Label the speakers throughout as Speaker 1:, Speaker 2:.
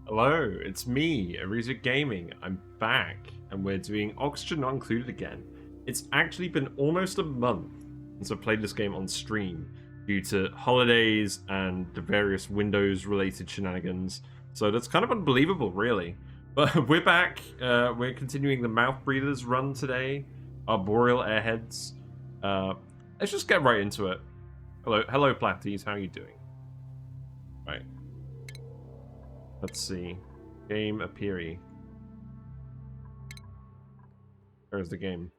Speaker 1: Hello, it's me, Ariza Gaming. I'm back, and we're doing Oxygen Not Included again. It's actually been almost a month since I played this game on stream due to holidays and the various Windows-related shenanigans. So that's kind of unbelievable, really. But we're back. We're continuing the Mouth Breathers run today. Arboreal Airheads. Let's just get right into it. Hello, Platties. How are you doing? Right. Let's see. Game appeary. Where's the game?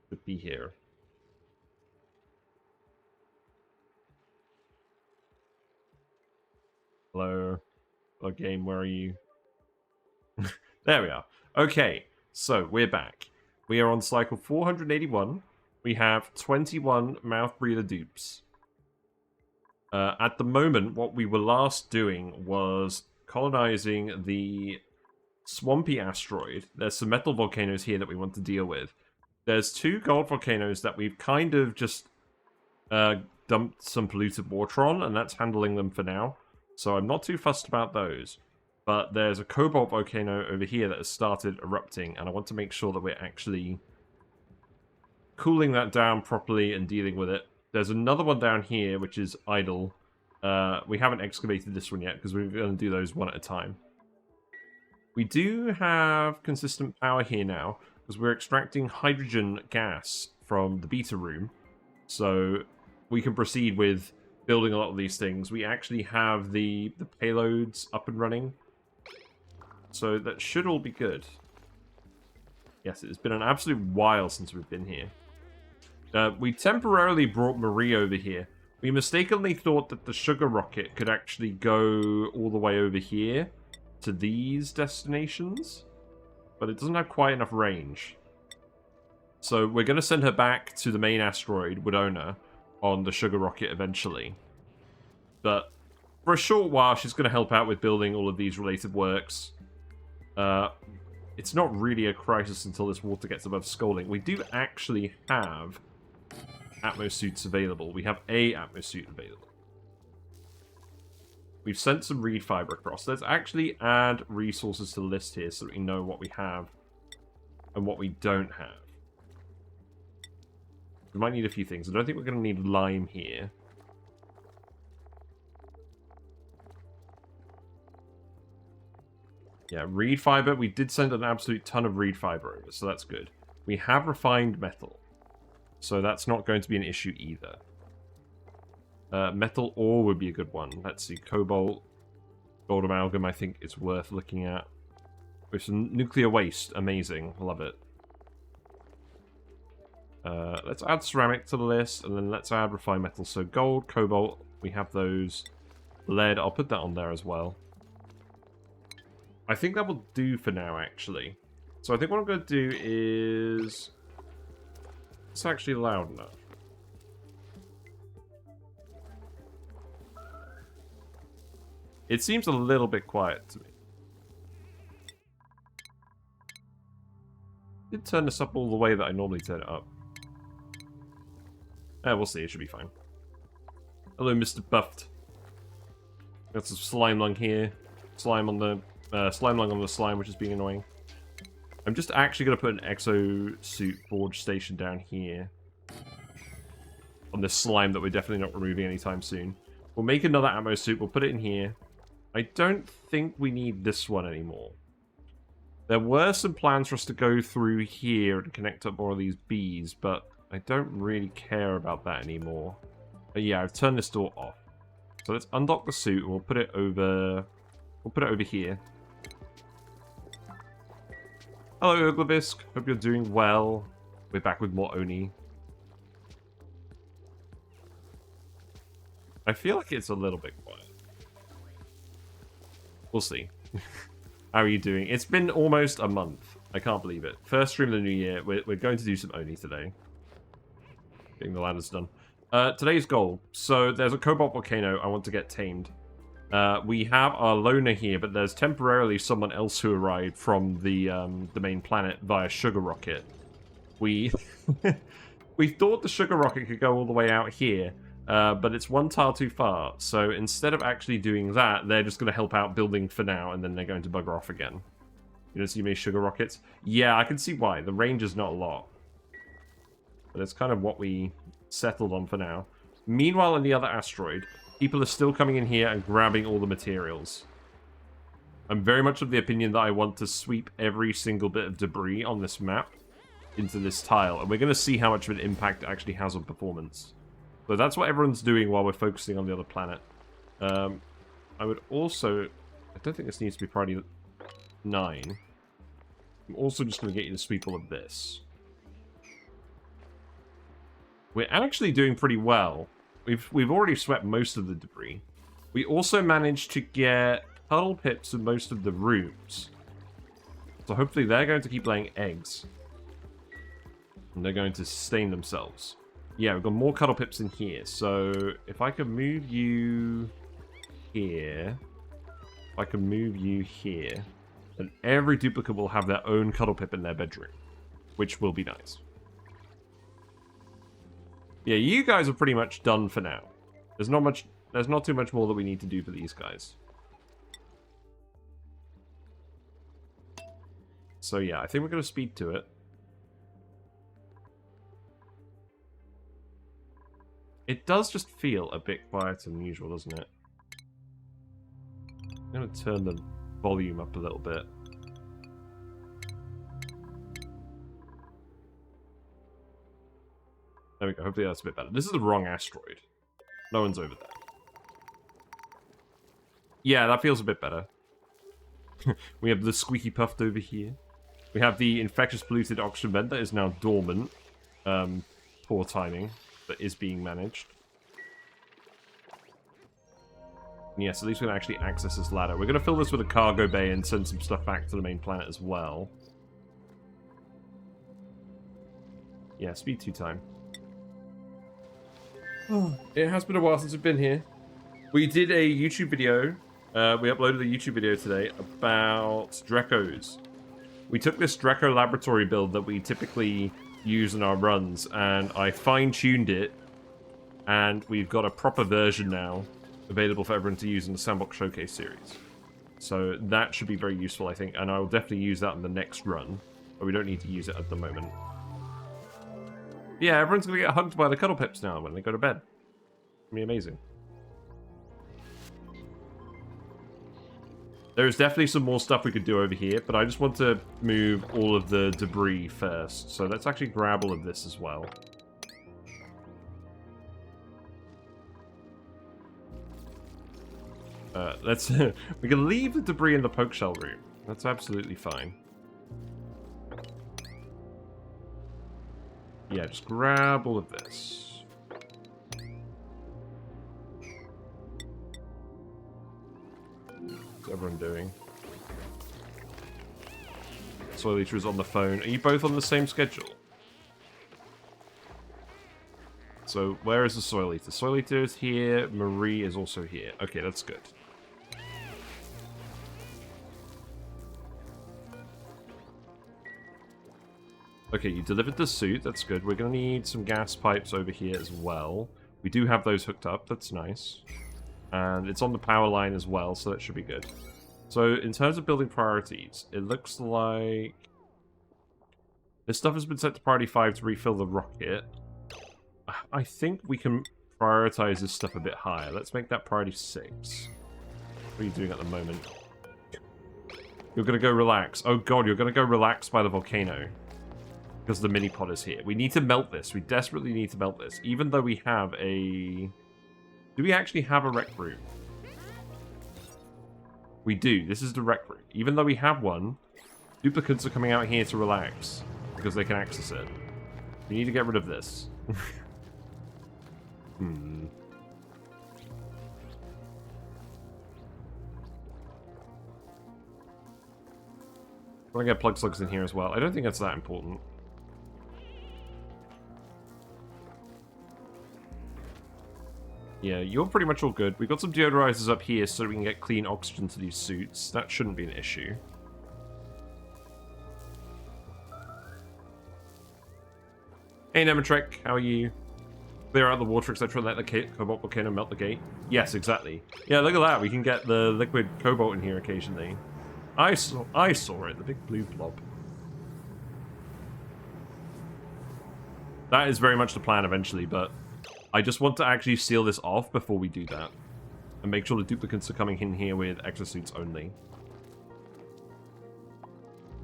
Speaker 1: Should be here. Hello game, where are you? There we are. Okay, so we're back. We are on cycle 481. We have 21 mouth breather dupes. At the moment, what we were last doing was colonizing the swampy asteroid. There's some metal volcanoes here that we want to deal with. There's two gold volcanoes that we've kind of just dumped some polluted water on, and that's handling them for now. So I'm not too fussed about those. But there's a Cobalt Volcano over here that has started erupting, and I want to make sure that we're actually cooling that down properly and dealing with it. There's another one down here, which is idle. We haven't excavated this one yet, because we're going to do those one at a time. We do have consistent power here now, because we're extracting hydrogen gas from the beta room. So we can proceed with building a lot of these things. We actually have the payloads up and running. So that should all be good. Yes, it's been an absolute while since we've been here. We temporarily brought Marie over here. We mistakenly thought that the sugar rocket could actually go all the way over here to these destinations, but it doesn't have quite enough range. So we're going to send her back to the main asteroid, Wodona, on the sugar rocket eventually. But for a short while, she's going to help out with building all of these related works. It's not really a crisis until this water gets above scalding. We do actually have atmosuits available. We have a atmosuit available. We've sent some reed fiber across. Let's actually add resources to the list here so that we know what we have and what we don't have. We might need a few things. I don't think we're going to need lime here. Yeah, reed fiber. We did send an absolute ton of reed fiber over, so that's good. We have refined metal, so that's not going to be an issue either. Metal ore would be a good one. Let's see, cobalt, gold amalgam I think is worth looking at. With some nuclear waste, amazing, love it. Let's add ceramic to the list, and then let's add refined metal. So gold, cobalt, we have those. Lead, I'll put that on there as well. I think that will do for now, actually. So I think what I'm going to do is... It's actually loud enough. It seems a little bit quiet to me. I did turn this up all the way that I normally turn it up. We'll see, it should be fine. Hello, Mr. Buffed. Got some slime lung here. Slime on the... slime lung on the slime, which is being annoying. I'm just actually going to put an exosuit forge station down here. On this slime that we're definitely not removing anytime soon. We'll make another ammo suit. We'll put it in here. I don't think we need this one anymore. There were some plans for us to go through here and connect up more of these bees, but I don't really care about that anymore. But yeah, I've turned this door off. So let's undock the suit and we'll put it over... We'll put it over here. Hello, Urglavisk. Hope you're doing well. We're back with more ONI. I feel like it's a little bit quiet. We'll see. How are you doing? It's been almost a month. I can't believe it. First stream of the new year. We're going to do some ONI today. Getting the ladders done. Today's goal. So there's a Cobalt Volcano I want to get tamed. We have our loner here, but there's temporarily someone else who arrived from the main planet via sugar rocket. We we thought the sugar rocket could go all the way out here, but it's one tile too far. So instead of actually doing that, they're just going to help out building for now, and then they're going to bugger off again. You don't see many sugar rockets? Yeah, I can see why. The range is not a lot. But it's kind of what we settled on for now. Meanwhile, on the other asteroid, people are still coming in here and grabbing all the materials. I'm very much of the opinion that I want to sweep every single bit of debris on this map into this tile. And we're going to see how much of an impact it actually has on performance. So that's what everyone's doing while we're focusing on the other planet. I would also... I don't think this needs to be priority 9. I'm also just going to get you to sweep all of this. We're actually doing pretty well. We've already swept most of the debris. We also managed to get puddle pips in most of the rooms. So hopefully they're going to keep laying eggs. And they're going to sustain themselves. Yeah, we've got more cuddle pips in here. So if I can move you here. If I can move you here. Then every duplicate will have their own cuddle pip in their bedroom. Which will be nice. Yeah, you guys are pretty much done for now. There's not too much more that we need to do for these guys. So yeah, I think we're going to speed to it. It does just feel a bit quieter than usual, doesn't it? I'm going to turn the volume up a little bit. There we go. Hopefully that's a bit better. This is the wrong asteroid. No one's over there. Yeah, that feels a bit better. We have the squeaky puffed over here. We have the infectious polluted oxygen vent that is now dormant. Poor timing, but is being managed. Yes, at least we can actually access this ladder. We're going to fill this with a cargo bay and send some stuff back to the main planet as well. Yeah, speed 2 time. It has been a while since we've been here. We did a YouTube video. We uploaded a YouTube video today about Drecos. We took this Dreco laboratory build that we typically use in our runs, and I fine-tuned it, and we've got a proper version now available for everyone to use in the Sandbox Showcase series. So that should be very useful, I think, and I will definitely use that in the next run, but we don't need to use it at the moment. Yeah, everyone's going to get hugged by the cuddle pips now when they go to bed. It'll be amazing. There's definitely some more stuff we could do over here, but I just want to move all of the debris first. So let's actually grab all of this as well. We can leave the debris in the Pokeshell room. That's absolutely fine. Yeah, just grab all of this. What's everyone doing? Soil Eater is on the phone. Are you both on the same schedule? So, where is the Soil Eater? Soil Eater is here. Marie is also here. Okay, that's good. Okay, you delivered the suit. That's good. We're going to need some gas pipes over here as well. We do have those hooked up. That's nice. And it's on the power line as well, so that should be good. So, in terms of building priorities, it looks like this stuff has been set to priority 5 to refill the rocket. I think we can prioritize this stuff a bit higher. Let's make that priority 6. What are you doing at the moment? You're going to go relax. Oh god, you're going to go relax by the volcano. Because the mini-pod is here. We need to melt this. We desperately need to melt this. Even though we have a... Do we actually have a rec room? We do. This is the rec room. Even though we have one, duplicates are coming out here to relax. Because they can access it. We need to get rid of this. Hmm. I want to get plug slugs in here as well. I don't think that's that important. Yeah, you're pretty much all good. We've got some deodorizers up here so we can get clean oxygen to these suits. That shouldn't be an issue. Hey, Nematrek, how are you? Clear out the water, etc. Let the Cobalt Volcano melt the gate. Yes, exactly. Yeah, look at that. We can get the liquid cobalt in here occasionally. I saw it, the big blue blob. That is very much the plan eventually, but I just want to actually seal this off before we do that. And make sure the duplicates are coming in here with exosuits only.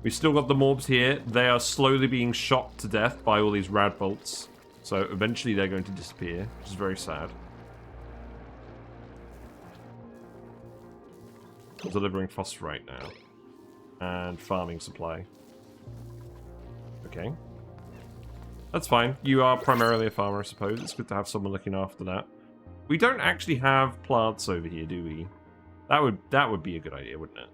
Speaker 1: We've still got the morbs here. They are slowly being shot to death by all these rad bolts. So eventually they're going to disappear, which is very sad. We're delivering phosphorite now. And farming supply. Okay. That's fine. You are primarily a farmer, I suppose. It's good to have someone looking after that. We don't actually have plants over here, do we? That would be a good idea, wouldn't it?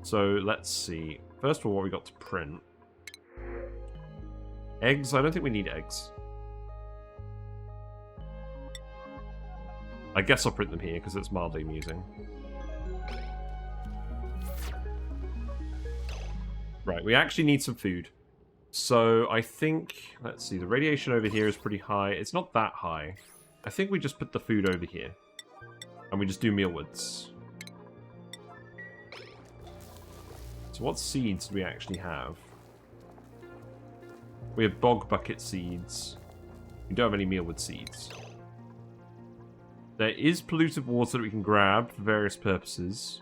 Speaker 1: So let's see. First of all, what we got to print. Eggs? I don't think we need eggs. I guess I'll print them here because it's mildly amusing. Right, we actually need some food. So I think, let's see, the radiation over here is pretty high. It's not that high. I think we just put the food over here. And we just do mealwoods. So what seeds do we actually have? We have bog bucket seeds. We don't have any mealwood seeds. There is polluted water that we can grab for various purposes.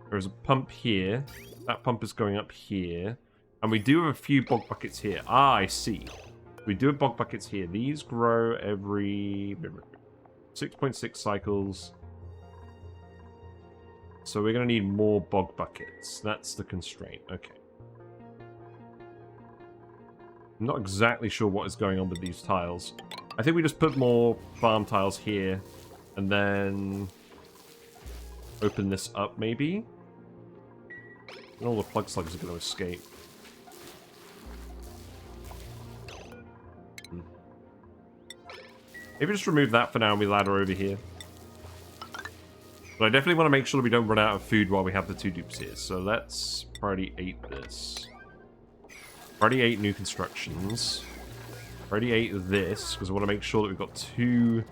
Speaker 1: There's a pump here. That pump is going up here. And we do have a few bog buckets here. Ah, I see. We do have bog buckets here. These grow every 6.6 cycles. So we're going to need more bog buckets. That's the constraint. Okay. I'm not exactly sure what is going on with these tiles. I think we just put more farm tiles here. And then open this up, maybe? And all the plug slugs are going to escape. Maybe just remove that for now and we ladder over here. But I definitely want to make sure we don't run out of food while we have the 2 dupes here. So let's priority 8 this. Priority 8 new constructions. Priority 8 this, because I want to make sure that we've got two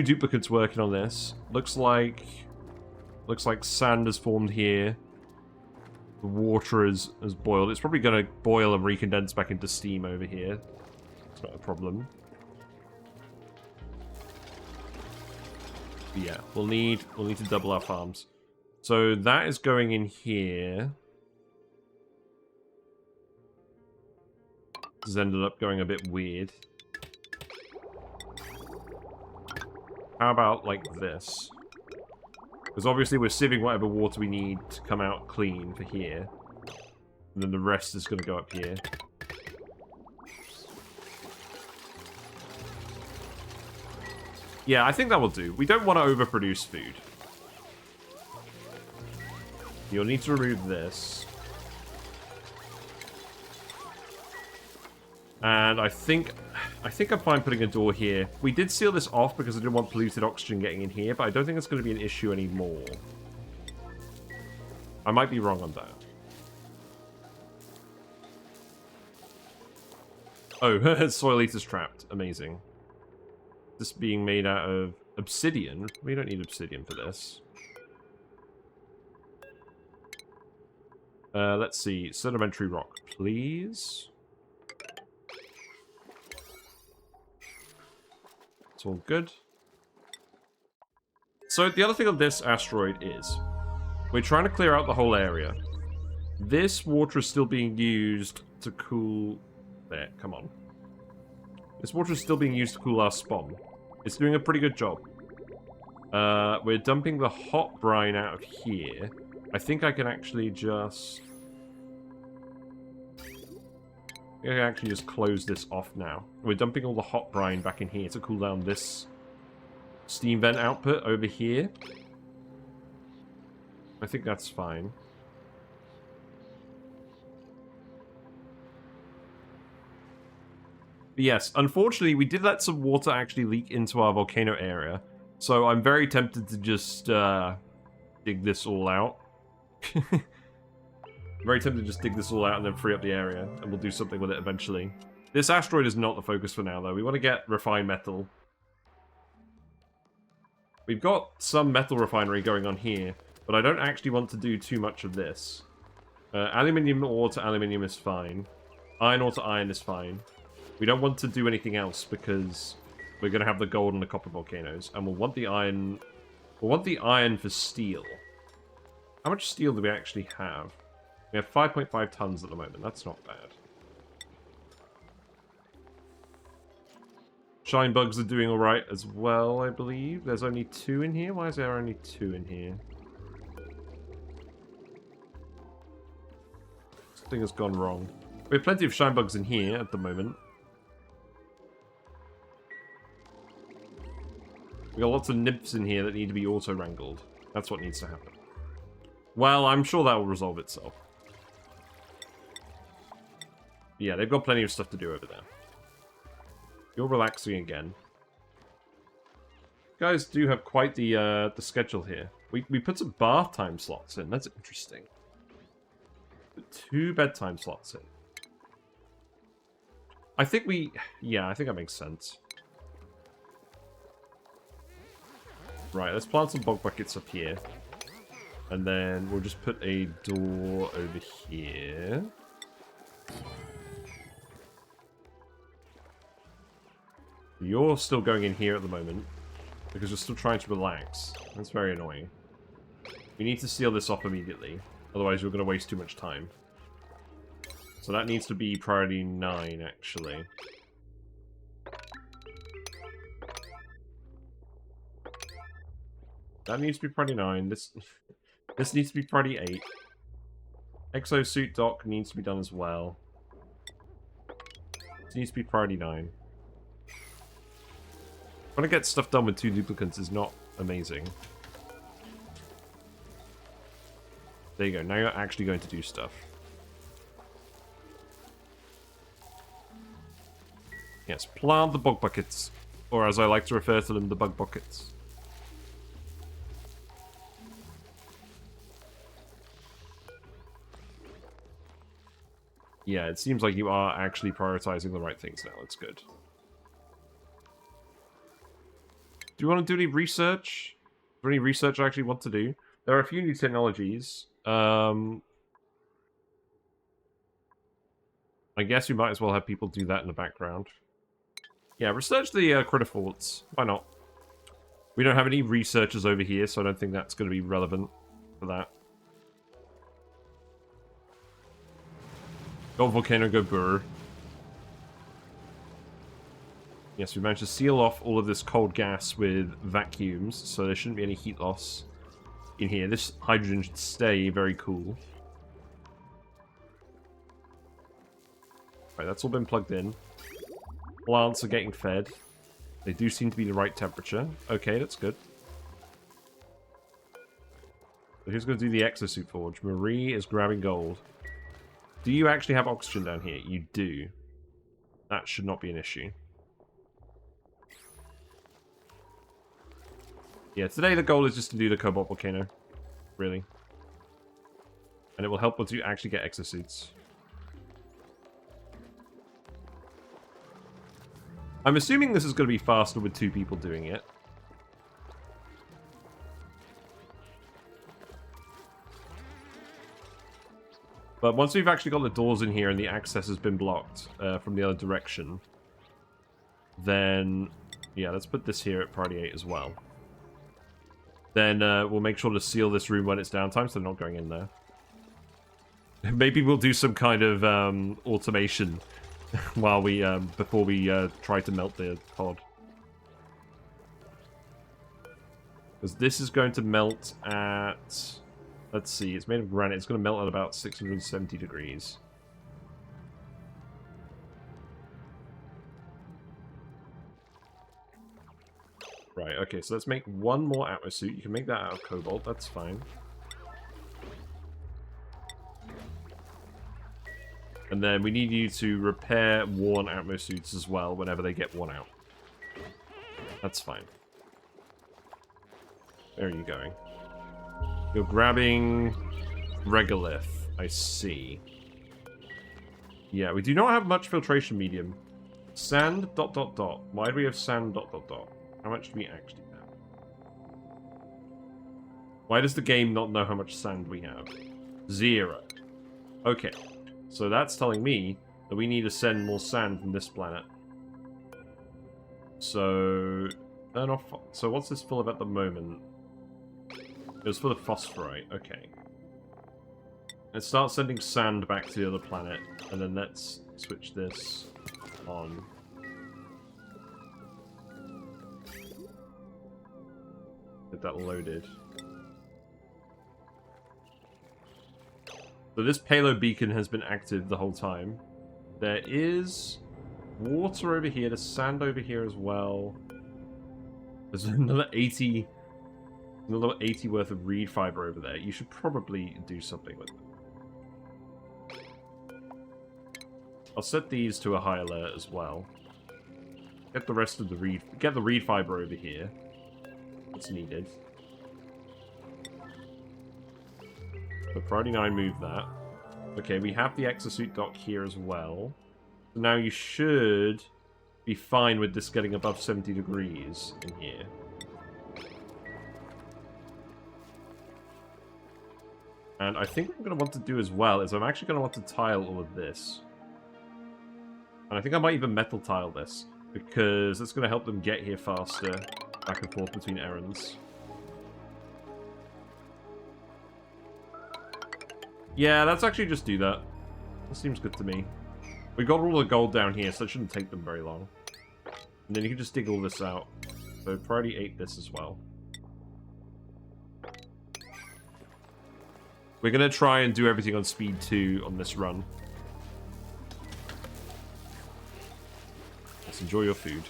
Speaker 1: duplicates working on this. Looks like sand has formed here. The water has boiled. It's probably going to boil and recondense back into steam over here. It's not a problem. But yeah, we'll need to double our farms. So that is going in here. This has ended up going a bit weird. How about like this? Because obviously we're sieving whatever water we need to come out clean for here. And then the rest is going to go up here. Yeah, I think that will do. We don't want to overproduce food. You'll need to remove this. And I think I'm fine putting a door here. We did seal this off because I didn't want polluted oxygen getting in here, but I don't think it's going to be an issue anymore. I might be wrong on that. Oh, soil eater's trapped. Amazing. This being made out of obsidian. We don't need obsidian for this. Let's see. Sedimentary rock, please. It's all good. So the other thing on this asteroid is we're trying to clear out the whole area. This water is still being used to cool... There, come on. This water is still being used to cool our spawn. It's doing a pretty good job. We're dumping the hot brine out of here. I think I can actually just... I can actually just close this off now. We're dumping all the hot brine back in here to cool down this steam vent output over here. I think that's fine. But yes, unfortunately, we did let some water actually leak into our volcano area. So I'm very tempted to just dig this all out. Very tempted to just dig this all out and then free up the area. And we'll do something with it eventually. This asteroid is not the focus for now, though. We want to get refined metal. We've got some metal refinery going on here, but I don't actually want to do too much of this. Aluminium ore to aluminium is fine. Iron ore to iron is fine. We don't want to do anything else because we're going to have the gold and the copper volcanoes, and we'll want the iron. We'll want the iron for steel. How much steel do we actually have? We have 5.5 tons at the moment. That's not bad. Shine bugs are doing alright as well, I believe. There's only 2 in here? Why is there only 2 in here? Something has gone wrong. We have plenty of shine bugs in here at the moment. We got lots of nymphs in here that need to be auto-wrangled. That's what needs to happen. Well, I'm sure that will resolve itself. Yeah, they've got plenty of stuff to do over there. You're relaxing again. You guys do have quite the schedule here. We put some bath time slots in. That's interesting. Put 2 bedtime slots in. I think we... Yeah, I think that makes sense. Right, let's plant some bog buckets up here. And then we'll just put a door over here. You're still going in here at the moment, because you're still trying to relax. That's very annoying. We need to seal this off immediately, otherwise you're going to waste too much time. So that needs to be priority 9, actually. That needs to be priority 9. This needs to be priority 8. Exosuit dock needs to be done as well. This needs to be priority 9. Trying to get stuff done with 2 duplicates is not amazing. There you go. Now you're actually going to do stuff. Yes, plant the bug buckets. Or as I like to refer to them, the bug buckets. Yeah, it seems like you are actually prioritizing the right things now. It's good. Do you want to do any research? Is there any research I actually want to do? There are a few new technologies. I guess we might as well have people do that in the background. Yeah, research the critter forts. Why not? We don't have any researchers over here, so I don't think that's going to be relevant for that. Cobalt Volcano, go burr. Yes, we managed to seal off all of this cold gas with vacuums, so there shouldn't be any heat loss in here. This hydrogen should stay very cool. Right, that's all been plugged in. Plants are getting fed. They do seem to be the right temperature. Okay, that's good. So who's going to do the exosuit forge? Marie is grabbing gold. Do you actually have oxygen down here? You do. That should not be an issue. Yeah, today the goal is just to do the Cobalt Volcano. Really. And it will help once you actually get exosuits. I'm assuming this is going to be faster with 2 people doing it. But once we've actually got the doors in here and the access has been blocked from the other direction, then, yeah, let's put this here at priority 8 as well. Then we'll make sure to seal this room when it's downtime, so they're not going in there. Maybe we'll do some kind of automation while we before we try to melt the pod. Because this is going to melt at... Let's see, it's made of granite. It's going to melt at about 670 degrees. Right, okay, so let's make 1 more atmosuit. You can make that out of cobalt, that's fine. And then we need you to repair worn atmosuits as well whenever they get worn out. That's fine. Where are you going? You're grabbing regolith, I see. Yeah, we do not have much filtration medium. Sand, ... Why do we have sand, ... How much do we actually have? Why does the game not know how much sand we have? 0. Okay, so that's telling me that we need to send more sand from this planet. So, turn off... So what's this full of at the moment? It was full of phosphorite, okay. Let's start sending sand back to the other planet, and then let's switch this on. Get that loaded. So this payload beacon has been active the whole time. There is water over here, there's sand over here as well. There's another 80 worth of reed fiber over there. You should probably do something with it. I'll set these to a high alert as well. Get the rest of the reed... Get the reed fiber over here. What's needed. So priority 9, move that. Okay, we have the exosuit dock here as well. So now you should be fine with this getting above 70 degrees in here. And I think what I'm going to want to do as well is I'm actually going to want to tile all of this. And I think I might even metal tile this, because that's going to help them get here faster, back and forth between errands. Yeah, let's actually just do that. That seems good to me. We got all the gold down here, so it shouldn't take them very long. And then you can just dig all this out. So priority 8 this as well. We're going to try and do everything on speed 2 on this run. Let's enjoy your food.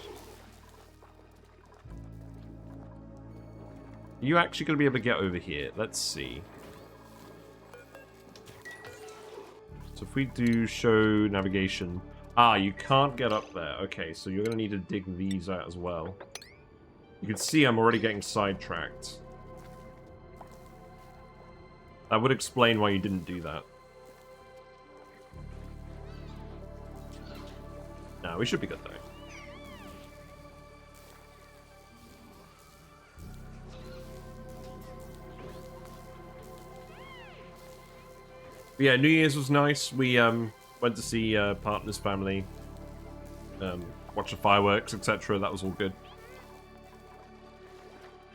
Speaker 1: Are you actually going to be able to get over here? Let's see. So if we do show navigation... Ah, you can't get up there. Okay, so you're going to need to dig these out as well. You can see I'm already getting sidetracked. That would explain why you didn't do that. No, we should be good though. But yeah, New Year's was nice. We went to see partner's family, watch the fireworks, etc. That was all good.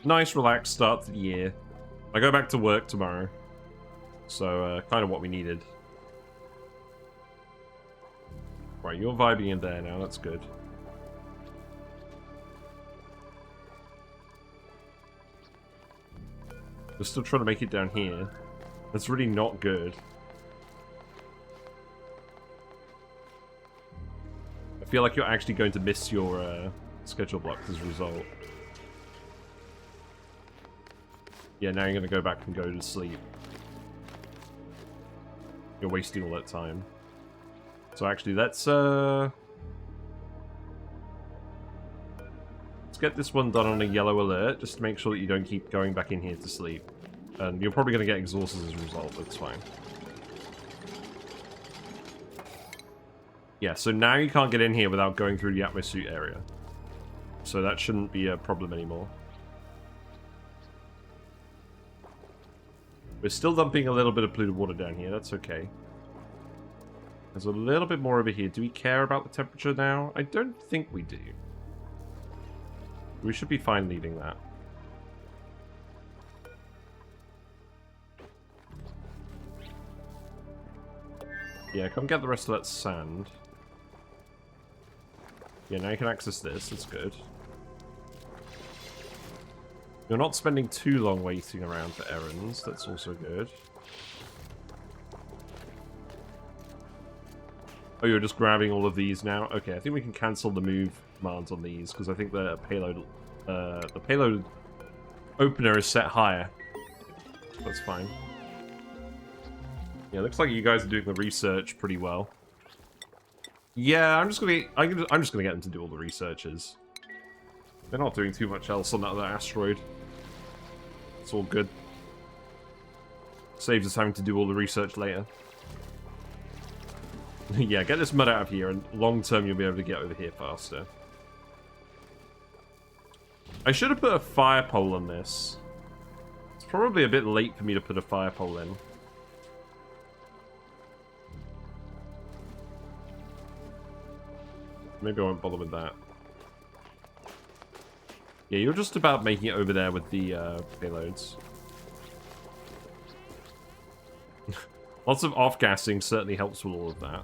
Speaker 1: Nice, relaxed start to the year. I go back to work tomorrow, so kind of what we needed. Right, you're vibing in there now. That's good. We're still trying to make it down here. That's really not good. I feel like you're actually going to miss your schedule blocks as a result. Yeah, now you're going to go back and go to sleep. You're wasting all that time. So actually, let's get this one done on a yellow alert, just to make sure that you don't keep going back in here to sleep. And you're probably going to get exhausted as a result, but it's fine. Yeah, so now you can't get in here without going through the atmosuit area. So that shouldn't be a problem anymore. We're still dumping a little bit of polluted water down here, that's okay. There's a little bit more over here. Do we care about the temperature now? I don't think we do. We should be fine leaving that. Yeah, come get the rest of that sand. Yeah, now you can access this. That's good. You're not spending too long waiting around for errands. That's also good. Oh, you're just grabbing all of these now? Okay, I think we can cancel the move commands on these, because I think the payload opener is set higher. That's fine. Yeah, looks like you guys are doing the research pretty well. Yeah, I'm just gonna get them to do all the researches. They're not doing too much else on that other asteroid. It's all good. Saves us having to do all the research later. Yeah, get this mud out of here, and long term you'll be able to get over here faster. I should have put a fire pole on this. It's probably a bit late for me to put a fire pole in. Maybe I won't bother with that. Yeah, you're just about making it over there with the payloads. Lots of off-gassing certainly helps with all of that.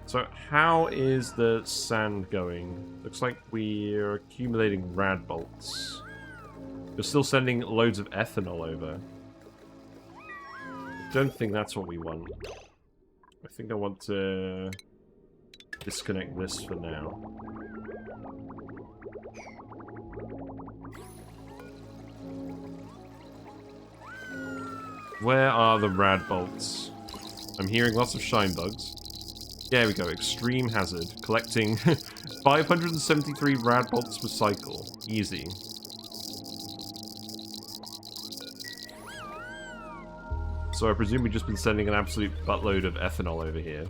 Speaker 1: So how is the sand going? Looks like we're accumulating rad bolts. We're still sending loads of ethanol over. I don't think that's what we want. I think I want to disconnect this for now. Where are the rad bolts? I'm hearing lots of shine bugs. There we go, extreme hazard. Collecting 573 rad bolts per cycle. Easy. So I presume we've just been sending an absolute buttload of ethanol over here.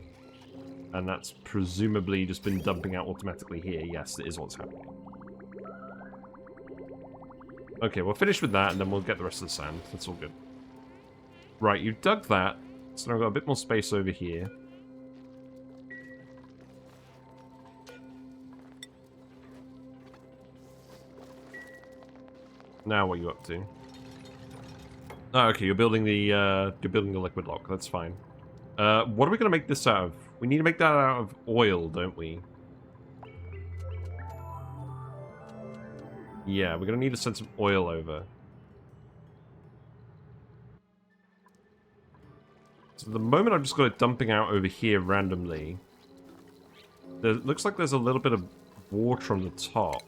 Speaker 1: And that's presumably just been dumping out automatically here. Yes, that is what's happening. Okay, we'll finish with that and then we'll get the rest of the sand. That's all good. Right, you've dug that. So now I've got a bit more space over here. Now what are you up to? Oh, okay, you're building the liquid lock. That's fine. What are we gonna make this out of? We need to make that out of oil, don't we? Yeah, we're gonna need to send some oil over. So at the moment I've just got it dumping out over here randomly. There looks like there's a little bit of water on the top.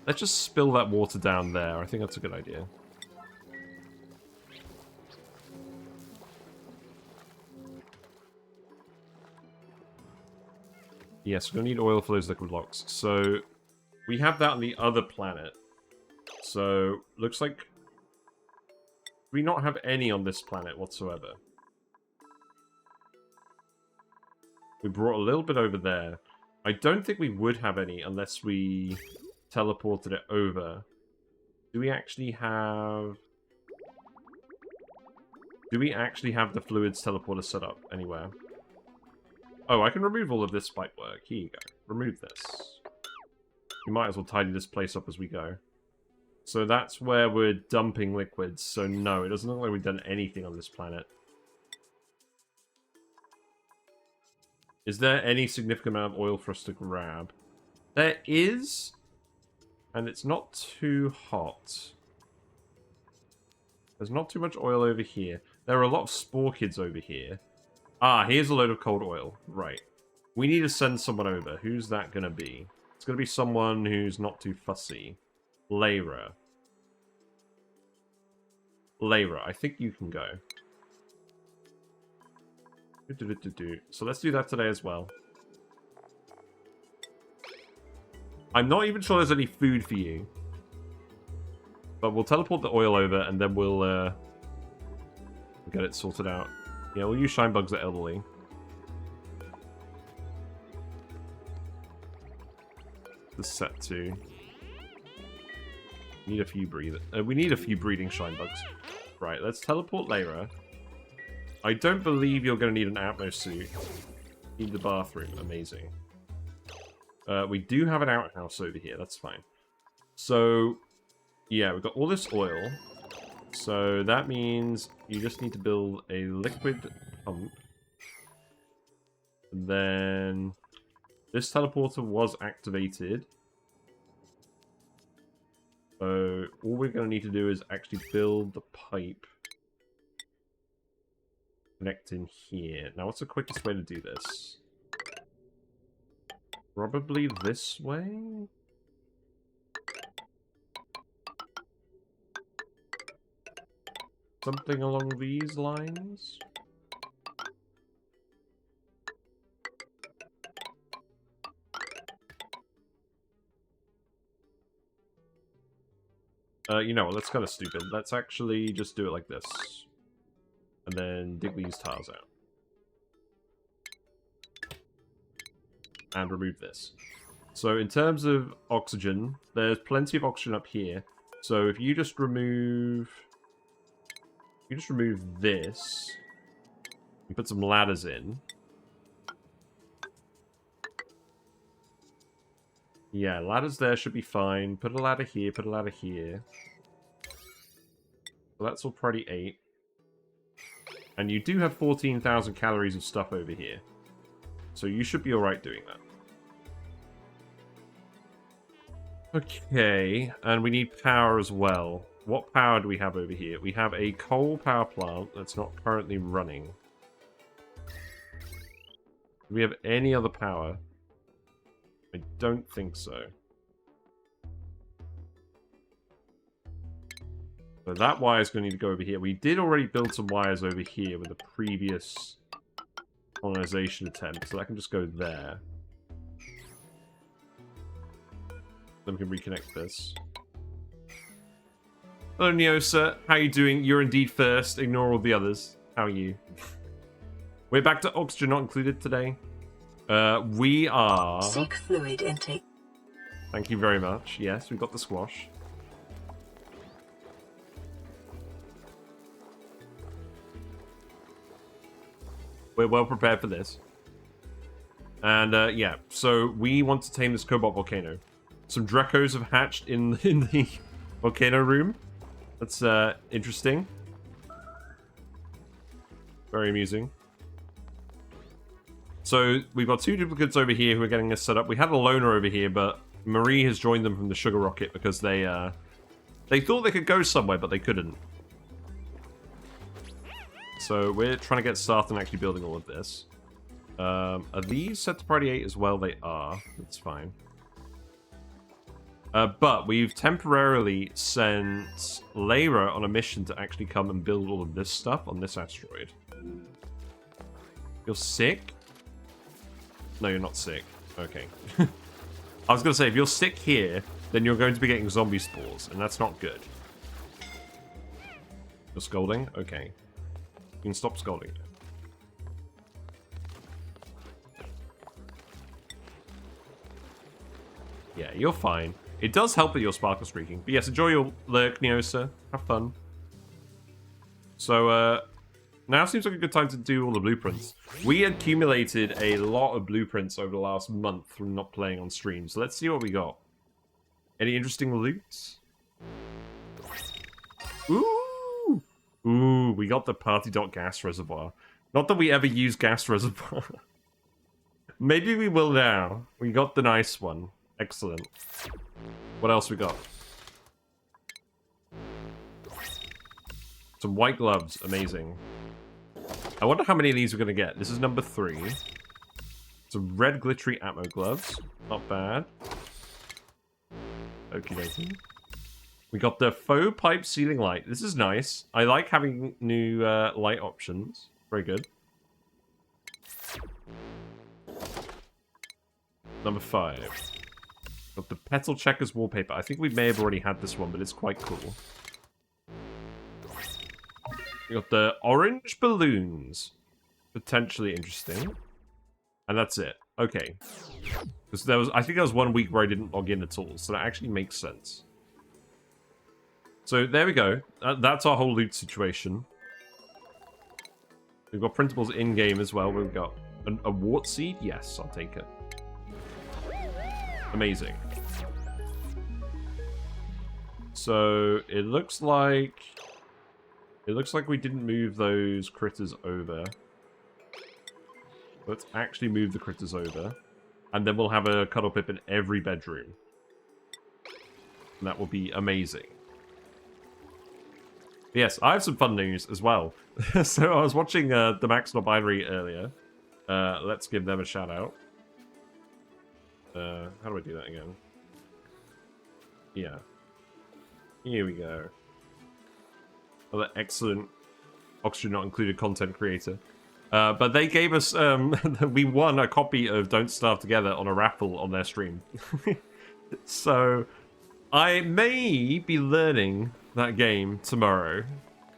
Speaker 1: Let's just spill that water down there. I think that's a good idea. Yes, we're going to need oil for those liquid locks. So, we have that on the other planet. So, looks like we not have any on this planet whatsoever. We brought a little bit over there. I don't think we would have any unless we teleported it over. Do we actually have the fluids teleporter set up anywhere? Oh, I can remove all of this pipe work. Here you go. Remove this. We might as well tidy this place up as we go. So that's where we're dumping liquids. So no, it doesn't look like we've done anything on this planet. Is there any significant amount of oil for us to grab? There is, and it's not too hot. There's not too much oil over here. There are a lot of spore kids over here. Ah, here's a load of cold oil. Right. We need to send someone over. Who's that going to be? It's going to be someone who's not too fussy. Lyra. Lyra, I think you can go. So let's do that today as well. I'm not even sure there's any food for you. But we'll teleport the oil over and then we'll get it sorted out. Yeah, we'll use shine bugs that elderly. This set too. We need a few breeding shine bugs. Right, let's teleport Lyra. I don't believe you're going to need an Atmos suit. Need the bathroom. Amazing. We do have an outhouse over here. That's fine. So, yeah, we've got all this oil. So that means you just need to build a liquid pump. And then this teleporter was activated. So all we're going to need to do is actually build the pipe. Connect in here. Now what's the quickest way to do this? Probably this way? Something along these lines? You know what, that's kind of stupid. Let's actually just do it like this. And then dig these tiles out. And remove this. So in terms of oxygen, there's plenty of oxygen up here. So if you just remove... this... and put some ladders in. Yeah, ladders there should be fine. Put a ladder here, put a ladder here. So that's all pretty 8. And you do have 14,000 calories of stuff over here. So you should be alright doing that. Okay, and we need power as well. What power do we have over here? We have a coal power plant that's not currently running. Do we have any other power? I don't think so. So that wire is going to need to go over here. We did already build some wires over here with the previous colonization attempt, so that can just go there. Then we can reconnect this. Hello, Neosa. How are you doing? You're indeed first. Ignore all the others. How are you? We're back to oxygen not included today. We are...
Speaker 2: Seek fluid intake.
Speaker 1: Thank you very much. Yes, we've got the squash. We're well prepared for this. And, yeah, so we want to tame this Cobalt Volcano. Some Drecos have hatched in the volcano room. That's, interesting. Very amusing. So, we've got 2 duplicates over here who are getting us set up. We had a loner over here, but Marie has joined them from the Sugar Rocket because they thought they could go somewhere, but they couldn't. So, we're trying to get started and actually building all of this. Are these set to priority 8 as well? They are. That's fine. But we've temporarily sent Layra on a mission to actually come and build all of this stuff on this asteroid. You're sick? No, you're not sick. Okay. I was going to say, if you're sick here, then you're going to be getting zombie spores, and that's not good. You're scolding? Okay. You can stop scolding. Yeah, you're fine. It does help that you're sparkle streaking. But yes, enjoy your lurk, Neosa. Have fun. So, now seems like a good time to do all the blueprints. We accumulated a lot of blueprints over the last month from not playing on stream. So let's see what we got. Any interesting loots? Ooh! Ooh, we got the party dot gas reservoir. Not that we ever use gas reservoir. Maybe we will now. We got the nice one. Excellent. What else we got? Some white gloves. Amazing. I wonder how many of these we're going to get. This is number 3. Some red glittery Atmo gloves. Not bad. Okie dokie. We got the faux pipe ceiling light. This is nice. I like having new light options. Very good. Number 5. Got the Petal Checkers wallpaper. I think we may have already had this one, but it's quite cool. We got the orange balloons. Potentially interesting. And that's it. Okay. Because I think there was 1 week where I didn't log in at all, so that actually makes sense. So there we go. That's our whole loot situation. We've got printables in-game as well. We've got a wart seed? Yes, I'll take it. Amazing. So it looks like we didn't move those critters over. Let's actually move the critters over. And then we'll have a cuddle pip in every bedroom. And that will be amazing. Yes, I have some fun news as well. So I was watching the Max Not Binary earlier. Let's give them a shout out. How do I do that again? Yeah. Here we go. Another excellent Oxygen Not Included content creator. But they gave us, we won a copy of Don't Starve Together on a raffle on their stream. So, I may be learning that game tomorrow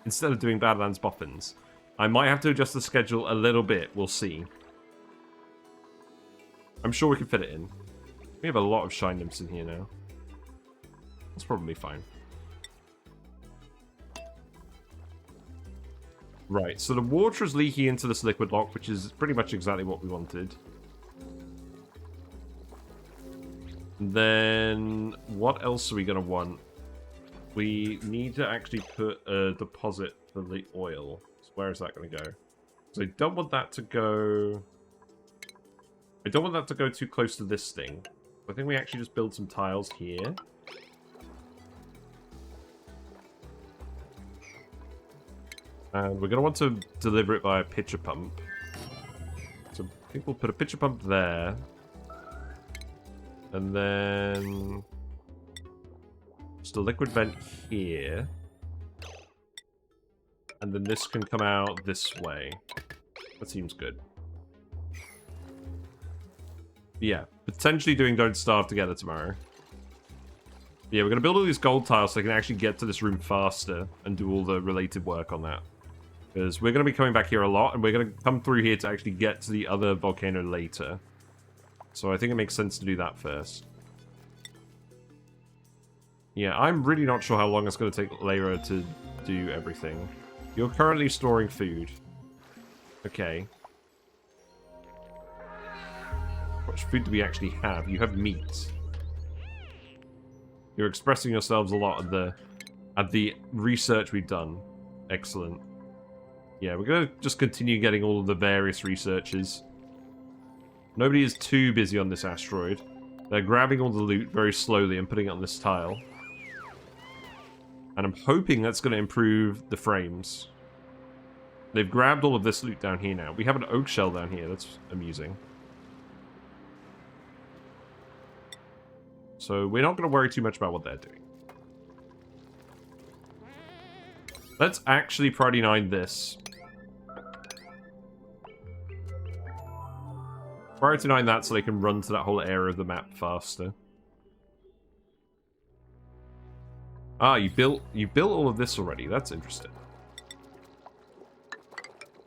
Speaker 1: instead of doing Badlands Boffins. I might have to adjust the schedule a little bit. We'll see. I'm sure we can fit it in. We have a lot of shine nymphs in here now. That's probably fine. Right, so the water is leaking into this liquid lock, which is pretty much exactly what we wanted. Then, what else are we going to want? We need to actually put a deposit for the oil. So where is that going to go? So I don't want that to go... I don't want that to go too close to this thing. I think we actually just build some tiles here. And we're going to want to deliver it by a pitcher pump. So I think we'll put a pitcher pump there. And then... just a liquid vent here. And then this can come out this way. That seems good. Yeah, potentially doing Don't Starve together tomorrow. Yeah, we're going to build all these gold tiles so I can actually get to this room faster and do all the related work on that. Because we're going to be coming back here a lot, and we're going to come through here to actually get to the other volcano later. So I think it makes sense to do that first. Yeah, I'm really not sure how long it's going to take Lyra to do everything. You're currently storing food. Okay. How much food do we actually have? You have meat. You're expressing yourselves a lot at the research we've done. Excellent. Yeah, we're going to just continue getting all of the various researches. Nobody is too busy on this asteroid. They're grabbing all the loot very slowly and putting it on this tile. And I'm hoping that's going to improve the frames. They've grabbed all of this loot down here now. We have an oak shell down here. That's amusing. So we're not going to worry too much about what they're doing. Let's actually priority 9 this. Priority 9 that so they can run to that whole area of the map faster. Ah, you built all of this already. That's interesting.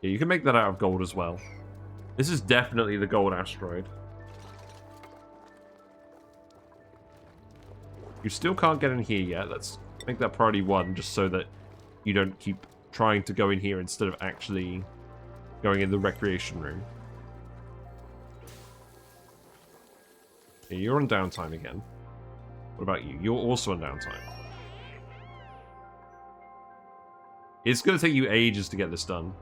Speaker 1: Yeah, you can make that out of gold as well. This is definitely the gold asteroid. You still can't get in here yet. Let's make that priority 1 just so that you don't keep trying to go in here instead of actually going in the recreation room. Yeah, you're on downtime again. What about you? You're also on downtime. It's going to take you ages to get this done.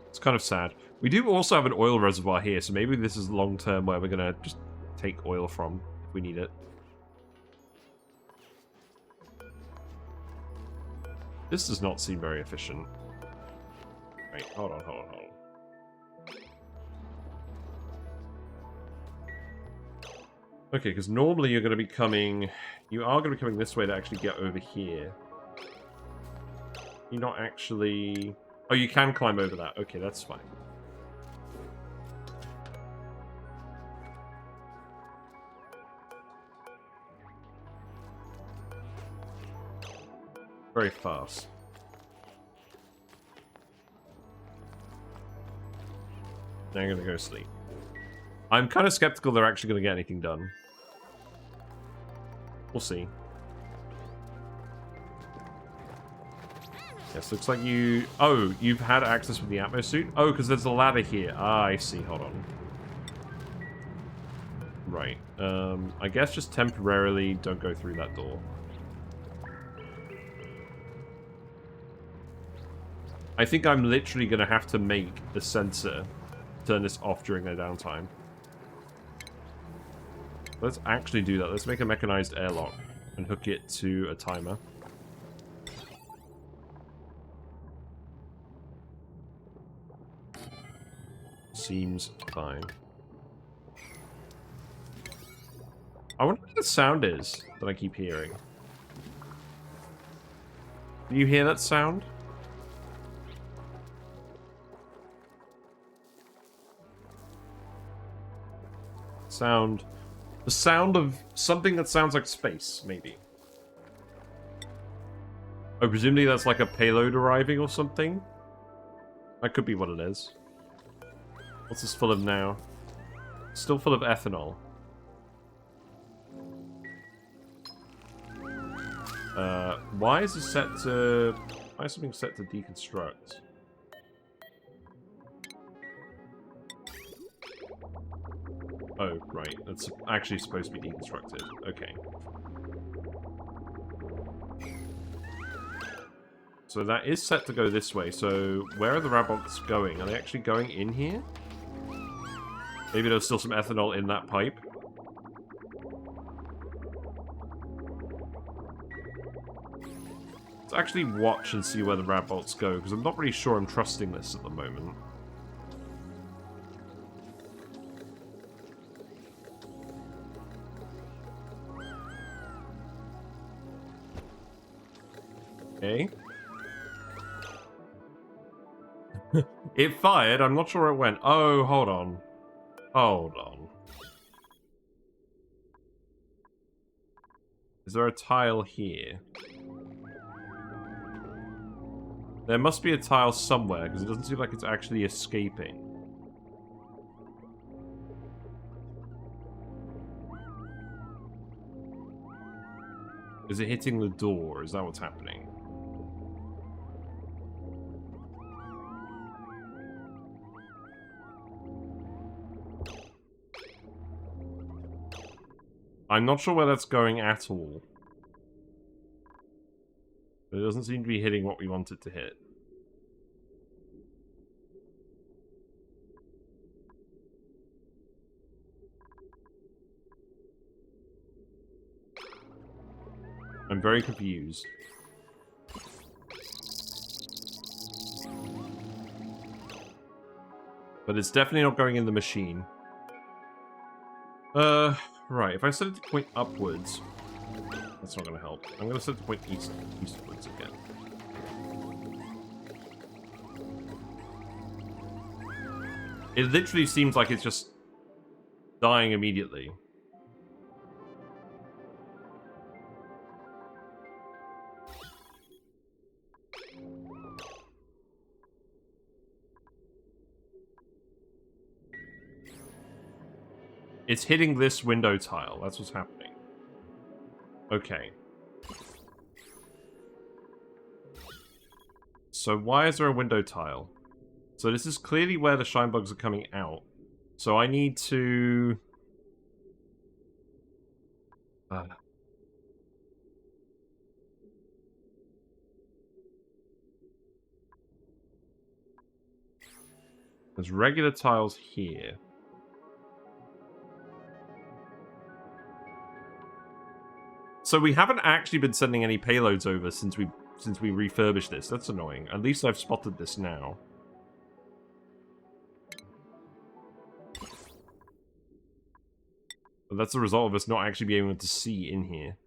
Speaker 1: It's kind of sad. We do also have an oil reservoir here, so maybe this is long-term where we're going to just take oil from if we need it. This does not seem very efficient. Wait, hold on. Okay, because normally you're going to be coming... You are going to be coming this way to actually get over here. You're not actually... Oh, you can climb over that. Okay, that's fine. Very fast. Now I'm going to go sleep. I'm kind of skeptical they're actually going to get anything done. We'll see. Yes, looks like you... Oh, you've had access with the Atmo suit? Oh, because there's a ladder here. Ah, I see. Hold on. Right. I guess just temporarily don't go through that door. I think I'm literally going to have to make the sensor turn this off during their downtime. Let's actually do that. Let's make a mechanized airlock and hook it to a timer. Seems fine. I wonder what the sound is that I keep hearing. Do you hear that sound? The sound of something that sounds like space, maybe. Oh, presumably that's like a payload arriving or something? That could be what it is. What's this full of now? Still full of ethanol. Why is it set to... Why is something set to deconstruct? Oh, right. That's actually supposed to be deconstructed. Okay. So that is set to go this way. So where are the rabots going? Are they actually going in here? Maybe there's still some ethanol in that pipe. Let's actually watch and see where the rabots go, because I'm not really sure I'm trusting this at the moment. Okay. It fired. I'm not sure where it went. Oh, hold on. Hold on. Is there a tile here? There must be a tile somewhere, because it doesn't seem like it's actually escaping. Is it hitting the door? Is that what's happening? I'm not sure where that's going at all. But it doesn't seem to be hitting what we want it to hit. I'm very confused. But it's definitely not going in the machine. Right, if I set it to point upwards, that's not going to help. I'm going to set it to point eastwards again. It literally seems like it's just dying immediately. It's hitting this window tile. That's what's happening. Okay. So why is there a window tile? So this is clearly where the shine bugs are coming out. So I need to... There's regular tiles here. So we haven't actually been sending any payloads over since we refurbished this. That's annoying. At least I've spotted this now. But that's the result of us not actually being able to see in here.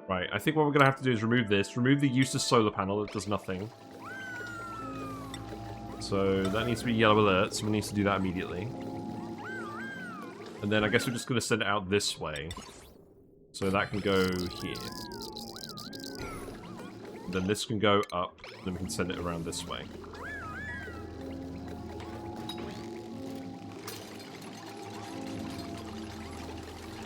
Speaker 1: Right, I think what we're going to have to do is remove this. Remove the useless solar panel that does nothing. So that needs to be yellow alert, so we need to do that immediately. And then I guess we're just going to send it out this way. So that can go here. And then this can go up, and then we can send it around this way.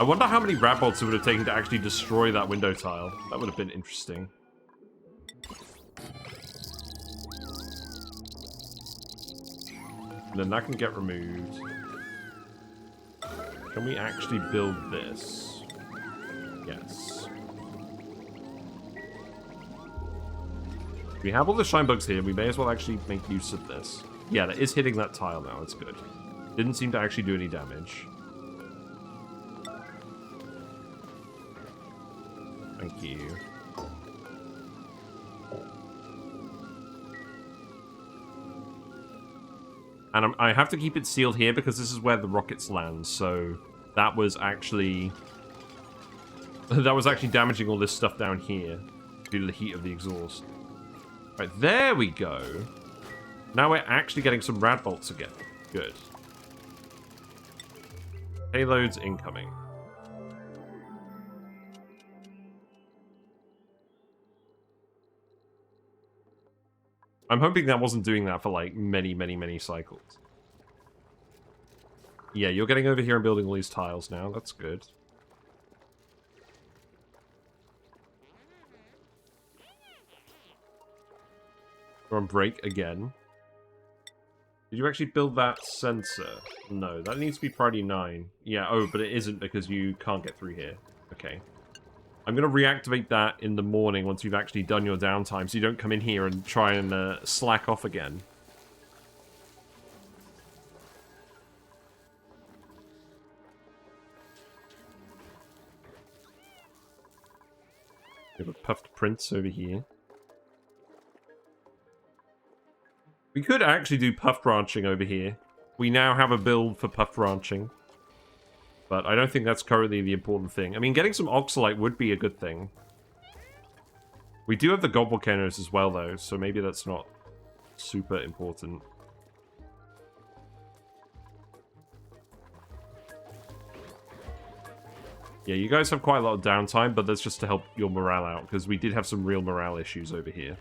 Speaker 1: I wonder how many rat bolts it would have taken to actually destroy that window tile. That would have been interesting. And then that can get removed. Can we actually build this? Yes. We have all the shine bugs here. We may as well actually make use of this. Yeah, that is hitting that tile now. That's good. Didn't seem to actually do any damage. Thank you. And I have to keep it sealed here because this is where the rockets land, so that was actually damaging all this stuff down here due to the heat of the exhaust. Right, there we go. Now we're actually getting some rad bolts again. Good. Payloads incoming. I'm hoping that wasn't doing that for, like, many, many, many cycles. Yeah, you're getting over here and building all these tiles now. That's good. We're on break again. Did you actually build that sensor? No, that needs to be priority 9. Yeah, oh, but it isn't because you can't get through here. Okay. I'm going to reactivate that in the morning once you've actually done your downtime, so you don't come in here and try and slack off again. We have a puffed prince over here. We could actually do puff branching over here. We now have a build for puff branching. But I don't think that's currently the important thing. I mean, getting some oxalite would be a good thing. We do have the Cobalt Volcanoes as well, though, so maybe that's not super important. Yeah, you guys have quite a lot of downtime, but that's just to help your morale out, because we did have some real morale issues over here.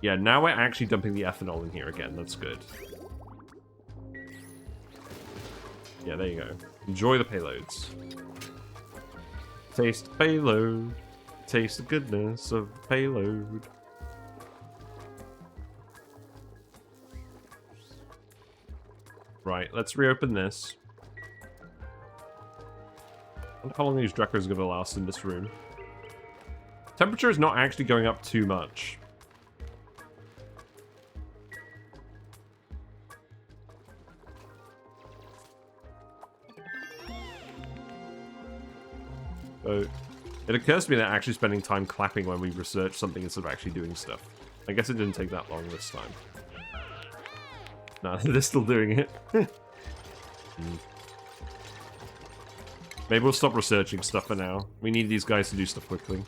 Speaker 1: Yeah, now we're actually dumping the ethanol in here again. That's good. Yeah, there you go. Enjoy the payloads. Taste the payload. Taste the goodness of payload. Right, let's reopen this. I wonder how long these Drakos are going to last in this room. Temperature is not actually going up too much. So, it occurs to me that actually spending time clapping when we research something instead of actually doing stuff. I guess it didn't take that long this time. No, they're still doing it. Maybe we'll stop researching stuff for now. We need these guys to do stuff quickly.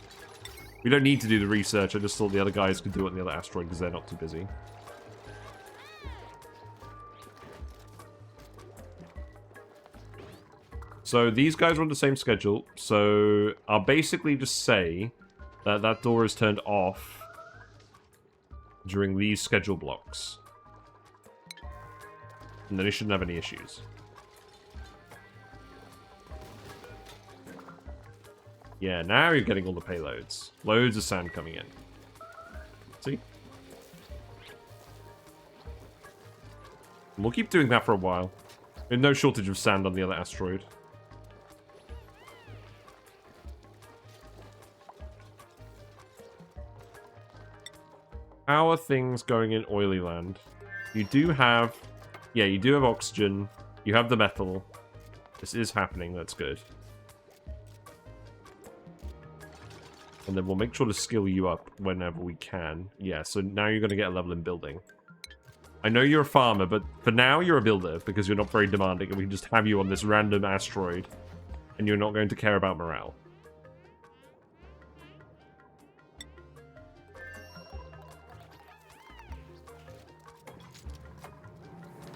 Speaker 1: We don't need to do the research, I just thought the other guys could do it on the other asteroid because they're not too busy. So these guys are on the same schedule, so I'll basically just say that that door is turned off during these schedule blocks. And then you shouldn't have any issues. Yeah, now you're getting all the payloads. Loads of sand coming in. See? And we'll keep doing that for a while. There's no shortage of sand on the other asteroid. How are things going in Oily Land? You do have... Yeah, you do have oxygen. You have the metal. This is happening, that's good. And then we'll make sure to skill you up whenever we can. Yeah, so now you're going to get a level in building. I know you're a farmer, but for now you're a builder because you're not very demanding and we can just have you on this random asteroid and you're not going to care about morale.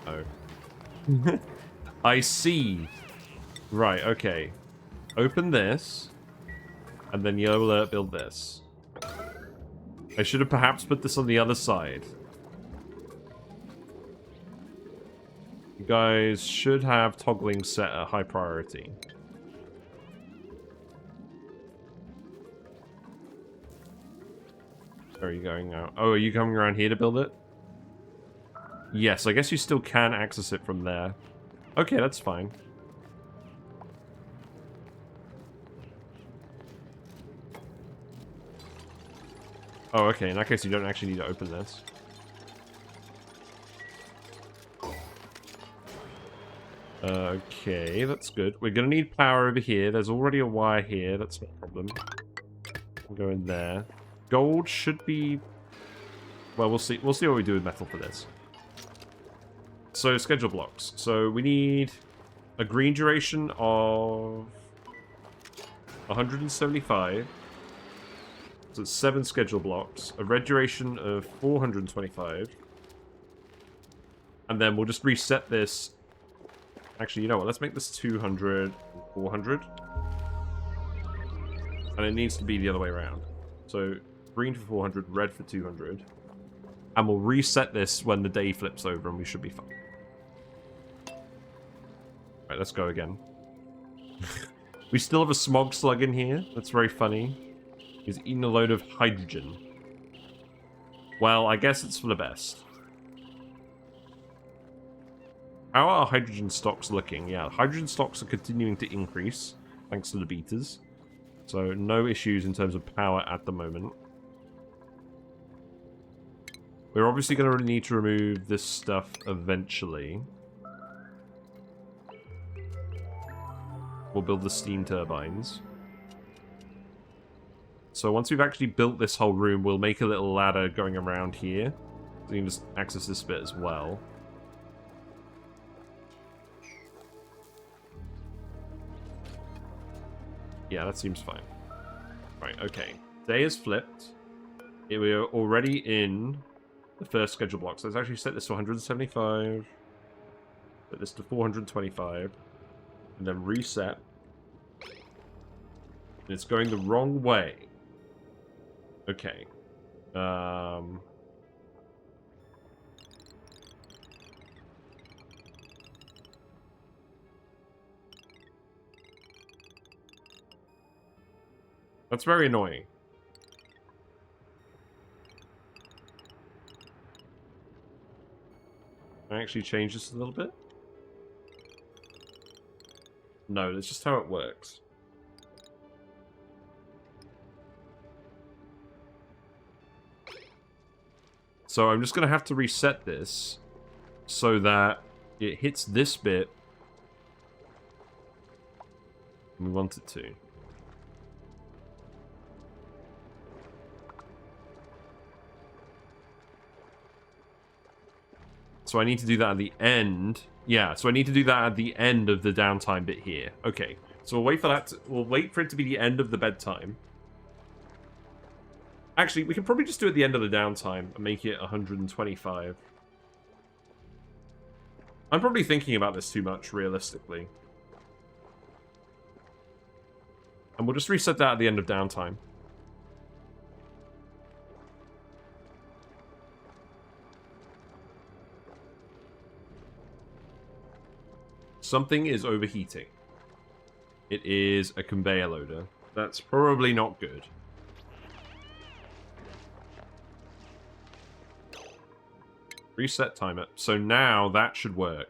Speaker 1: Oh. I see. Right, okay. Open this. And then Yellow Alert build this. I should have perhaps put this on the other side. You guys should have toggling set at high priority. Where are you going now? Oh, are you coming around here to build it? Yes, I guess you still can access it from there. Okay, that's fine. Oh, okay, in that case you don't actually need to open this. Okay, that's good. We're gonna need power over here. There's already a wire here, that's no problem. We'll go in there. Gold should be... Well, we'll see what we do with metal for this. So, schedule blocks. So, we need a green duration of 175. So, it's 7 schedule blocks. A red duration of 425. And then we'll just reset this Actually, you know what? Let's make this 200, 400. And it needs to be the other way around. So, green for 400, red for 200. And we'll reset this when the day flips over and we should be fine. Right, let's go again. We still have a smog slug in here. That's very funny. He's eating a load of hydrogen. Well, I guess it's for the best. How are hydrogen stocks looking? Yeah, hydrogen stocks are continuing to increase, thanks to the betas. So, no issues in terms of power at the moment. We're obviously going to need to remove this stuff eventually. We'll build the steam turbines. So once we've actually built this whole room, we'll make a little ladder going around here. So you can just access this bit as well. Yeah, that seems fine. Right, okay. Day is flipped. We are already in the first schedule block. So let's actually set this to 175. Set this to 425. And then reset. And it's going the wrong way. Okay. That's very annoying. Can I actually change this a little bit? No, that's just how it works. So I'm just going to have to reset this so that it hits this bit we want it to. So I need to do that at the end. Yeah, so I need to do that at the end of the downtime bit here. Okay, so we'll wait for that. We'll wait for it to be the end of the bedtime. Actually, we can probably just do it at the end of the downtime and make it 125. I'm probably thinking about this too much, realistically. And we'll just reset that at the end of downtime. Something is overheating. It is a conveyor loader. That's probably not good. Reset timer. So now that should work.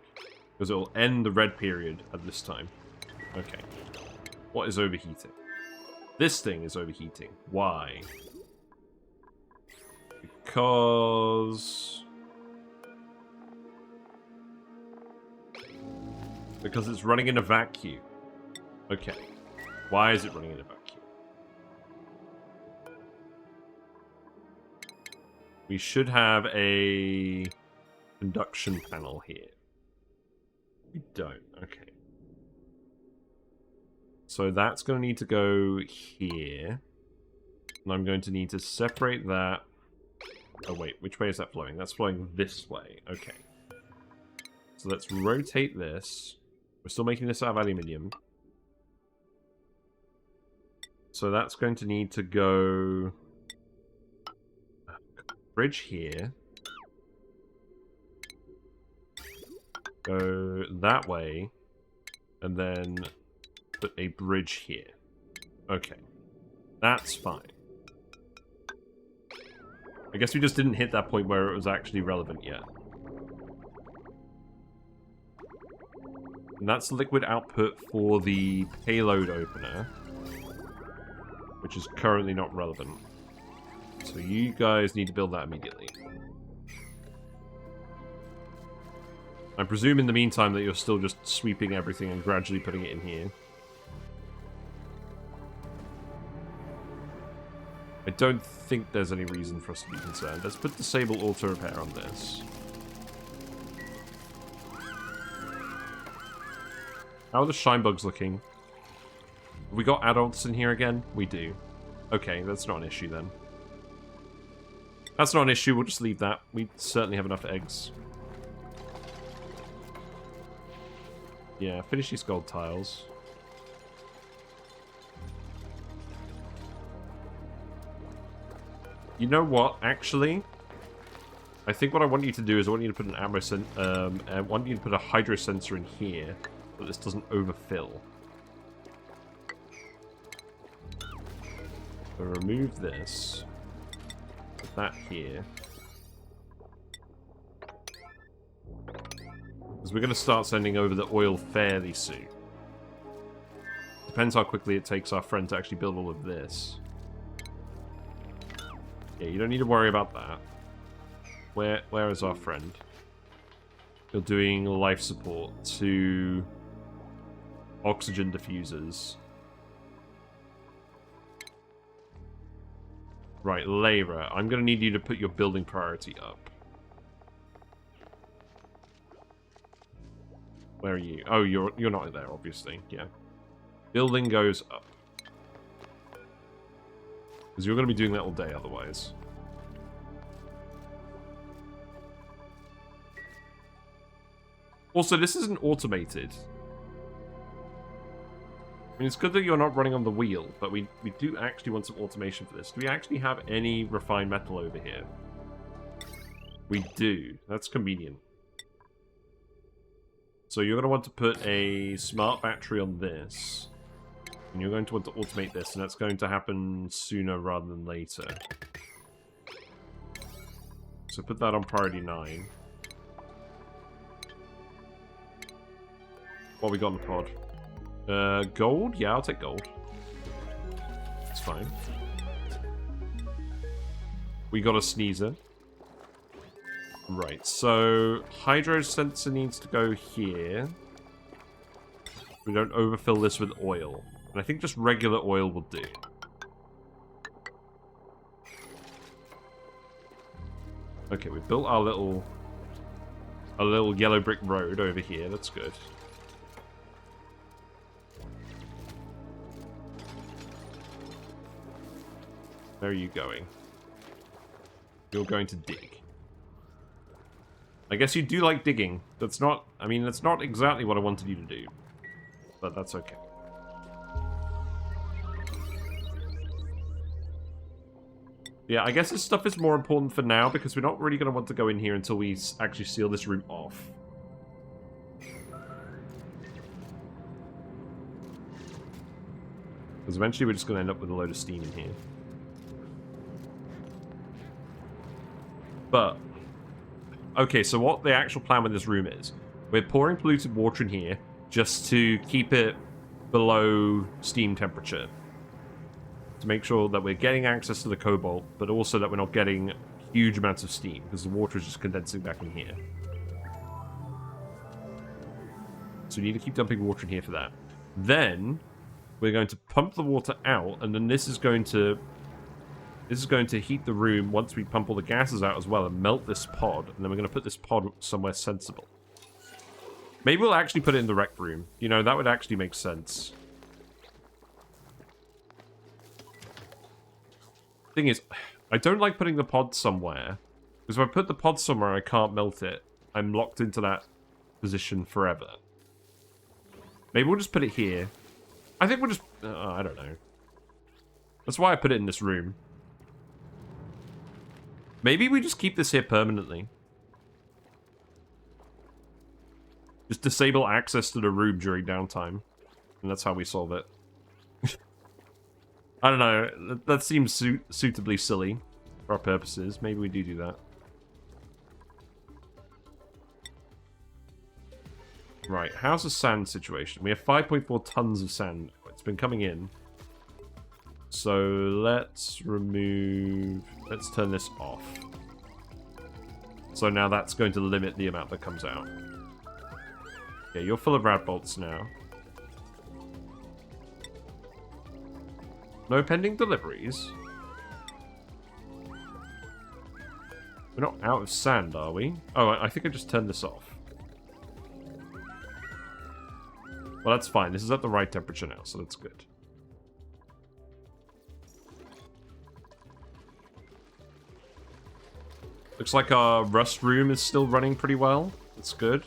Speaker 1: Because it will end the red period at this time. Okay. What is overheating? This thing is overheating. Why? Because it's running in a vacuum. Okay. Why is it running in a vacuum? We should have a conduction panel here. We don't. Okay. So that's going to need to go here. And I'm going to need to separate that. Oh, wait. Which way is that flowing? That's flowing this way. Okay. So let's rotate this. We're still making this out of aluminium. So that's going to need to go... bridge here. Go that way. And then put a bridge here. Okay. That's fine. I guess we just didn't hit that point where it was actually relevant yet. And that's liquid output for the payload opener, which is currently not relevant. So you guys need to build that immediately. I presume in the meantime that you're still just sweeping everything and gradually putting it in here. I don't think there's any reason for us to be concerned. Let's put disable auto repair on this. How are the shine bugs looking? Have we got adults in here again? We do. Okay, that's not an issue then. That's not an issue, we'll just leave that. We certainly have enough eggs. Yeah, finish these gold tiles. You know what, actually? I think what I want you to do is I want you to put an ammo I want you to put a hydro sensor in here, so this doesn't overfill. So remove this. Put that here. Because we're going to start sending over the oil fairly soon. Depends how quickly it takes our friend to actually build all of this. Yeah, you don't need to worry about that. Where is our friend? You're doing life support to oxygen diffusers. Right, Lyra, I'm going to need you to put your building priority up. Where are you? Oh, you're not there, obviously. Yeah. Building goes up. Because you're going to be doing that all day otherwise. Also, this isn't automated. I mean, it's good that you're not running on the wheel, but we do actually want some automation for this. Do we actually have any refined metal over here? We do. That's convenient. So you're going to want to put a smart battery on this. And you're going to want to automate this, and that's going to happen sooner rather than later. So put that on priority 9. What we got in the pod? Gold? Yeah, I'll take gold. It's fine. We got a sneezer. Right, so hydro sensor needs to go here. We don't overfill this with oil. And I think just regular oil will do. Okay, we built our little yellow brick road over here. That's good. Where are you going? You're going to dig. I guess you do like digging. That's not... I mean, that's not exactly what I wanted you to do. But that's okay. Yeah, I guess this stuff is more important for now because we're not really going to want to go in here until we actually seal this room off. Because eventually we're just going to end up with a load of steam in here. But, okay, so what the actual plan with this room is, we're pouring polluted water in here just to keep it below steam temperature. To make sure that we're getting access to the cobalt, but also that we're not getting huge amounts of steam, because the water is just condensing back in here. So we need to keep dumping water in here for that. Then, we're going to pump the water out, and then this is going to heat the room once we pump all the gases out as well and melt this pod. And then we're going to put this pod somewhere sensible. Maybe we'll actually put it in the rec room. You know, that would actually make sense. Thing is, I don't like putting the pod somewhere. Because if I put the pod somewhere, I can't melt it. I'm locked into that position forever. Maybe we'll just put it here. I think we'll just... I don't know. That's why I put it in this room. Maybe we just keep this here permanently. Just disable access to the room during downtime. And that's how we solve it. I don't know. That seems suitably silly for our purposes. Maybe we do that. Right, how's the sand situation? We have 5.4 tons of sand. It's been coming in. So let's remove... Let's turn this off. So now that's going to limit the amount that comes out. Okay, you're full of rad bolts now. No pending deliveries? We're not out of sand, are we? Oh, I think I just turned this off. Well, that's fine. This is at the right temperature now, so that's good. Looks like our rust room is still running pretty well. That's good.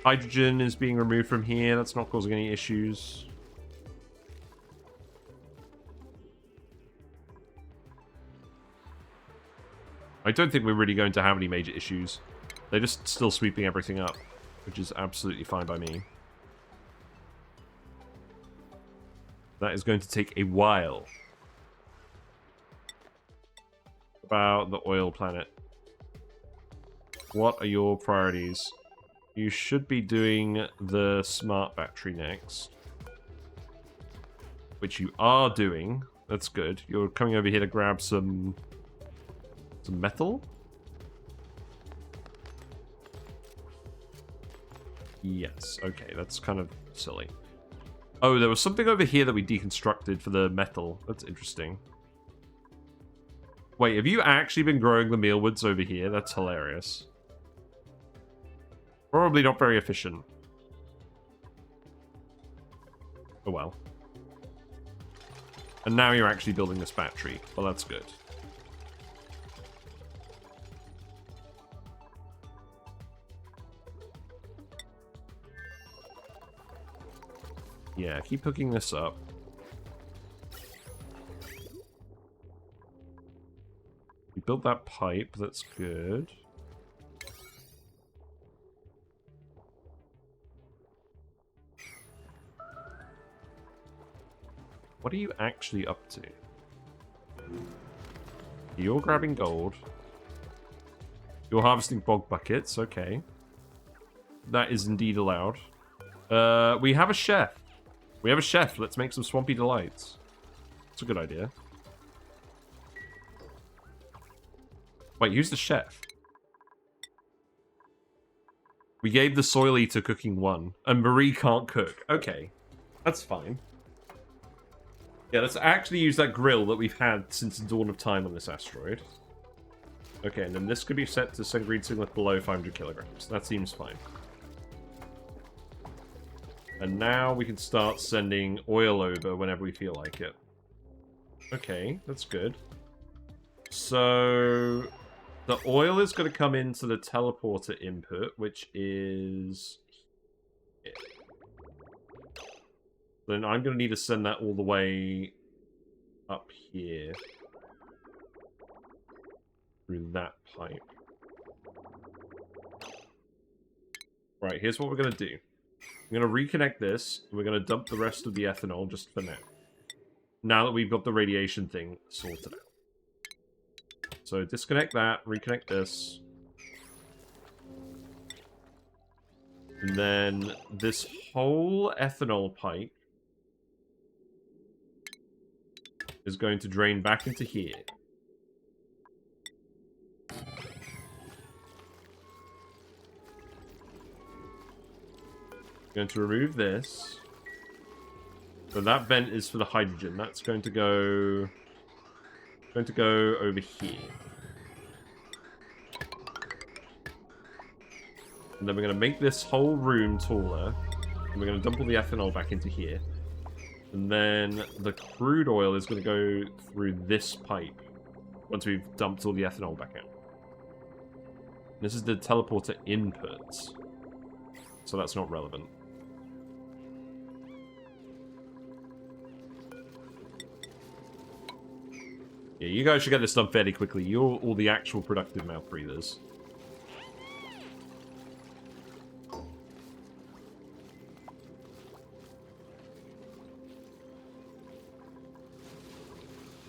Speaker 1: Hydrogen is being removed from here. That's not causing any issues. I don't think we're really going to have any major issues. They're just still sweeping everything up, which is absolutely fine by me. That is going to take a while. About the oil planet. What are your priorities? You should be doing the smart battery next. Which you are doing. That's good. You're coming over here to grab some metal? Yes, okay, that's kind of silly. Oh, there was something over here that we deconstructed for the metal. That's interesting. Wait, have you actually been growing the mealwoods over here? That's hilarious. Probably not very efficient. Oh well. And now you're actually building this battery. Well, that's good. Yeah, keep hooking this up. We built that pipe, that's good. What are you actually up to? You're grabbing gold. You're harvesting bog buckets, okay. That is indeed allowed. We have a chef. We have a chef. Let's make some swampy delights. That's a good idea. Wait, who's the chef? We gave the soil eater cooking 1, and Marie can't cook. Okay, that's fine. Yeah, let's actually use that grill that we've had since the dawn of time on this asteroid. Okay, and then this could be set to send green signal below 500 kilograms. That seems fine. And now we can start sending oil over whenever we feel like it. Okay, that's good. So the oil is going to come into the teleporter input, which is here. Then I'm going to need to send that all the way up here. Through that pipe. Right, here's what we're going to do. I'm going to reconnect this, and we're going to dump the rest of the ethanol just for now. Now that we've got the radiation thing sorted out. So disconnect that, reconnect this. And then this whole ethanol pipe is going to drain back into here. Going to remove this. So that vent is for the hydrogen. That's going to go over here. And then we're going to make this whole room taller. And we're going to dump all the ethanol back into here. And then the crude oil is going to go through this pipe. Once we've dumped all the ethanol back out. This is the teleporter inputs. So that's not relevant. Yeah, you guys should get this done fairly quickly. You're all the actual productive mouth breathers.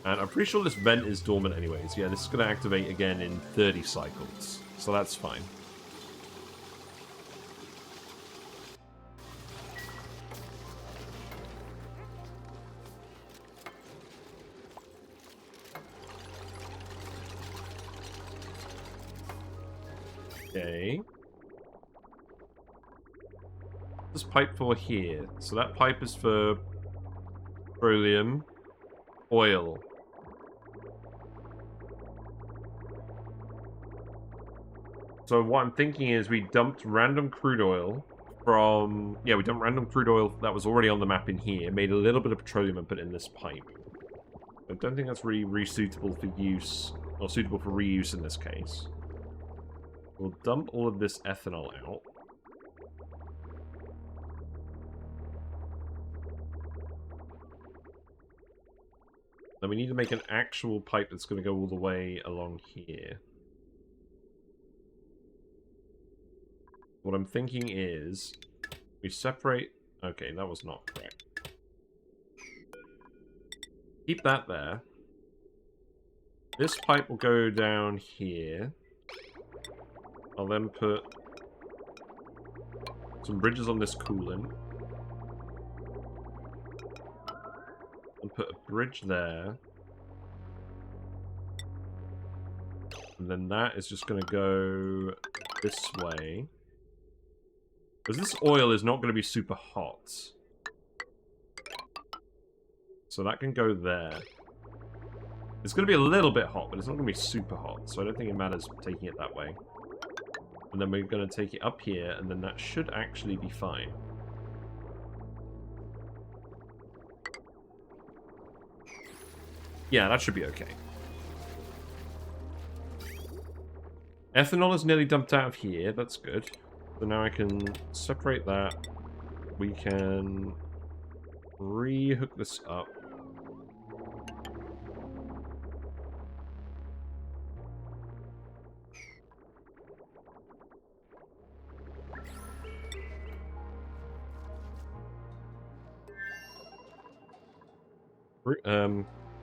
Speaker 1: And I'm pretty sure this vent is dormant anyways. Yeah, this is going to activate again in 30 cycles. So that's fine. Okay. This pipe for here. So that pipe is for petroleum, oil. So what I'm thinking is we dumped random crude oil from... Yeah, we dumped random crude oil that was already on the map in here, made a little bit of petroleum and put it in this pipe. I don't think that's really suitable for use, or suitable for reuse in this case. We'll dump all of this ethanol out. Then we need to make an actual pipe that's going to go all the way along here. What I'm thinking is, we separate... Okay, that was not correct. Keep that there. This pipe will go down here. I'll then put some bridges on this coolant. And put a bridge there. And then that is just going to go this way. Because this oil is not going to be super hot. So that can go there. It's going to be a little bit hot, but it's not going to be super hot. So I don't think it matters taking it that way. And then we're going to take it up here, and then that should actually be fine. Yeah, that should be okay. Ethanol is nearly dumped out of here. That's good. So now I can separate that. We can re-hook this up.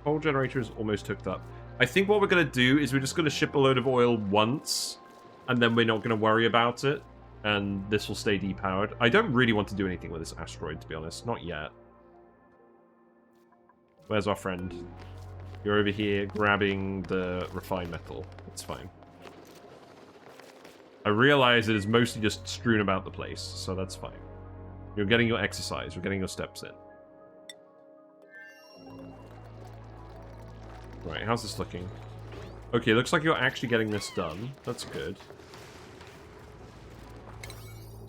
Speaker 1: Coal generator is almost hooked up. I think what we're going to do is we're just going to ship a load of oil once, and then we're not going to worry about it, and this will stay depowered. I don't really want to do anything with this asteroid, to be honest. Not yet. Where's our friend? You're over here grabbing the refined metal. It's fine. I realize it is mostly just strewn about the place, so that's fine. You're getting your exercise. You're getting your steps in. Right, how's this looking? Okay, looks like you're actually getting this done. That's good.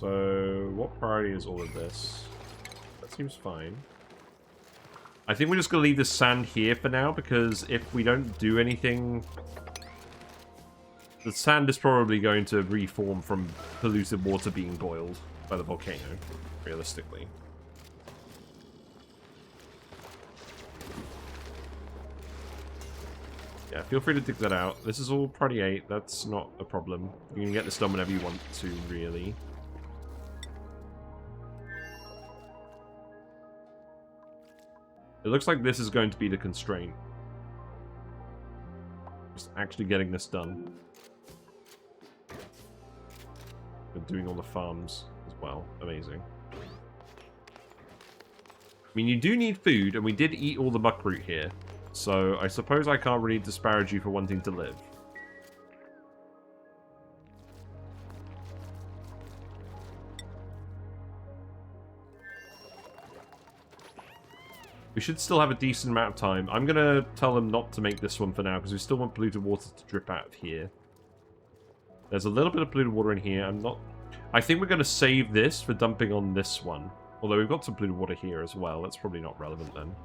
Speaker 1: So, what priority is all of this? That seems fine. I think we're just going to leave the sand here for now, because if we don't do anything... The sand is probably going to reform from polluted water being boiled by the volcano, realistically. Yeah, feel free to dig that out. This is all priority 8. That's not a problem. You can get this done whenever you want to, really. It looks like this is going to be the constraint. Just actually getting this done. And doing all the farms as well. Amazing. I mean, you do need food, and we did eat all the buckwheat here. So, I suppose I can't really disparage you for wanting to live. We should still have a decent amount of time. I'm going to tell them not to make this one for now, because we still want polluted water to drip out of here. There's a little bit of polluted water in here. I think we're going to save this for dumping on this one. Although we've got some polluted water here as well. That's probably not relevant then.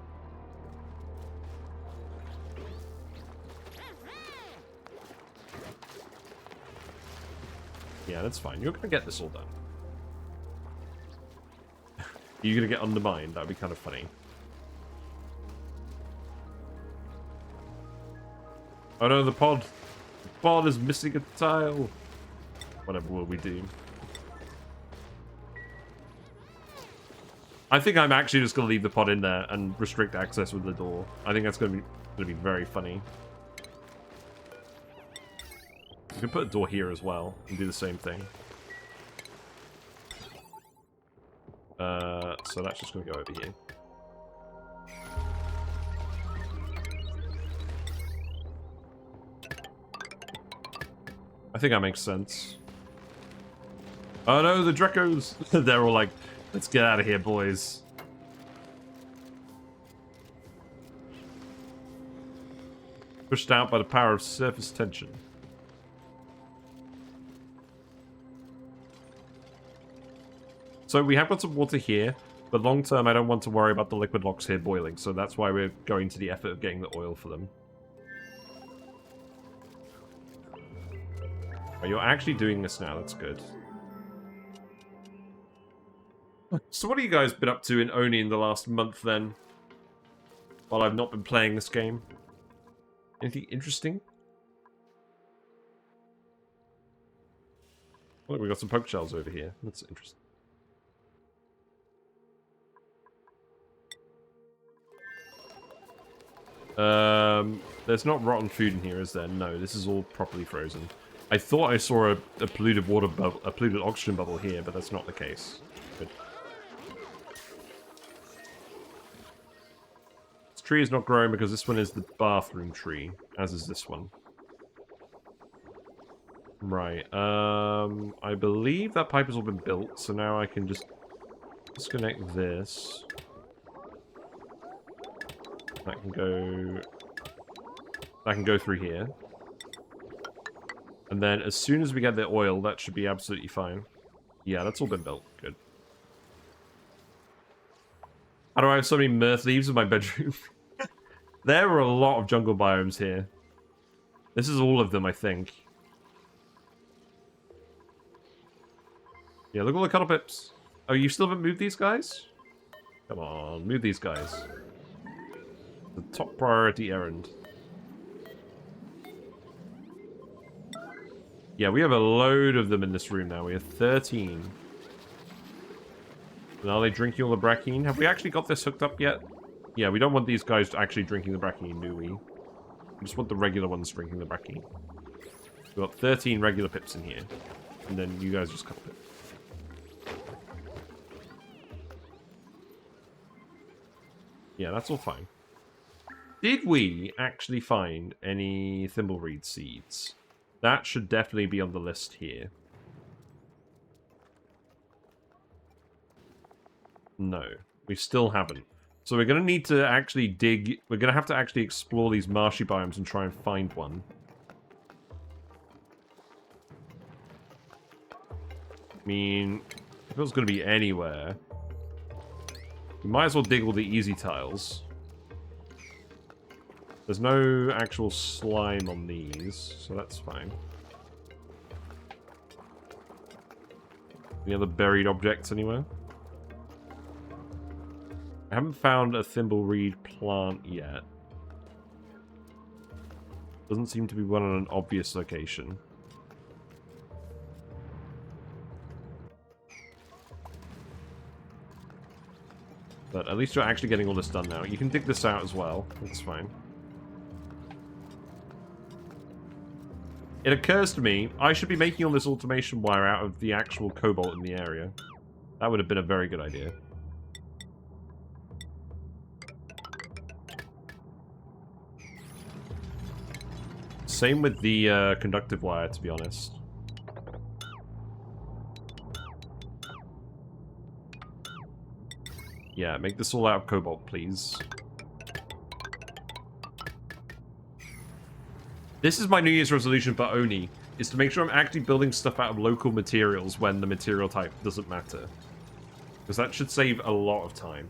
Speaker 1: Yeah, that's fine. You're going to get this all done. You're going to get undermined. That would be kind of funny. Oh no, the pod. The pod is missing a tile. Whatever will we do? I think I'm actually just going to leave the pod in there and restrict access with the door. I think that's going to be very funny. You can put a door here as well and do the same thing. So that's just going to go over here. I think that makes sense. Oh no, the Drecos! They're all like, let's get out of here, boys. Pushed out by the power of surface tension. So we have got some water here, but long term I don't want to worry about the liquid locks here boiling, so that's why we're going to the effort of getting the oil for them. Oh, you're actually doing this now, that's good. So what have you guys been up to in ONI in the last month then? while I've not been playing this game? Anything interesting? Look, we got some Pokeshells over here. That's interesting. There's not rotten food in here, is there? No, this is all properly frozen. I thought I saw a polluted water bubble, a polluted oxygen bubble here, but that's not the case. Good. This tree is not growing because this one is the bathroom tree, as is this one. Right, I believe that pipe has all been built, so now I can just disconnect this. That can go through here. And then as soon as we get the oil, that should be absolutely fine. Yeah, that's all been built. Good. How do I have so many mirth leaves in my bedroom? There are a lot of jungle biomes here. This is all of them, I think. Yeah, look at all the cuddle pips. Oh, you still haven't moved these guys? Come on, move these guys. The top priority errand. Yeah, we have a load of them in this room now. We have 13. And are they drinking all the brackine? Have we actually got this hooked up yet? Yeah, we don't want these guys actually drinking the brackine, do we? We just want the regular ones drinking the brackine. We've got 13 regular pips in here. And then you guys just cut it. Yeah, that's all fine. Did we actually find any thimbleweed seeds? That should definitely be on the list here. No, we still haven't. So we're going to need to actually dig... We're going to have to actually explore these marshy biomes and try and find one. I mean, if it was going to be anywhere... We might as well dig all the easy tiles. There's no actual slime on these, so that's fine. Any other buried objects anywhere? I haven't found a thimbleweed plant yet. Doesn't seem to be one on an obvious location. But at least you're actually getting all this done now. You can dig this out as well. That's fine. It occurs to me, I should be making all this automation wire out of the actual cobalt in the area. That would have been a very good idea. Same with the conductive wire, to be honest. Yeah, make this all out of cobalt, please. This is my New Year's resolution for ONI, is to make sure I'm actually building stuff out of local materials when the material type doesn't matter. Because that should save a lot of time.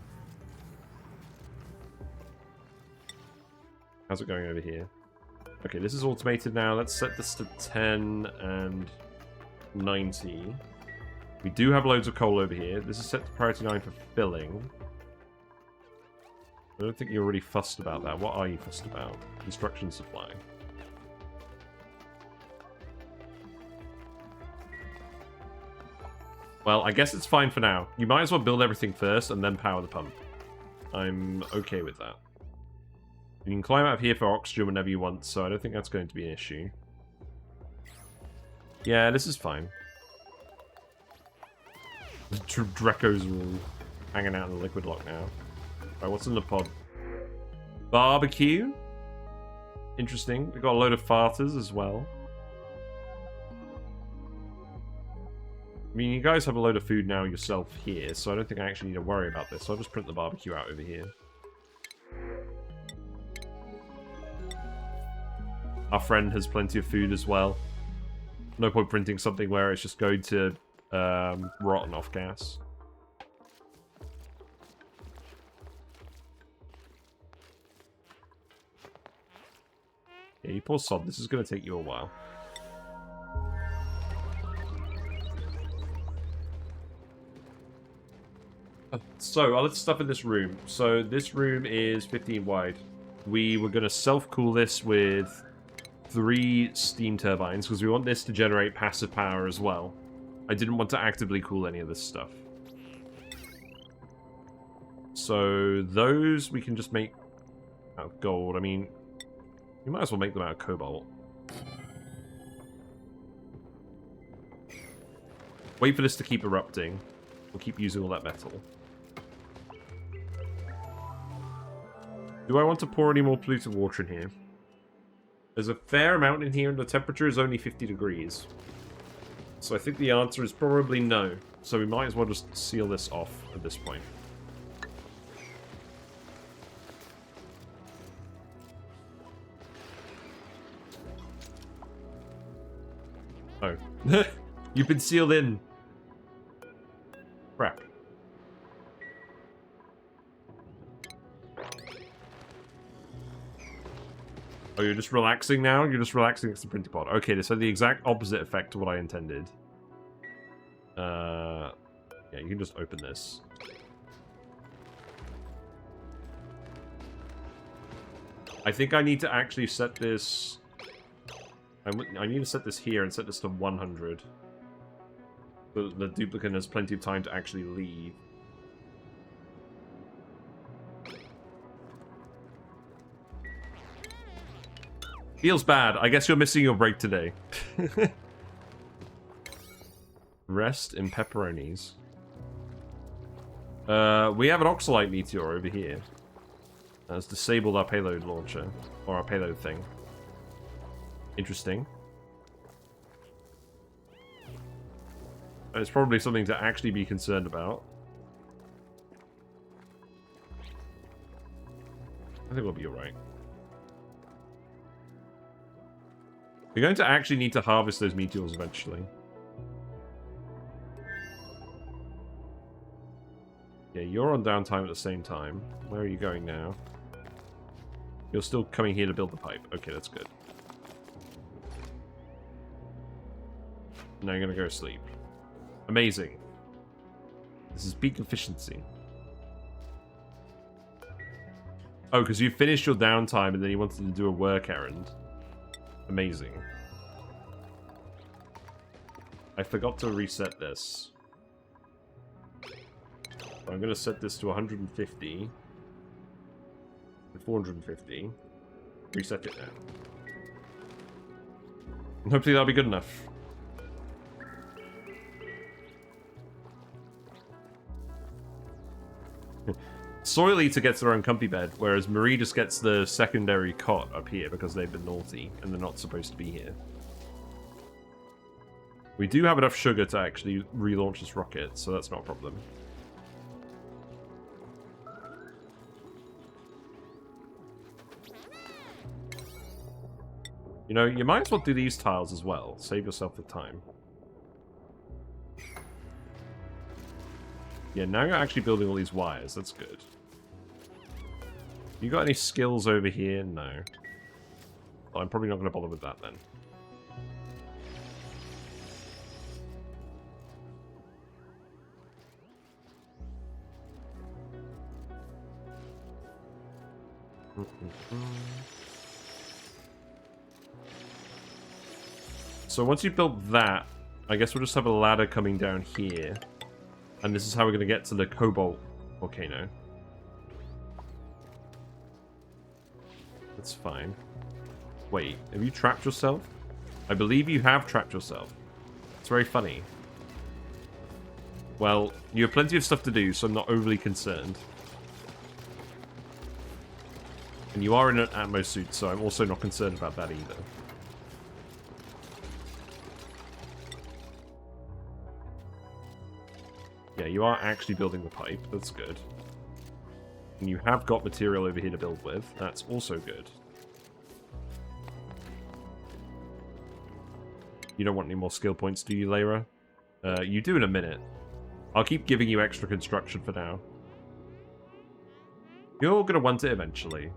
Speaker 1: How's it going over here? Okay, this is automated now. Let's set this to 10 and 90. We do have loads of coal over here. This is set to priority 9 for filling. I don't think you're really fussed about that. What are you fussed about? Construction supply. Well, I guess it's fine for now. You might as well build everything first and then power the pump. I'm okay with that. You can climb out of here for oxygen whenever you want, so I don't think that's going to be an issue. Yeah, this is fine. Draco's all hanging out in the liquid lock now. Alright, what's in the pod? Barbecue? Interesting. We've got a load of farters as well. I mean, you guys have a load of food now yourself here, so I don't think I actually need to worry about this. So I'll just print the barbecue out over here. Our friend has plenty of food as well. No point printing something where it's just going to rot and off gas. Yeah, you poor sod. This is going to take you a while. So, other stuff in this room. So, this room is 15 wide. We were going to self-cool this with 3 steam turbines, because we want this to generate passive power as well. I didn't want to actively cool any of this stuff. So, those we can just make out of gold. I mean, you might as well make them out of cobalt. Wait for this to keep erupting. We'll keep using all that metal. Do I want to pour any more polluted water in here? There's a fair amount in here and the temperature is only 50 degrees. So I think the answer is probably no. So we might as well just seal this off at this point. Oh. You've been sealed in. Crap. Oh, you're just relaxing now? You're just relaxing next to the printing pod. Okay, this had the exact opposite effect to what I intended. Yeah, you can just open this. I think I need to actually set this... I need to set this here and set this to 100. So the duplicate has plenty of time to actually leave. Feels bad. I guess you're missing your break today. Rest in pepperonis. We have an oxalite meteor over here. That's disabled our payload launcher. Or our payload thing. Interesting. It's probably something to actually be concerned about. I think we'll be alright. We're going to actually need to harvest those meteors eventually. Yeah, you're on downtime at the same time. Where are you going now? You're still coming here to build the pipe. Okay, that's good. Now you're going to go sleep. Amazing. This is peak efficiency. Oh, because you finished your downtime and then you wanted to do a work errand. Amazing. I forgot to reset this. I'm going to set this to 150. And 450. Reset it now. And hopefully that'll be good enough. Soil Eater gets their own comfy bed, whereas Marie just gets the secondary cot up here because they've been naughty and they're not supposed to be here. We do have enough sugar to actually relaunch this rocket, so that's not a problem. You know, you might as well do these tiles as well. Save yourself the time. Yeah, now you're actually building all these wires. That's good. You got any skills over here? No. Well, I'm probably not going to bother with that then. So once you've built that, I guess we'll just have a ladder coming down here. And this is how we're going to get to the Cobalt Volcano. That's fine. Wait, have you trapped yourself? I believe you have trapped yourself. It's very funny. Well, you have plenty of stuff to do, so I'm not overly concerned. And you are in an Atmos suit, so I'm also not concerned about that either. Yeah, you are actually building the pipe. That's good. And you have got material over here to build with. That's also good. You don't want any more skill points, do you, Lyra? You do in a minute. I'll keep giving you extra construction for now. You're going to want it eventually.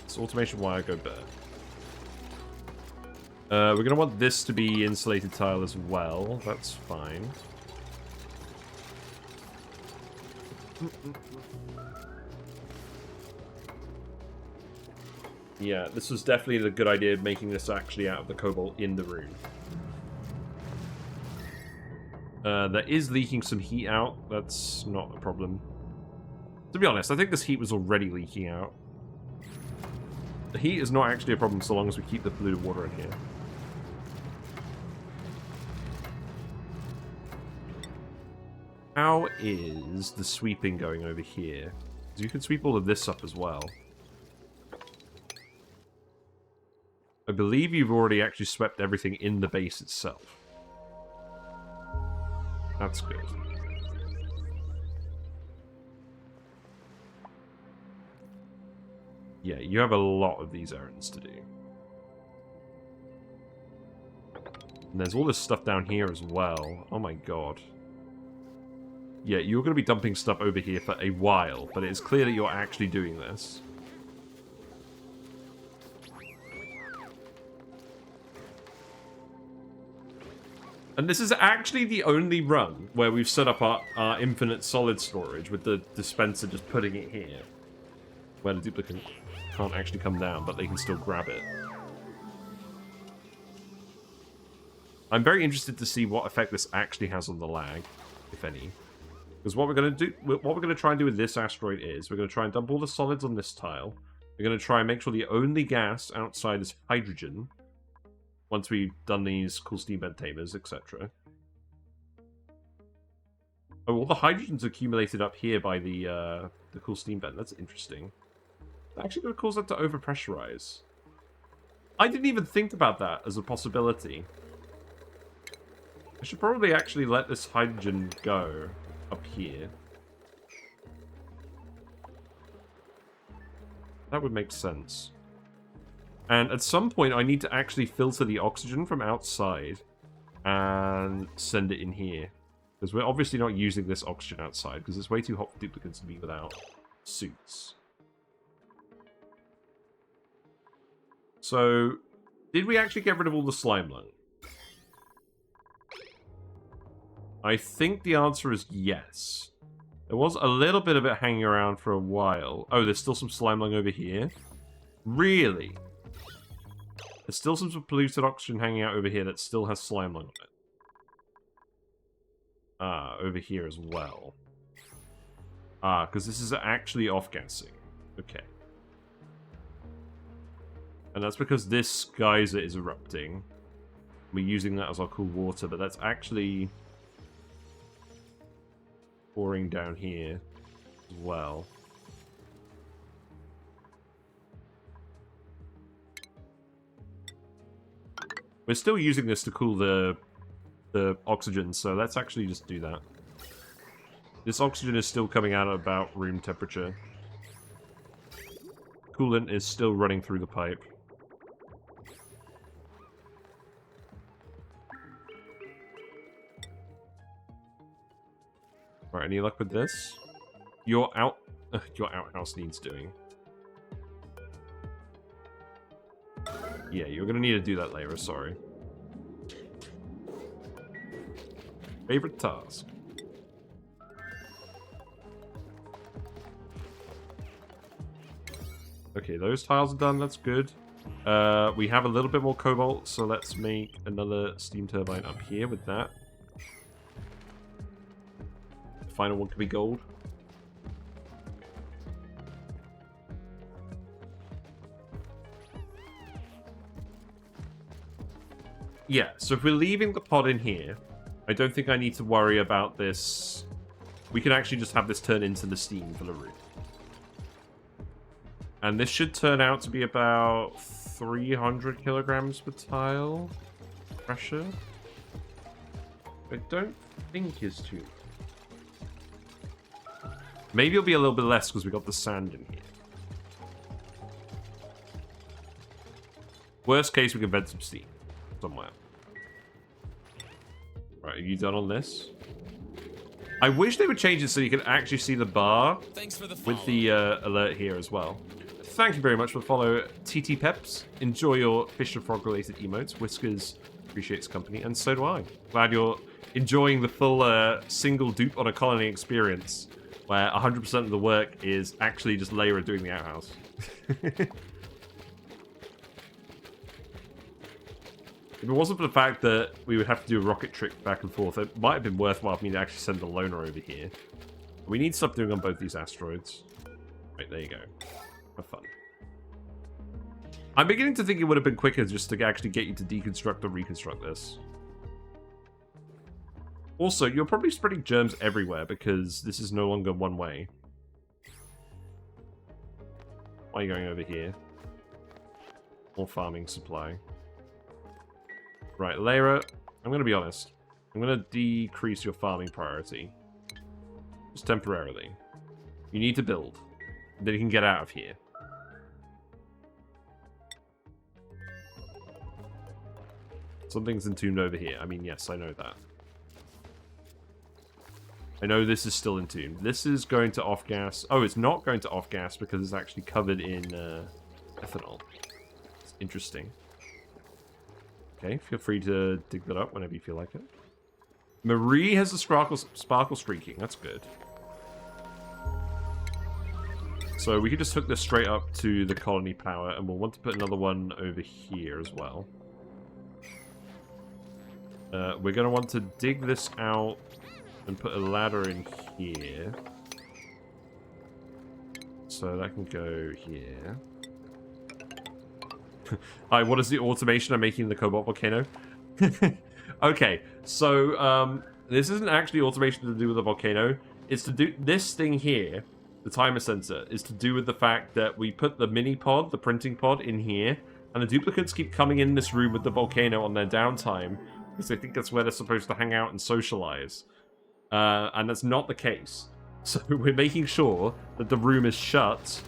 Speaker 1: This automation wire go bare. We're going to want this to be insulated tile as well. That's fine. Yeah, this was definitely a good idea, making this actually out of the cobalt in the room. There is leaking some heat out. That's not a problem. To be honest, I think this heat was already leaking out. The heat is not actually a problem so long as we keep the polluted water in here. How is the sweeping going over here? Because you can sweep all of this up as well. I believe you've already actually swept everything in the base itself. That's good. Yeah, you have a lot of these errands to do. And there's all this stuff down here as well. Oh my god. Yeah, you're going to be dumping stuff over here for a while, but it is clear that you're actually doing this. And this is actually the only run where we've set up our infinite solid storage with the dispenser just putting it here. Where the duplicate can't actually come down, but they can still grab it. I'm very interested to see what effect this actually has on the lag, if any. Because what we're going to try and do with this asteroid is, we're going to try and dump all the solids on this tile. We're going to try and make sure the only gas outside is hydrogen. Once we've done these cool steam bed tamers, etc. Oh, all the hydrogen's accumulated up here by the cool steam bed. That's interesting. It's actually going to cause that to overpressurize. I didn't even think about that as a possibility. I should probably actually let this hydrogen go up here. That would make sense. And at some point, I need to actually filter the oxygen from outside and send it in here. Because we're obviously not using this oxygen outside, because it's way too hot for duplicates to be without suits. So, did we actually get rid of all the slime lung? I think the answer is yes. There was a little bit of it hanging around for a while. Oh, there's still some slime lung over here? Really? There's still some polluted oxygen hanging out over here that still has slime lung on it. Ah, over here as well. Ah, because this is actually off-gassing. Okay. And that's because this geyser is erupting. We're using that as our cool water, but that's actually pouring down here as well. We're still using this to cool the oxygen, so let's actually just do that. This oxygen is still coming out at about room temperature. Coolant is still running through the pipe. Alright, any luck with this? Your outhouse needs doing. Yeah, you're gonna need to do that later, sorry. Favorite task. Okay, those tiles are done, that's good. We have a little bit more cobalt, so let's make another steam turbine up here with that. The final one could be gold. Yeah, so if we're leaving the pod in here, I don't think I need to worry about this. We can actually just have this turn into the steam for the roof. And this should turn out to be about 300 kilograms per tile pressure. I don't think is too. Maybe it'll be a little bit less because we got the sand in here. Worst case, we can vent some steam somewhere. Right, are you done on this? I wish they would change it so you can actually see the bar with the alert here as well. thank you very much for the follow, TT Peps. Enjoy your fish and frog related emotes. Whiskers appreciates company, and so do I. Glad you're enjoying the full single dupe on a colony experience, where 100% of the work is actually just Layra doing the outhouse. If it wasn't for the fact that we would have to do a rocket trip back and forth, it might have been worthwhile for me to actually send the loner over here. We need stuff doing on both these asteroids. Right, there you go. Have fun. I'm beginning to think it would have been quicker just to actually get you to deconstruct or reconstruct this. Also, you're probably spreading germs everywhere because this is no longer one way. Why are you going over here? More farming supply. Right, Layra, I'm going to be honest. I'm going to decrease your farming priority. Just temporarily. You need to build. Then you can get out of here. Something's entombed over here. I mean, yes, I know that. I know this is still entombed. This is going to off-gas. Oh, it's not going to off-gas because it's actually covered in ethanol. It's interesting. Okay, feel free to dig that up whenever you feel like it. Marie has the sparkle streaking. That's good. So we could just hook this straight up to the colony power, and we'll want to put another one over here as well. We're going to want to dig this out and put a ladder in here. So that can go here. Hi, what is the automation I'm making in the Cobalt Volcano? Okay, so this isn't actually automation to do with the volcano. It's to do this thing here, the timer sensor, is to do with the fact that we put the mini pod, the printing pod, in here, and the duplicates keep coming in this room with the volcano on their downtime because they think that's where they're supposed to hang out and socialize. And that's not the case. So we're making sure that the room is shut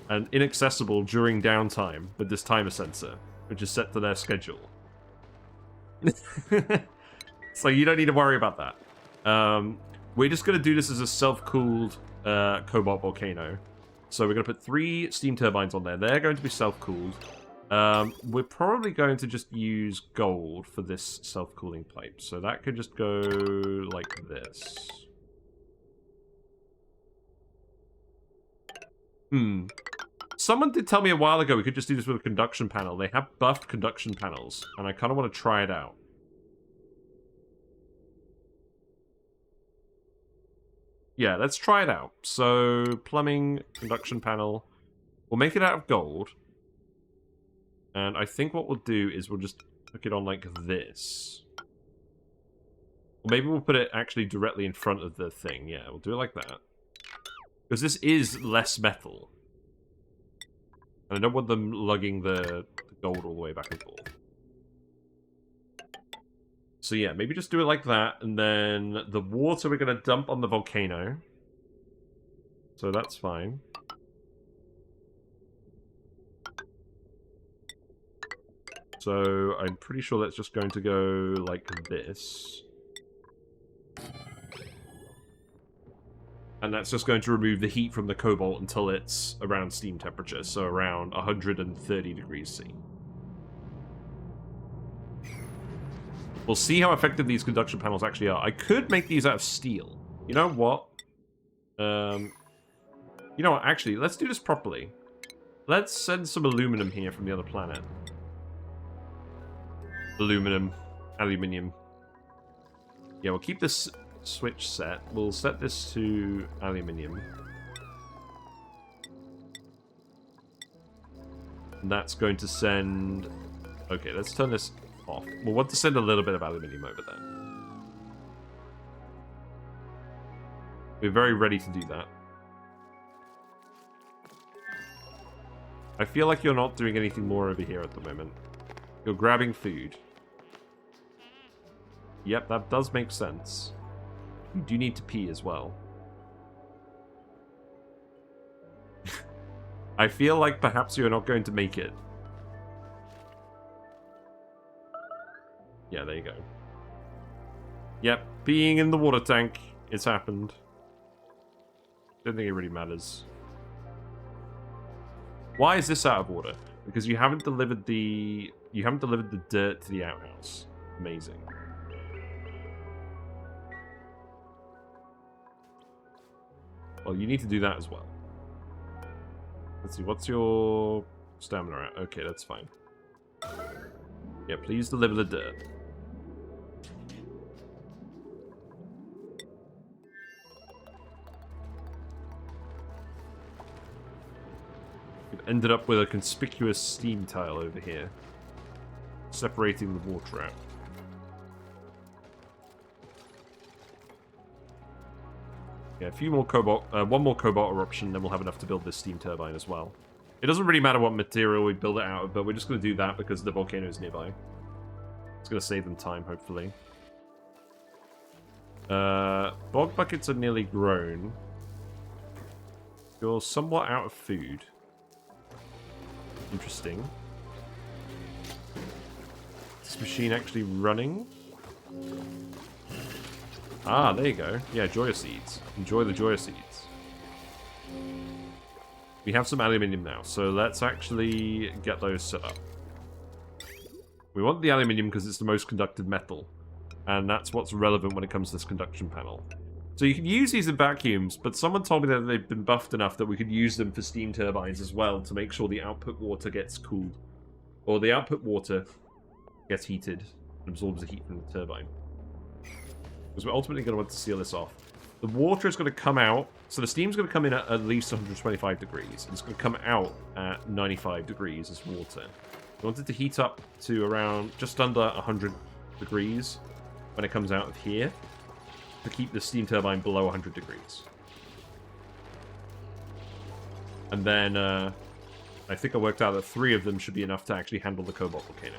Speaker 1: and inaccessible during downtime with this timer sensor, which is set to their schedule. So you don't need to worry about that. We're just going to do this as a self-cooled Cobalt Volcano. So we're going to put 3 steam turbines on there. They're going to be self-cooled. We're probably going to just use gold for this self-cooling pipe. So that could just go like this. Someone did tell me a while ago we could just do this with a conduction panel. They have buffed conduction panels, and I kind of want to try it out. Yeah, let's try it out. So, plumbing, conduction panel. We'll make it out of gold. And I think what we'll do is we'll just hook it on like this. Or maybe we'll put it actually directly in front of the thing. Yeah, we'll do it like that. Because this is less metal. And I don't want them lugging the gold all the way back and forth. So yeah, maybe just do it like that, and then the water we're going to dump on the volcano. So that's fine. So I'm pretty sure that's just going to go like this. And that's just going to remove the heat from the cobalt until it's around steam temperature, so around 130 degrees C. We'll see how effective these conduction panels actually are. I could make these out of steel. You know what? You know what? Actually, let's do this properly. Let's send some aluminum here from the other planet. Aluminum. Aluminium. Yeah, we'll keep this switch set. We'll set this to aluminium. And that's going to send... Okay, let's turn this off. We'll want to send a little bit of aluminium over there. We're very ready to do that. I feel like you're not doing anything more over here at the moment. You're grabbing food. Yep, that does make sense. You do need to pee as well. I feel like perhaps you're not going to make it. Yeah, there you go. Yep, peeing in the water tank. It's happened. Don't think it really matters. Why is this out of order? Because you haven't delivered the dirt to the outhouse. Amazing. Well, you need to do that as well. Let's see, what's your stamina at? Okay, that's fine. Yeah, please deliver the dirt. We've ended up with a conspicuous steam tile over here, separating the water out. Yeah, a few more cobalt, one more cobalt eruption, then we'll have enough to build this steam turbine as well. It doesn't really matter what material we build it out of, but we're just going to do that because the volcano is nearby. It's going to save them time, hopefully. Bog buckets are nearly grown. You're somewhat out of food. Interesting. Is this machine actually running? Ah, there you go. Yeah, Joya seeds. Enjoy the Joya seeds. We have some aluminium now, so let's actually get those set up. We want the aluminium because it's the most conductive metal, and that's what's relevant when it comes to this conduction panel. So you can use these in vacuums, but someone told me that they've been buffed enough that we could use them for steam turbines as well to make sure the output water gets cooled. Or the output water gets heated and absorbs the heat from the turbine. Because we're ultimately going to want to seal this off. The water is going to come out, so the steam's going to come in at least 125 degrees. It's going to come out at 95 degrees as water. We want it to heat up to around just under 100 degrees when it comes out of here to keep the steam turbine below 100 degrees. And then I think I worked out that 3 of them should be enough to actually handle the Cobalt Volcano.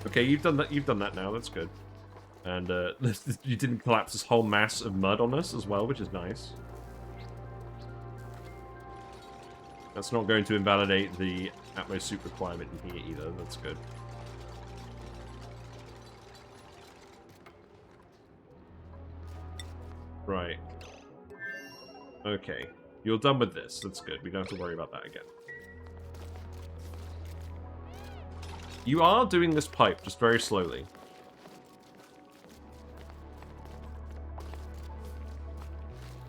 Speaker 1: Okay, you've done that now. That's good. And you didn't collapse this whole mass of mud on us as well, which is nice. That's not going to invalidate the Atmos soup requirement in here either. That's good. Right. Okay. You're done with this. That's good. We don't have to worry about that again. You are doing this pipe, just very slowly.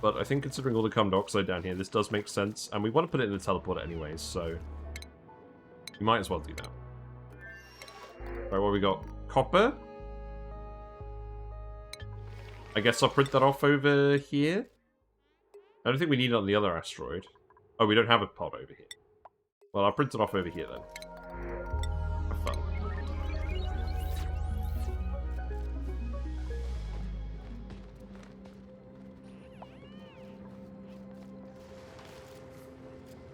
Speaker 1: But I think considering all the carbon dioxide down here, this does make sense. And we want to put it in the teleporter anyways, so we might as well do that. Alright, what have we got? Copper? I guess I'll print that off over here. I don't think we need it on the other asteroid. Oh, we don't have a pod over here. Well, I'll print it off over here then. Have fun.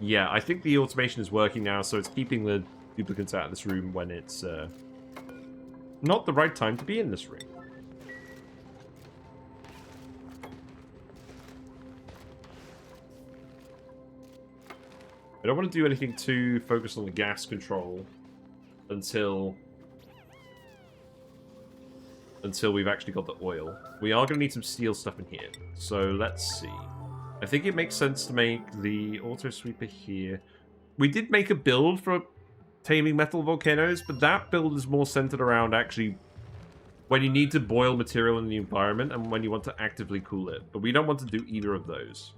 Speaker 1: Yeah, I think the automation is working now, so it's keeping the duplicates out of this room when it's not the right time to be in this room. I don't want to do anything too focused on the gas control until we've actually got the oil. We are going to need some steel stuff in here, so let's see. I think it makes sense to make the auto sweeper here. We did make a build for taming metal volcanoes, but that build is more centered around actually when you need to boil material in the environment and when you want to actively cool it. But we don't want to do either of those.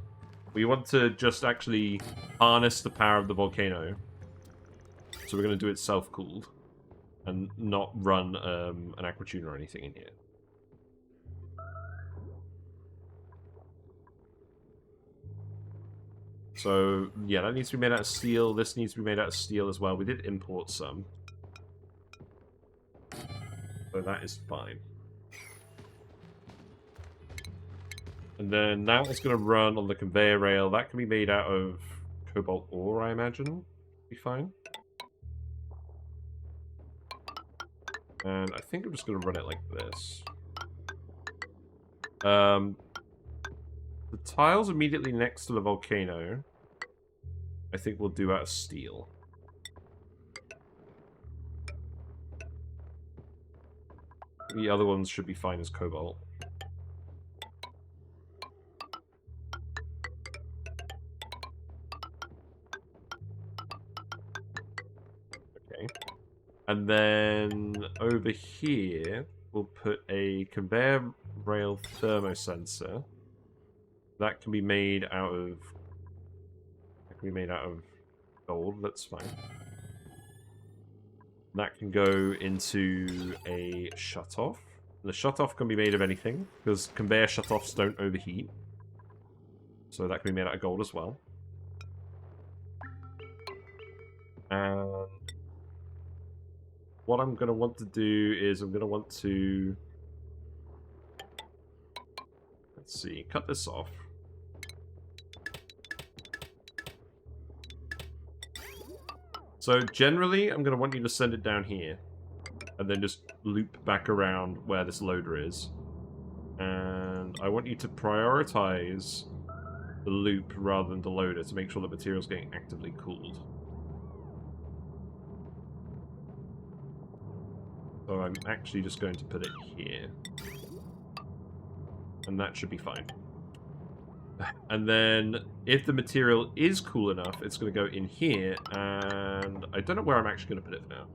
Speaker 1: We want to just actually harness the power of the volcano. So we're going to do it self-cooled and not run an aqua tune or anything in here. So, yeah, that needs to be made out of steel. This needs to be made out of steel as well. We did import some. So that is fine. And then that is going to run on the conveyor rail. That can be made out of cobalt ore, I imagine. Be fine. And I think I'm just going to run it like this. The tiles immediately next to the volcano, I think we'll do out of steel. The other ones should be fine as cobalt. And then over here, we'll put a conveyor rail thermosensor. That can be made out of... gold, that's fine. That can go into a shutoff. The shutoff can be made of anything, because conveyor shutoffs don't overheat. So that can be made out of gold as well. And what I'm going to want to do is I'm going to want to... let's see, cut this off. So generally, I'm going to want you to send it down here. And then just loop back around where this loader is. And I want you to prioritize the loop rather than the loader to make sure the material's getting actively cooled. So I'm actually just going to put it here. And that should be fine. And then, if the material is cool enough, it's going to go in here, and I don't know where I'm actually going to put it now.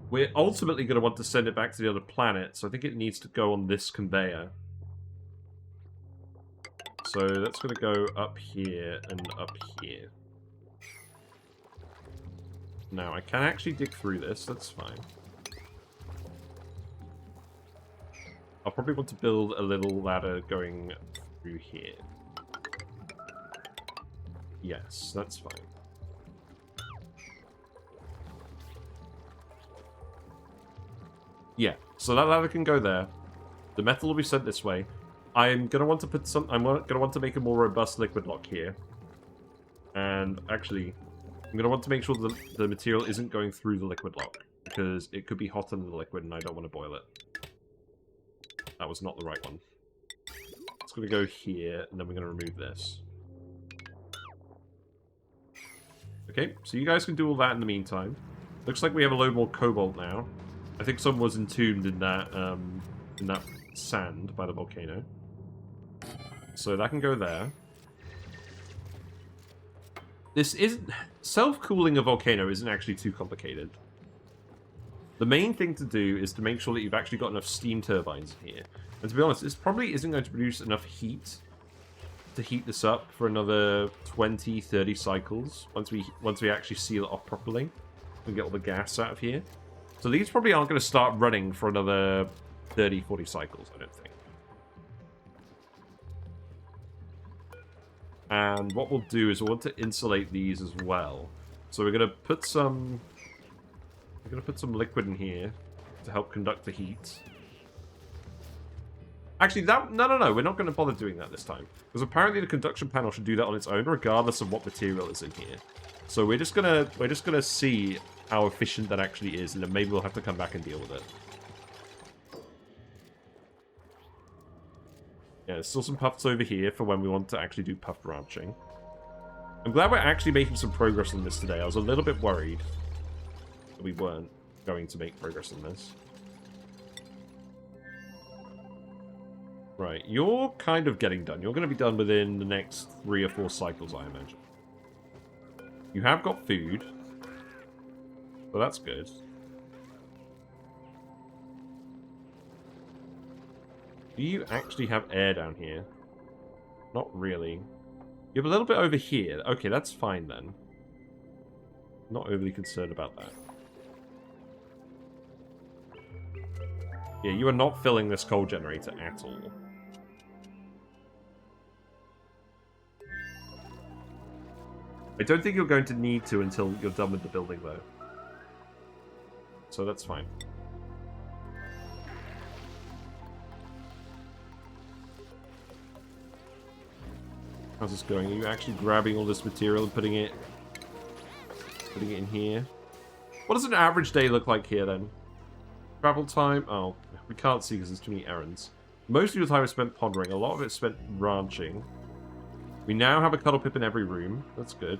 Speaker 1: We're ultimately going to want to send it back to the other planet, so I think it needs to go on this conveyor. So that's going to go up here and up here. Now, I can actually dig through this, that's fine. I'll probably want to build a little ladder going through here. Yes, that's fine. Yeah, so that ladder can go there. The metal will be sent this way. I'm gonna want to put some. I'm gonna want to make a more robust liquid lock here. And actually, I'm gonna want to make sure the material isn't going through the liquid lock, because it could be hotter than the liquid, and I don't want to boil it. That was not the right one. It's going to go here, and then we're going to remove this. Okay, so you guys can do all that in the meantime. Looks like we have a load more cobalt now. I think someone was entombed in that sand by the volcano. So that can go there. This isn't... self-cooling a volcano isn't actually too complicated. The main thing to do is to make sure that you've actually got enough steam turbines in here. And to be honest, this probably isn't going to produce enough heat to heat this up for another 20, 30 cycles once we actually seal it off properly and get all the gas out of here. So these probably aren't going to start running for another 30, 40 cycles, I don't think. And what we'll do is we'll want to insulate these as well. So we're going to put some... we're going to put some liquid in here to help conduct the heat. Actually, no, we're not going to bother doing that this time. Because apparently the conduction panel should do that on its own, regardless of what material is in here. So we're just gonna see how efficient that actually is, and then maybe we'll have to come back and deal with it. Yeah, there's still some puffs over here for when we want to actually do puff branching. I'm glad we're actually making some progress on this today. I was a little bit worried that we weren't going to make progress on this. Right, you're kind of getting done. You're going to be done within the next 3 or 4 cycles, I imagine. You have got food. So that's good. Do you actually have air down here? Not really. You have a little bit over here. Okay, that's fine then. Not overly concerned about that. Yeah, you are not filling this coal generator at all. I don't think you're going to need to until you're done with the building, though. So that's fine. How's this going? Are you actually grabbing all this material and putting it in here? What does an average day look like here, then? Travel time? Oh, we can't see because there's too many errands. Most of your time is spent pondering. A lot of it's spent ranching. We now have a cuddle pip in every room. That's good.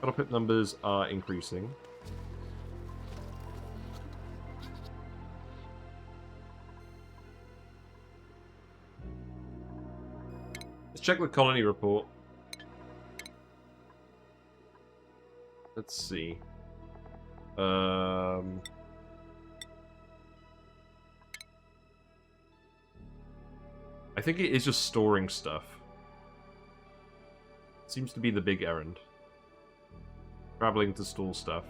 Speaker 1: Cuddle pip numbers are increasing. Let's check the colony report. Let's see. I think it is just storing stuff. Seems to be the big errand. Traveling to store stuff.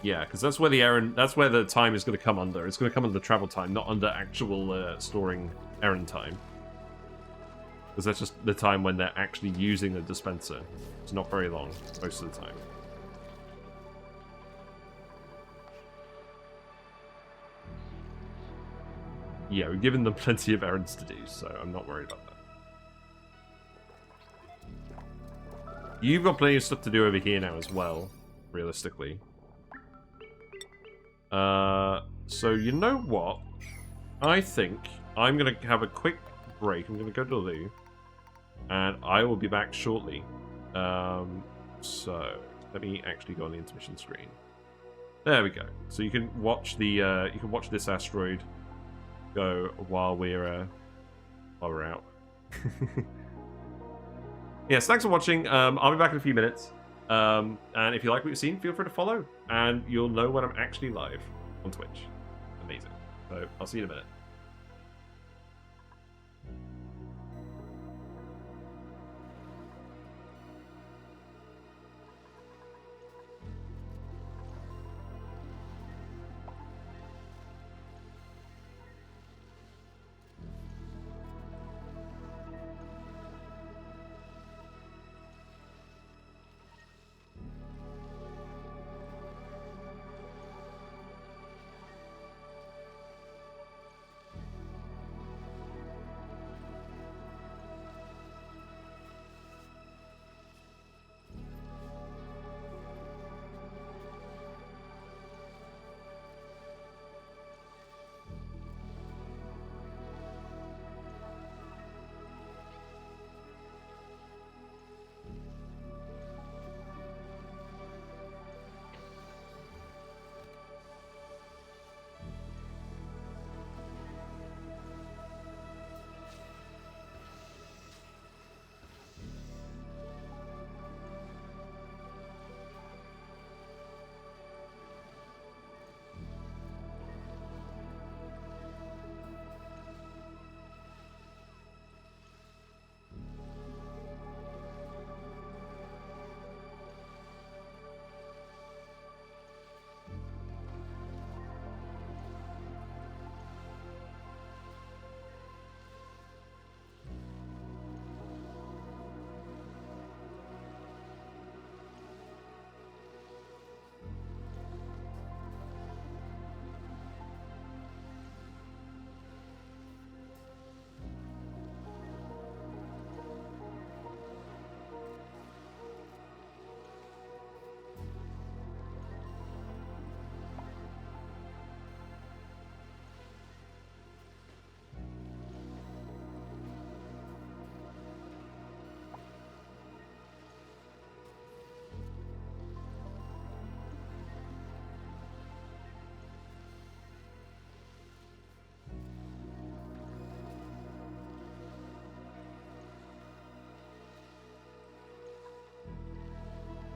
Speaker 1: Yeah, because that's where the errand, that's where the time is going to come under. It's going to come under travel time, not under actual storing errand time. Because that's just the time when they're actually using the dispenser. It's not very long, most of the time. Yeah, we've given them plenty of errands to do, so I'm not worried about that. You've got plenty of stuff to do over here now as well, realistically. So you know what? I think I'm going to have a quick break. I'm going to go to the loo. And I will be back shortly. So let me actually go on the intermission screen. There we go. So you can watch the you can watch this asteroid go while we're out. Yes, thanks for watching. I'll be back in a few minutes. And if you like what you've seen, feel free to follow, and you'll know when I'm actually live on Twitch. Amazing. So I'll see you in a minute.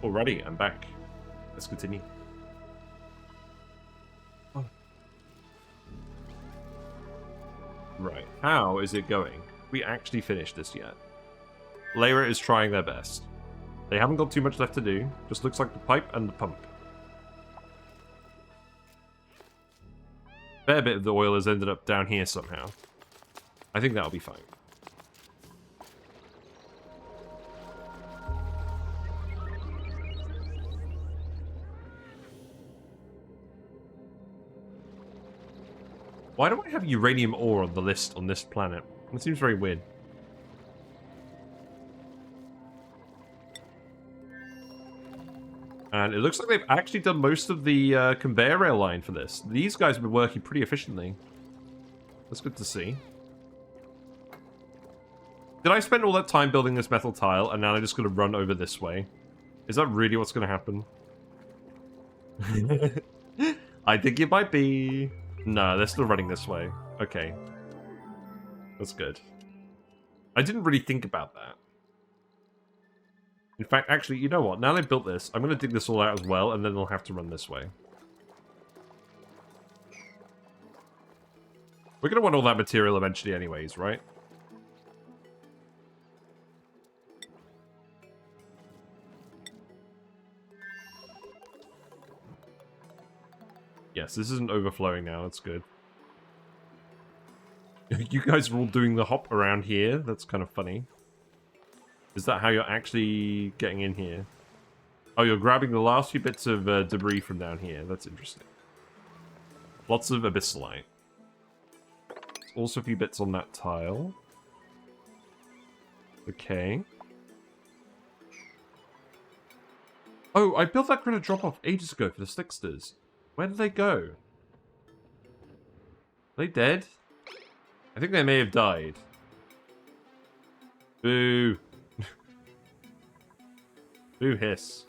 Speaker 1: Alrighty, I'm back. Let's continue. Oh. Right, how is it going? We actually finished this yet. Lyra is trying their best. They haven't got too much left to do. Just looks like the pipe and the pump. Fair bit of the oil has ended up down here somehow. I think that'll be fine. Why do I have uranium ore on the list on this planet? It seems very weird. And it looks like they've actually done most of the conveyor rail line for this. These guys have been working pretty efficiently. That's good to see. Did I spend all that time building this metal tile and now I'm just going to run over this way? Is that really what's going to happen? I think it might be. No, they're still running this way. Okay. That's good. I didn't really think about that. In fact, actually, you know what? Now they've built this, I'm going to dig this all out as well, and then they'll have to run this way. We're going to want all that material eventually anyways, right? Yes, this isn't overflowing now. That's good. You guys are all doing the hop around here. That's kind of funny. Is that how you're actually getting in here? Oh, you're grabbing the last few bits of debris from down here. That's interesting. Lots of abyssalite. Also a few bits on that tile. Okay. Oh, I built that critter drop-off ages ago for the Slicksters. Where did they go? Are they dead? I think they may have died. Boo. Boo hiss.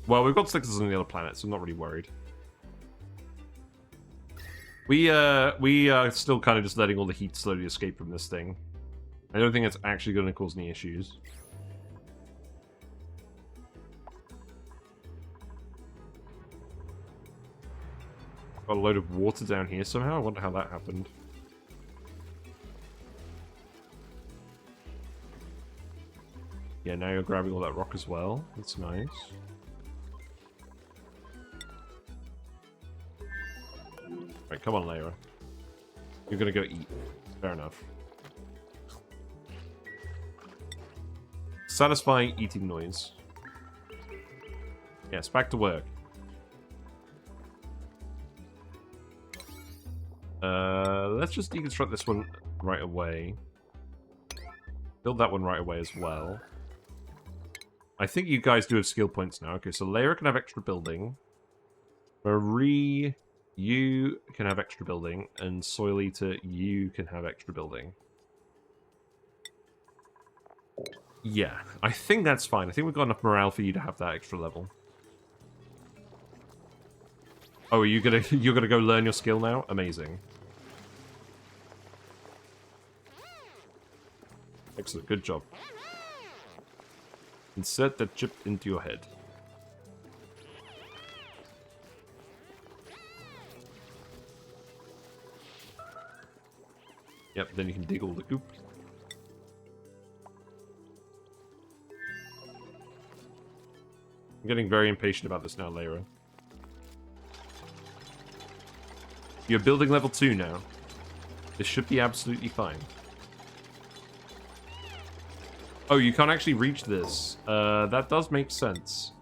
Speaker 1: Well, we've got Slicksters on the other planet, so I'm not really worried. We are still kind of just letting all the heat slowly escape from this thing. I don't think it's actually going to cause any issues. Got a load of water down here somehow. I wonder how that happened. Yeah, now you're grabbing all that rock as well. That's nice. Right, come on, Lyra. You're gonna go eat. Fair enough. Satisfying eating noise. Yes, back to work. Let's just deconstruct this one right away. Build that one right away as well. I think you guys do have skill points now. Okay, so Lyra can have extra building. Marie, you can have extra building. And Soil Eater, you can have extra building. Yeah, I think that's fine. I think we've got enough morale for you to have that extra level. Oh, are you gonna you're gonna go learn your skill now? Amazing. Excellent, good job. Insert that chip into your head. Yep, then you can dig all the goop. I'm getting very impatient about this now, Lyra. You're building level 2 now. This should be absolutely fine. Oh, you can't actually reach this. That does make sense.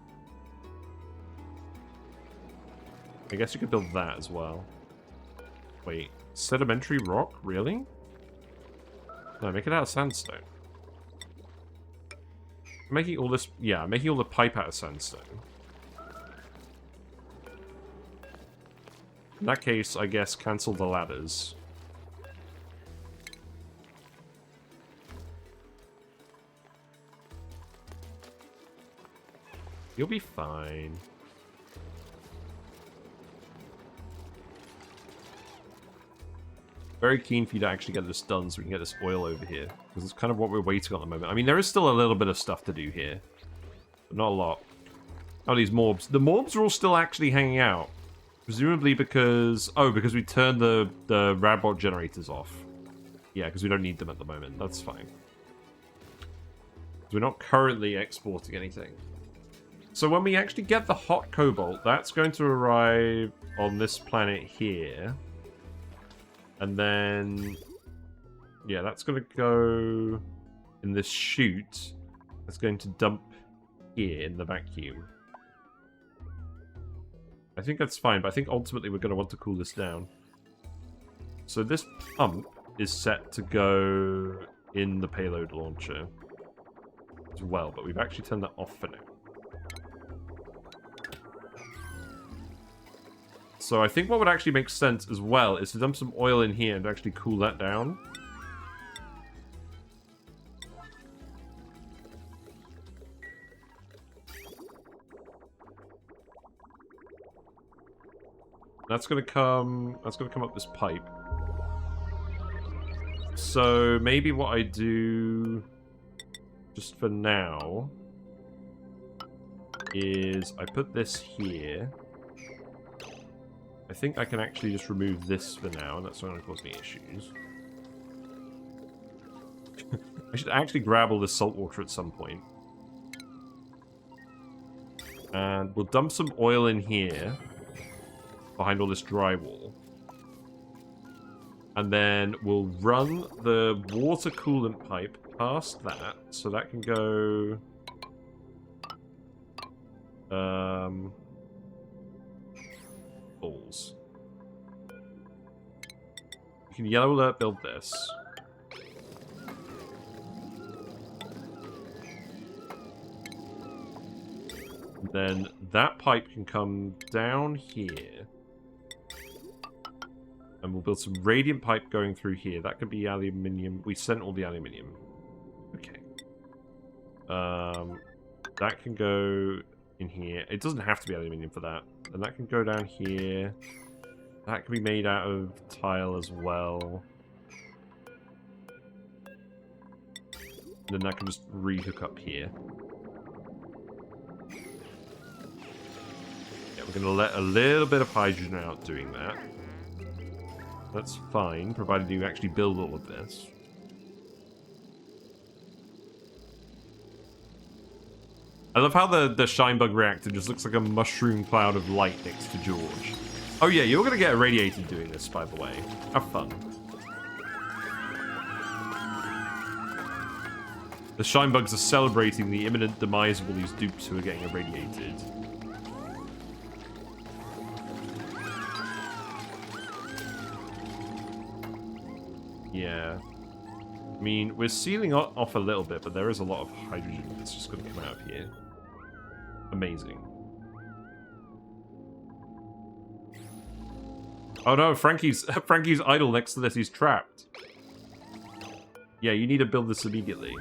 Speaker 1: I guess you could build that as well. Wait, sedimentary rock? Really? No, make it out of sandstone. I'm making all this... Yeah, I'm making all the pipe out of sandstone. In that case, I guess cancel the ladders. You'll be fine. Very keen for you to actually get this done so we can get this oil over here. Because it's kind of what we're waiting on at the moment. I mean, there is still a little bit of stuff to do here. But not a lot. Oh, these morbs. The morbs are all still actually hanging out. Presumably because... Oh, because we turned the Radbot generators off. Yeah, because we don't need them at the moment. That's fine. We're not currently exporting anything. So when we actually get the hot cobalt, that's going to arrive on this planet here. And then... Yeah, that's going to go in this chute. That's going to dump here in the vacuum. I think that's fine, but I think ultimately we're going to want to cool this down. So this pump is set to go in the payload launcher as well, but we've actually turned that off for now. So I think what would actually make sense as well is to dump some oil in here and actually cool that down. That's gonna come up this pipe. So So maybe what I do just for now is I put this here. I think I can actually just remove this for now, and that's not going to cause me issues. I should actually grab all this salt water at some point. And we'll dump some oil in here behind all this drywall. And then we'll run the water coolant pipe past that, so that can go... balls. You can yellow alert build this. And then that pipe can come down here. And we'll build some radiant pipe going through here. That could be aluminium. We sent all the aluminium. Okay. That can go in here. It doesn't have to be aluminium for that. And that can go down here. That can be made out of tile as well. And then that can just re-hook up here. Yeah, we're going to let a little bit of hydrogen out doing that. That's fine, provided you actually build all of this. I love how the Shine Bug Reactor just looks like a mushroom cloud of light next to George. Oh yeah, you're gonna get irradiated doing this, by the way. Have fun. The Shine Bugs are celebrating the imminent demise of all these dupes who are getting irradiated. Yeah. I mean, we're sealing off a little bit, but there is a lot of hydrogen that's just going to come out of here. Amazing. Oh no, Frankie's idle next to this. He's trapped. Yeah, you need to build this immediately.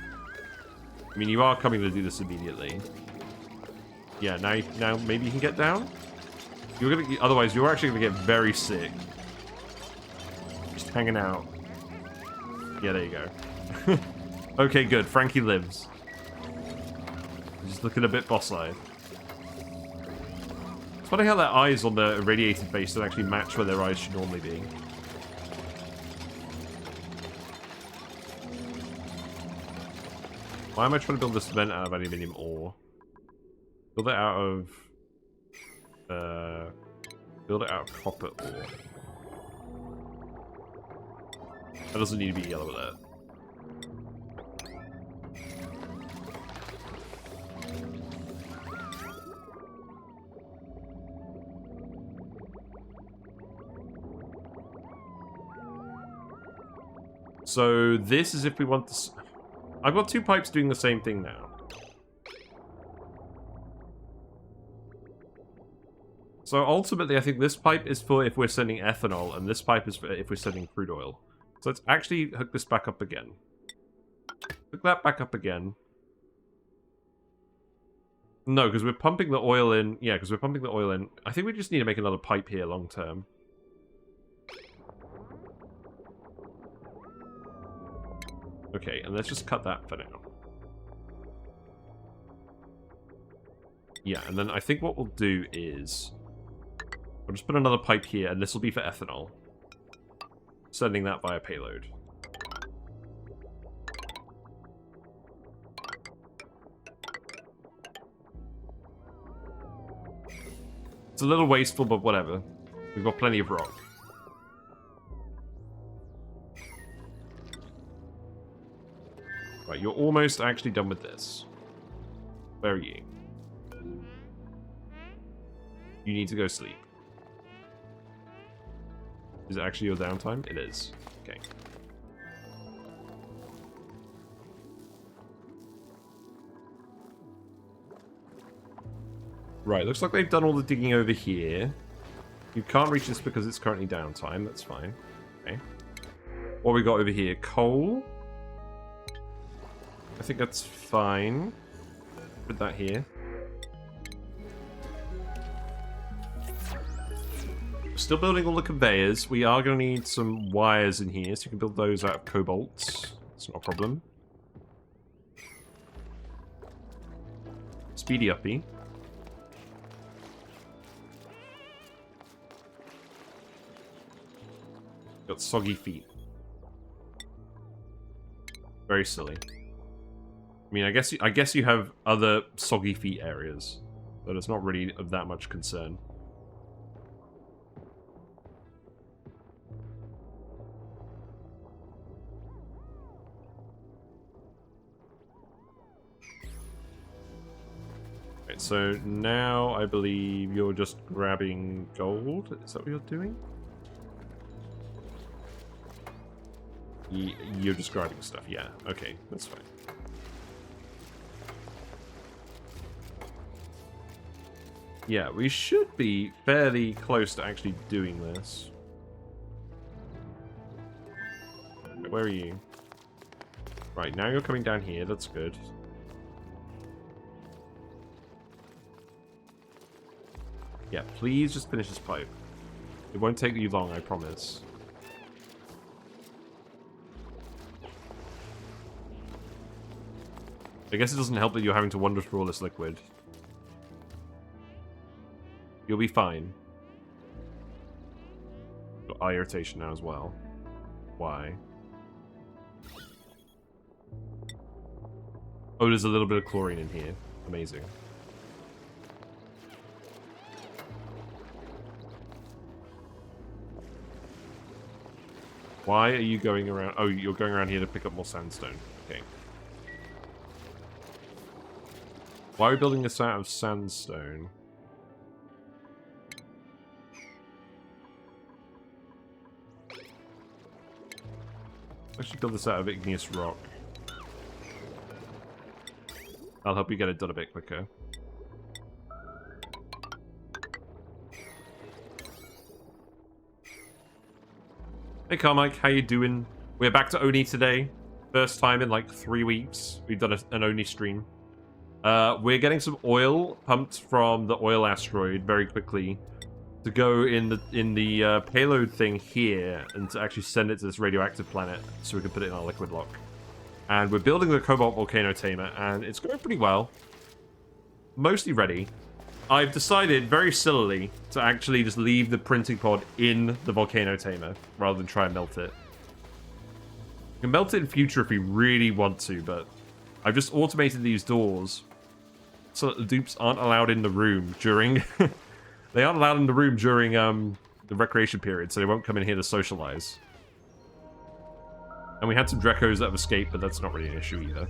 Speaker 1: I mean, you are coming to do this immediately. Yeah, now maybe you can get down? Otherwise, you're actually going to get very sick. Just hanging out. Yeah, there you go. Okay, good. Frankie lives. He's looking a bit boss-eyed. It's funny how their eyes on the irradiated base don't actually match where their eyes should normally be. Why am I trying to build this vent out of aluminium ore? Build it out of... build it out of copper ore. That doesn't need to be yellow alert. So this is if we want to... I've got two pipes doing the same thing now. So ultimately, I think this pipe is for if we're sending ethanol, and this pipe is for if we're sending crude oil. So let's actually hook this back up again. Hook that back up again. No, because we're pumping the oil in. Yeah, because we're pumping the oil in. I think we just need to make another pipe here long term. Okay, and let's just cut that for now. Yeah, and then I think what we'll do is... We'll just put another pipe here, and this will be for ethanol. Sending that via payload. It's a little wasteful, but whatever. We've got plenty of rock. Right, you're almost actually done with this. Where are you? You need to go sleep. Is it actually your downtime? It is. Okay. Right, looks like they've done all the digging over here. You can't reach this because it's currently downtime. That's fine. Okay. What we got over here? Coal. I think that's fine. Put that here. still building all the conveyors. We are going to need some wires in here, so you can build those out of cobalt. It's not a problem. Speedy uppy. Got soggy feet. Very silly. I mean, I guess you have other soggy feet areas, but it's not really of that much concern. Right, so now I believe you're just grabbing gold. Is that what you're doing? You're just grabbing stuff. Yeah. Okay, that's fine. Yeah, we should be fairly close to actually doing this. Where are you? Right, now you're coming down here. That's good. Yeah, please just finish this pipe. It won't take you long, I promise. I guess it doesn't help that you're having to wander through all this liquid. You'll be fine. Got eye irritation now as well. Why? Oh, there's a little bit of chlorine in here. Amazing. Why are you going around? Oh, you're going around here to pick up more sandstone. Okay. Why are we building this out of sandstone? Let's actually build this out of igneous rock. I'll help you get it done a bit quicker. Hey Carmike, how you doing? We're back to ONI today. First time in like 3 weeks. We've done an ONI stream. We're getting some oil pumped from the oil asteroid very quickly to go in the payload thing here and to actually send it to this radioactive planet so we can put it in our liquid lock. And we're building the Cobalt Volcano tamer, and it's going pretty well. Mostly ready. I've decided, very sillily, to actually just leave the printing pod in the Volcano tamer, rather than try and melt it. You can melt it in future if we really want to, but I've just automated these doors so that the dupes aren't allowed in the room during... They aren't allowed in the room during the recreation period, so they won't come in here to socialize. And we had some Drecos that have escaped, but that's not really an issue either.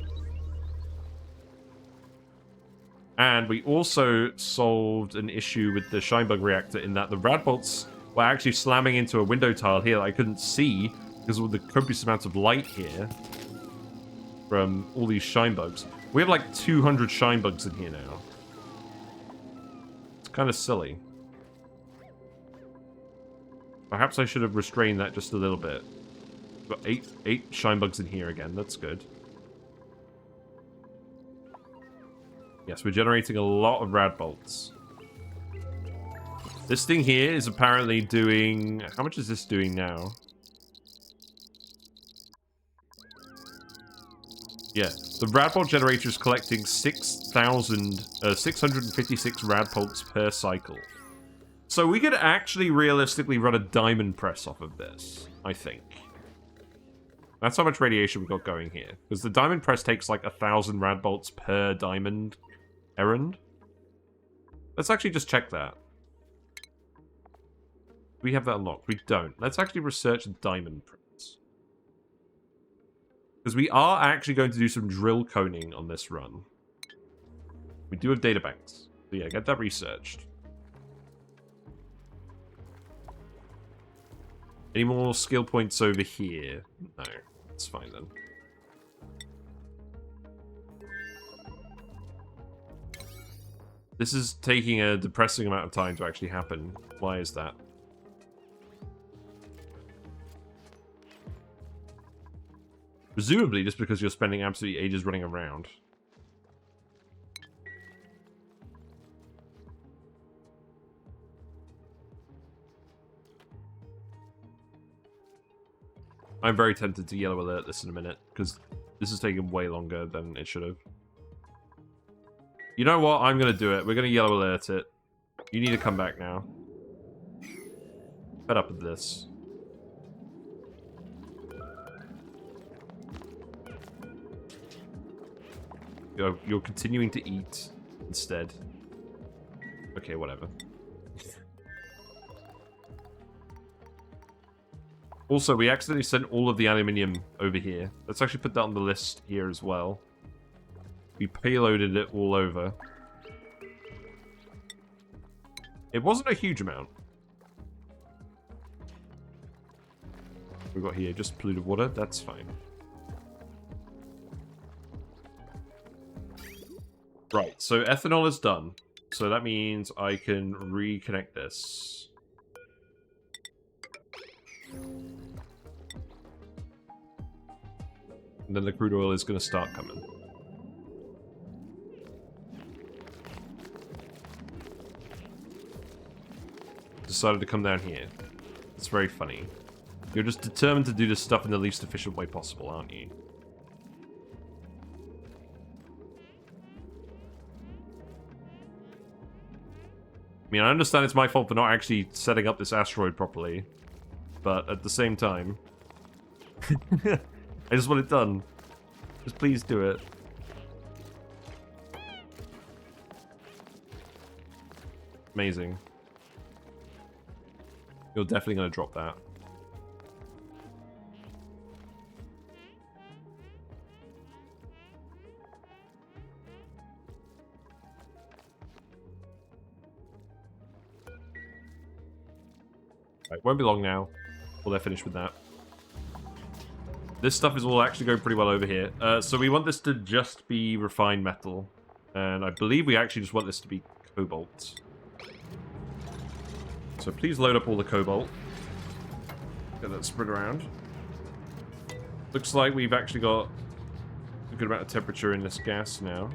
Speaker 1: And we also solved an issue with the Shine Bug Reactor in that the rad bolts were actually slamming into a window tile here that I couldn't see because of the copious amounts of light here from all these shine bugs. We have like 200 shine bugs in here now. It's kind of silly. Perhaps I should have restrained that just a little bit. We've got eight shine bugs in here again. That's good. Yes, we're generating a lot of rad bolts. This thing here is apparently doing... How much is this doing now? Yeah, the rad bolt generator is collecting 656 rad bolts per cycle. So we could actually realistically run a diamond press off of this, I think. That's how much radiation we got going here. Because the diamond press takes like 1,000 rad bolts per diamond errand. Let's actually just check that. Do we have that unlocked? We don't. Let's actually research diamond press. Because we are actually going to do some drill coning on this run. We do have data banks. So yeah, get that researched. Any more skill points over here? No. That's fine then. This is taking a depressing amount of time to actually happen. Why is that? Presumably just because you're spending absolutely ages running around. I'm very tempted to yellow alert this in a minute, because this is taking way longer than it should have. You know what? I'm going to do it. We're going to yellow alert it. You need to come back now. Fed up with this. You're continuing to eat instead. Okay, whatever. Also, we accidentally sent all of the aluminium over here. Let's actually put that on the list here as well. We payloaded it all over. It wasn't a huge amount. We got here just polluted water. That's fine. Right, so ethanol is done. So that means I can reconnect this. And then the crude oil is going to start coming. Decided to come down here. It's very funny. You're just determined to do this stuff in the least efficient way possible, aren't you? I mean, I understand it's my fault for not actually setting up this asteroid properly. But at the same time... I just want it done. Just please do it. Amazing. You're definitely going to drop that. Right, won't be long now. Well, they're finished with that. This stuff is all actually going pretty well over here. So we want this to just be refined metal. And I believe we actually just want this to be cobalt. So please load up all the cobalt. Get that spread around. Looks like we've actually got a good amount of temperature in this gas now.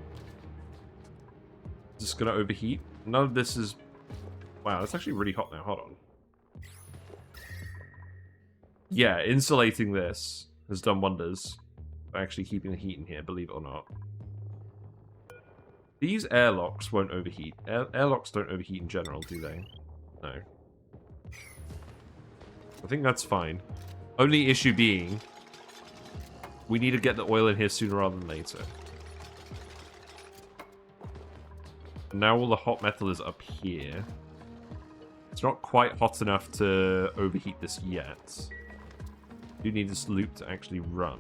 Speaker 1: Is this going to overheat? None of this is... Wow, it's actually really hot now. Hold on. Yeah, insulating this has done wonders by actually keeping the heat in here, believe it or not. These airlocks won't overheat. Airlocks don't overheat in general, do they? No. I think that's fine. Only issue being, we need to get the oil in here sooner rather than later. Now all the hot metal is up here. It's not quite hot enough to overheat this yet. We do need this loop to actually run.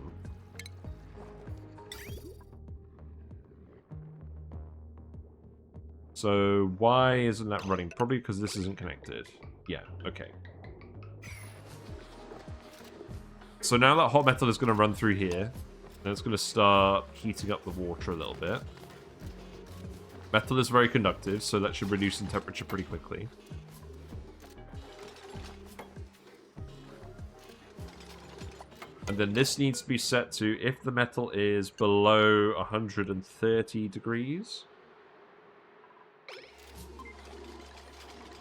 Speaker 1: So why isn't that running? Probably because this isn't connected. Yeah, okay. So now that hot metal is going to run through here, and it's going to start heating up the water a little bit. Metal is very conductive, so that should reduce in temperature pretty quickly. And then this needs to be set to, if the metal is below 130 degrees,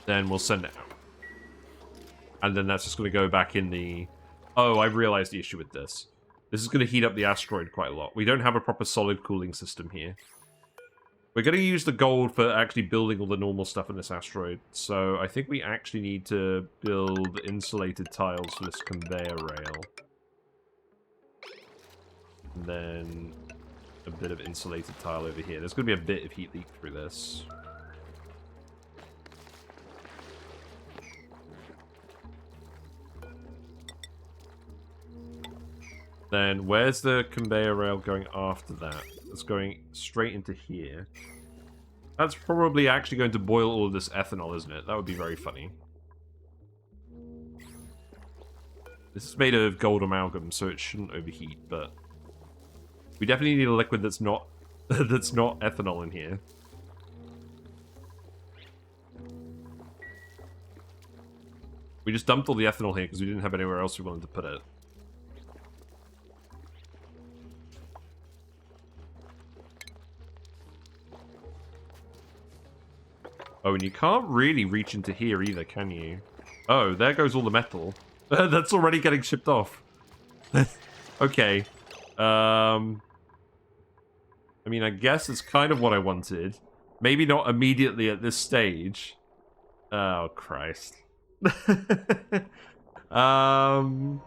Speaker 1: then we'll send it out. And then that's just going to go back in the... Oh, I realized the issue with this. This is going to heat up the asteroid quite a lot. We don't have a proper solid cooling system here. We're going to use the gold for actually building all the normal stuff in this asteroid. So I think we actually need to build insulated tiles for this conveyor rail. And then a bit of insulated tile over here. There's going to be a bit of heat leak through this. Then where's the conveyor rail going after that? It's going straight into here. That's probably actually going to boil all of this ethanol, isn't it? That would be very funny. This is made of gold amalgam, so it shouldn't overheat, but... We definitely need a liquid that's not that's not ethanol in here. We just dumped all the ethanol here because we didn't have anywhere else we wanted to put it. Oh, and you can't really reach into here either, can you? Oh, there goes all the metal. That's already getting shipped off. Okay. I mean, I guess it's kind of what I wanted. Maybe not immediately at this stage. Oh, Christ. Hmm.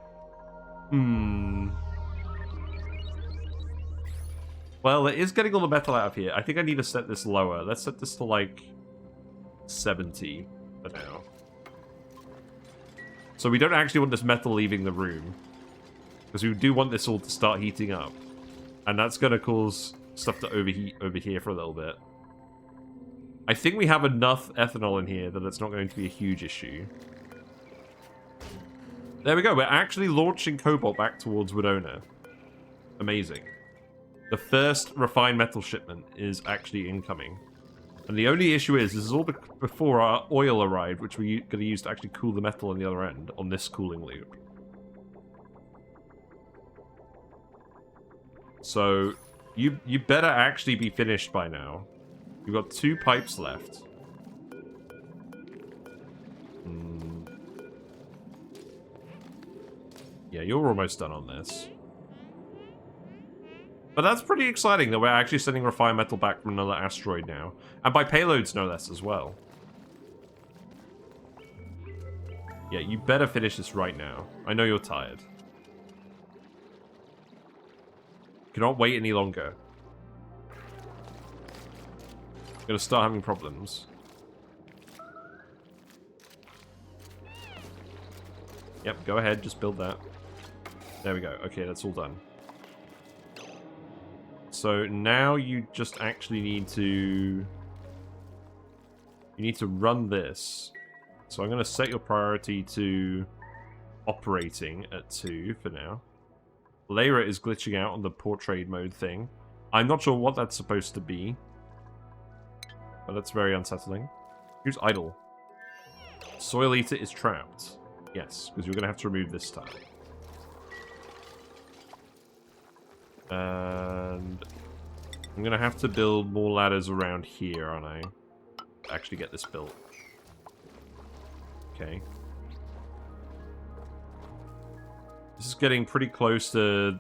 Speaker 1: Well, it is getting all the metal out of here. I think I need to set this lower. Let's set this to, like, 70 for now. So we don't actually want this metal leaving the room. Because we do want this all to start heating up. And that's going to cause stuff to overheat over here for a little bit. I think we have enough ethanol in here that it's not going to be a huge issue. There we go. We're actually launching Cobalt back towards Winona. Amazing. The first refined metal shipment is actually incoming. And the only issue is, this is all before our oil arrived, which we're going to use to actually cool the metal on the other end on this cooling loop. So, you better actually be finished by now. You've got 2 pipes left. Yeah, you're almost done on this. But that's pretty exciting that we're actually sending refined metal back from another asteroid now. And by payloads, no less, as well. Yeah, you better finish this right now. I know you're tired. Cannot wait any longer. Gonna start having problems. Yep, go ahead, just build that. There we go. Okay, that's all done. So now you just actually need to... You need to run this. So I'm going to set your priority to operating at 2 for now. Lyra is glitching out on the portrait mode thing. I'm not sure what that's supposed to be. But that's very unsettling. Who's idle? Soil Eater is trapped. Yes, because you're going to have to remove this tile. And I'm going to have to build more ladders around here, aren't I? To actually get this built. Okay. This is getting pretty close to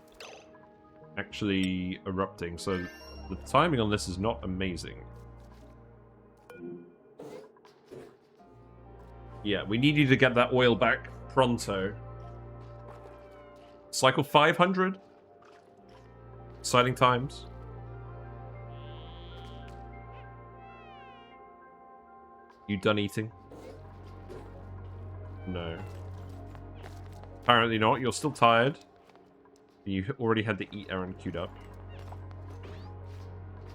Speaker 1: actually erupting, so the timing on this is not amazing. Yeah, we need you to get that oil back pronto. Cycle 500? Exciting times. You done eating? No. Apparently not. You're still tired. You already had the eat errand queued up.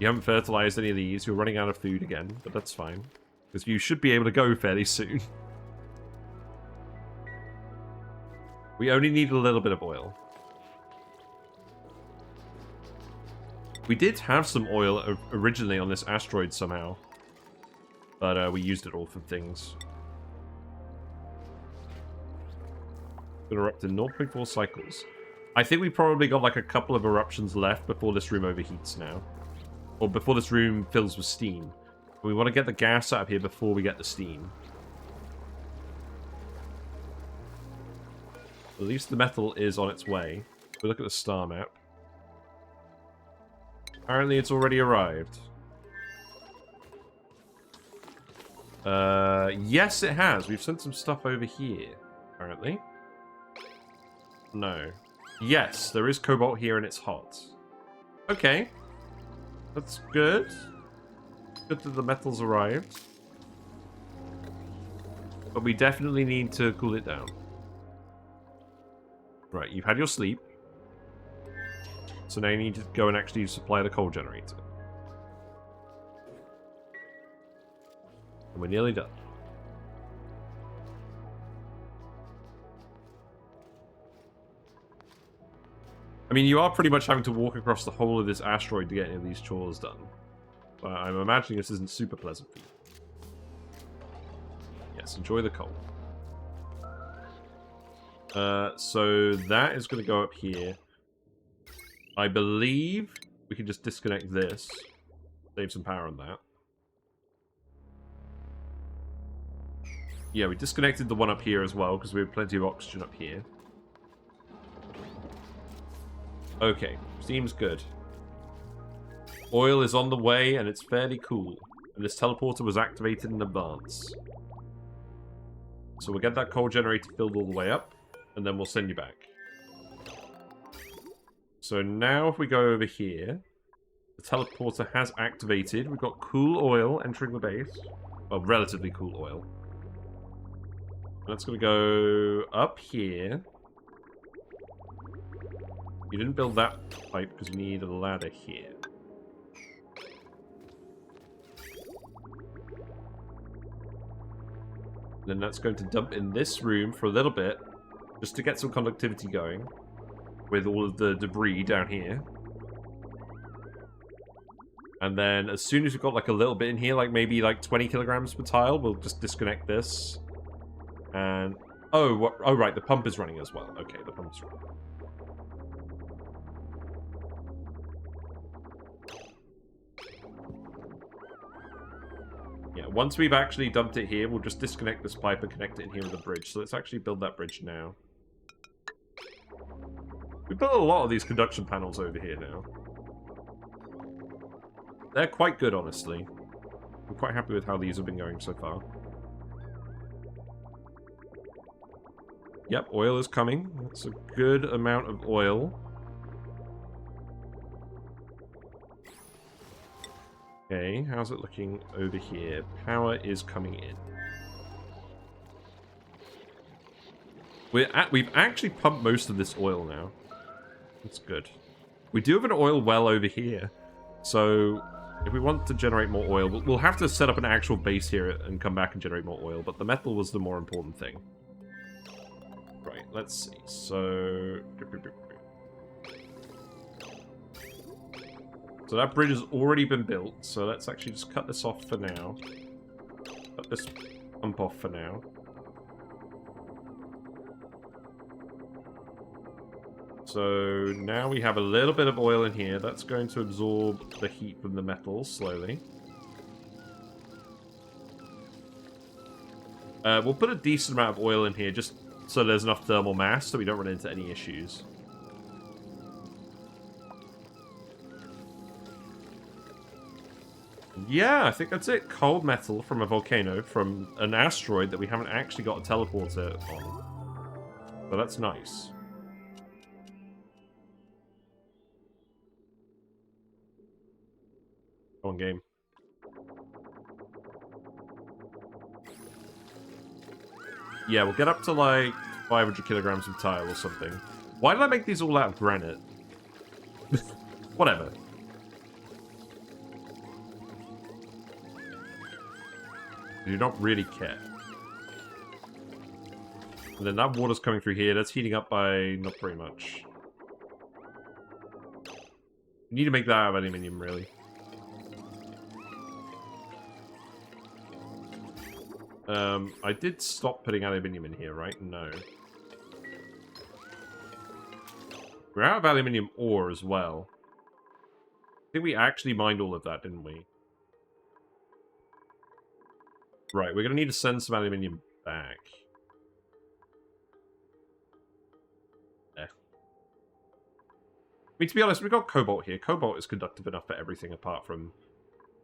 Speaker 1: You haven't fertilized any of these. You're running out of food again, but that's fine. Because you should be able to go fairly soon. We only need a little bit of oil. We did have some oil originally on this asteroid somehow. But we used it all for things. Gonna erupt in 0.4 cycles. I think we probably got like a couple of eruptions left before this room overheats now. Or before this room fills with steam. We want to get the gas out of here before we get the steam. At least the metal is on its way. If we look at the star map. Apparently it's already arrived. Yes it has. We've sent some stuff over here, apparently. No. Yes, there is cobalt here and it's hot. Okay. That's good. Good that the metal's arrived. But we definitely need to cool it down. Right, you've had your sleep. So now you need to go and actually supply the coal generator. And we're nearly done. I mean, you are pretty much having to walk across the whole of this asteroid to get any of these chores done. But I'm imagining this isn't super pleasant for you. Yes, enjoy the coal. So that is going to go up here. I believe we can just disconnect this. Save some power on that. Yeah, we disconnected the one up here as well, because we have plenty of oxygen up here. Okay, seems good. Oil is on the way, and it's fairly cool. And this teleporter was activated in advance. So we'll get that coal generator filled all the way up, and then we'll send you back. So now if we go over here, the teleporter has activated. We've got cool oil entering the base. Well, relatively cool oil. That's going to go up here. You didn't build that pipe because you need a ladder here. Then that's going to dump in this room for a little bit, just to get some conductivity going, with all of the debris down here. And then as soon as we've got like a little bit in here, like maybe like 20 kilograms per tile, we'll just disconnect this. And, oh right, the pump is running as well. Okay, the pump's running. Yeah, once we've actually dumped it here, we'll just disconnect this pipe and connect it in here with a bridge. So let's actually build that bridge now. We've built a lot of these conduction panels over here now. They're quite good, honestly. I'm quite happy with how these have been going so far. Yep, oil is coming. That's a good amount of oil. Okay, how's it looking over here? Power is coming in. We've actually pumped most of this oil now. That's good. We do have an oil well over here. So, if we want to generate more oil, we'll have to set up an actual base here and come back and generate more oil. But the metal was the more important thing. Right, let's see. So that bridge has already been built, so let's actually just cut this off for now. Cut this pump off for now. So now we have a little bit of oil in here. That's going to absorb the heat from the metal slowly. We'll put a decent amount of oil in here just so there's enough thermal mass so we don't run into any issues. Yeah, I think that's it. Cold metal from a volcano, from an asteroid that we haven't actually got a teleporter on. So that's nice. Come on, game. Yeah, we'll get up to like 500 kilograms of tile or something. Why did I make these all out of granite? Whatever. I do not really care. And then that water's coming through here. That's heating up by not very much. You need to make that out of aluminium, really. I did stop putting aluminium in here, right? No. We're out of aluminium ore as well. I think we actually mined all of that, didn't we? Right, we're going to need to send some aluminium back. I mean, to be honest, we've got cobalt here. Cobalt is conductive enough for everything apart from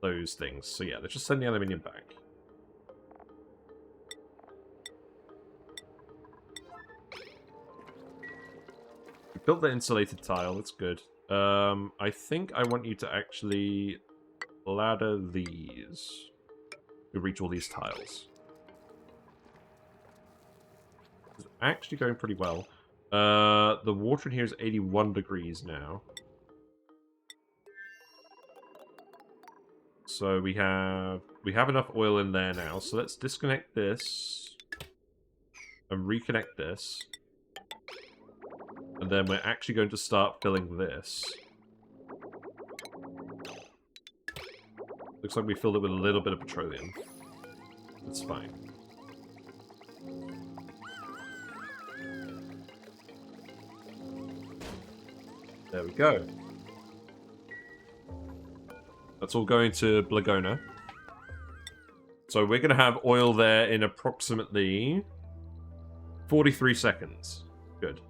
Speaker 1: those things. So yeah, let's just send the aluminium back. We built the insulated tile. That's good. I think I want you to actually ladder these. We reach all these tiles. It's actually going pretty well. The water in here is 81 degrees now. So we have enough oil in there now. So let's disconnect this and reconnect this. And then we're actually going to start filling this. Looks like we filled it with a little bit of petroleum. That's fine. There we go. That's all going to Blagona. So we're going to have oil there in approximately 43 seconds. Good.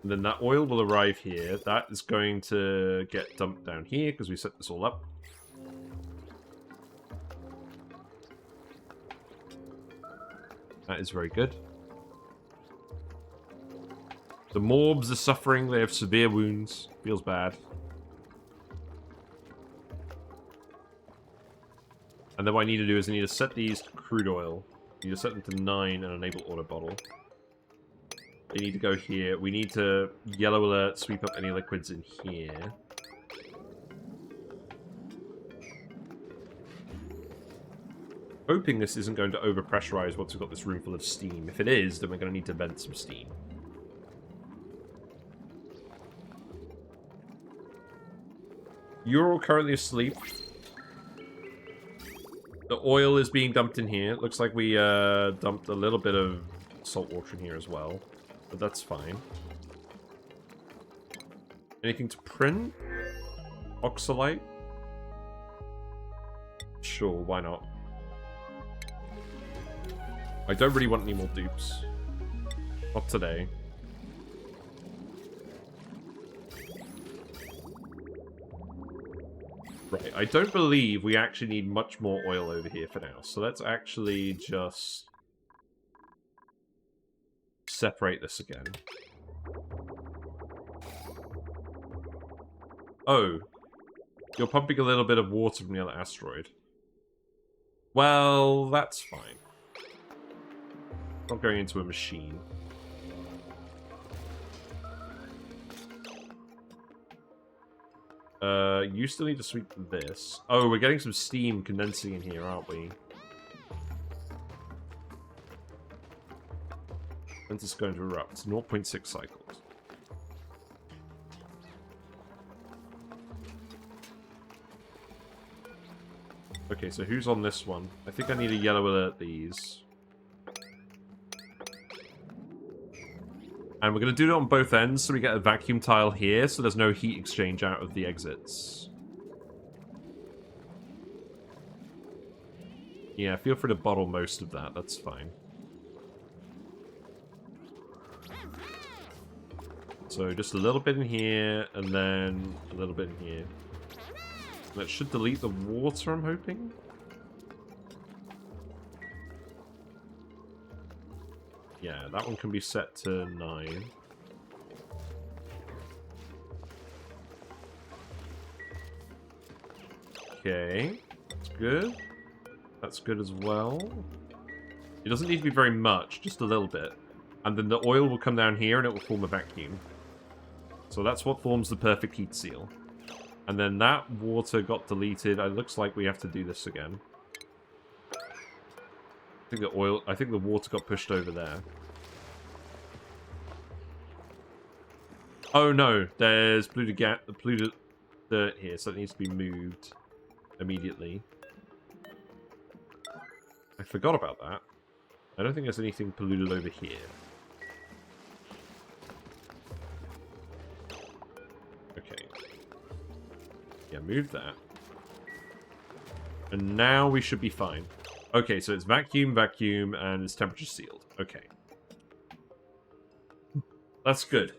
Speaker 1: And then that oil will arrive here. That is going to get dumped down here because we set this all up. That is very good. The morbs are suffering. They have severe wounds. Feels bad. And then what I need to do is I need to set these to crude oil. I need to set them to 9 and enable auto bottle. They need to go here. We need to yellow alert, sweep up any liquids in here. Hoping this isn't going to overpressurize once we've got this room full of steam. If it is, then we're going to need to vent some steam. You're all currently asleep. The oil is being dumped in here. It looks like we dumped a little bit of salt water in here as well. But that's fine. Anything to print? Oxalite? Sure, why not? I don't really want any more dupes. Not today. Right, I don't believe we actually need much more oil over here for now. So let's actually just separate this again. Oh, you're pumping a little bit of water from the other asteroid. Well, that's fine. Not going into a machine. You still need to sweep this. Oh, we're getting some steam condensing in here, aren't we? When's this going to erupt? 0.6 cycles. Okay, so who's on this one? I think I need to yellow alert these. And we're going to do it on both ends, so we get a vacuum tile here, so there's no heat exchange out of the exits. Yeah, feel free to bottle most of that, that's fine. So just a little bit in here, and then a little bit in here. That should delete the water, I'm hoping? Yeah, that one can be set to 9. Okay, that's good. That's good as well. It doesn't need to be very much, just a little bit. And then the oil will come down here and it will form a vacuum. So that's what forms the perfect heat seal. And then that water got deleted. It looks like we have to do this again. I think the water got pushed over there. Oh no, there's polluted dirt here, so it needs to be moved immediately. I forgot about that. I don't think there's anything polluted over here. Okay. Yeah, move that. And now we should be fine. Okay, so it's vacuum, vacuum, and it's temperature sealed. Okay. That's good.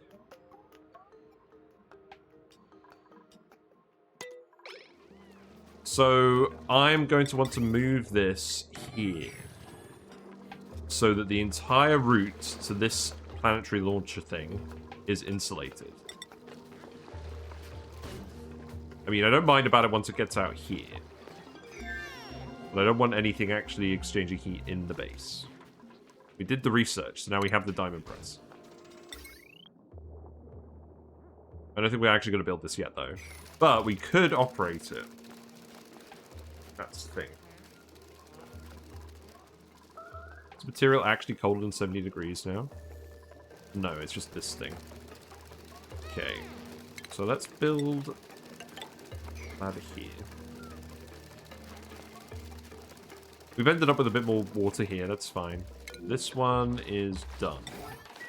Speaker 1: So I'm going to want to move this here. So that the entire route to this planetary launcher thing is insulated. I mean, I don't mind about it once it gets out here. But I don't want anything actually exchanging heat in the base. We did the research, so now we have the diamond press. I don't think we're actually going to build this yet, though. But we could operate it. That's the thing. Is material actually colder than 70 degrees now? No, it's just this thing. Okay. So let's build ladder here. We've ended up with a bit more water here, that's fine. This one is done.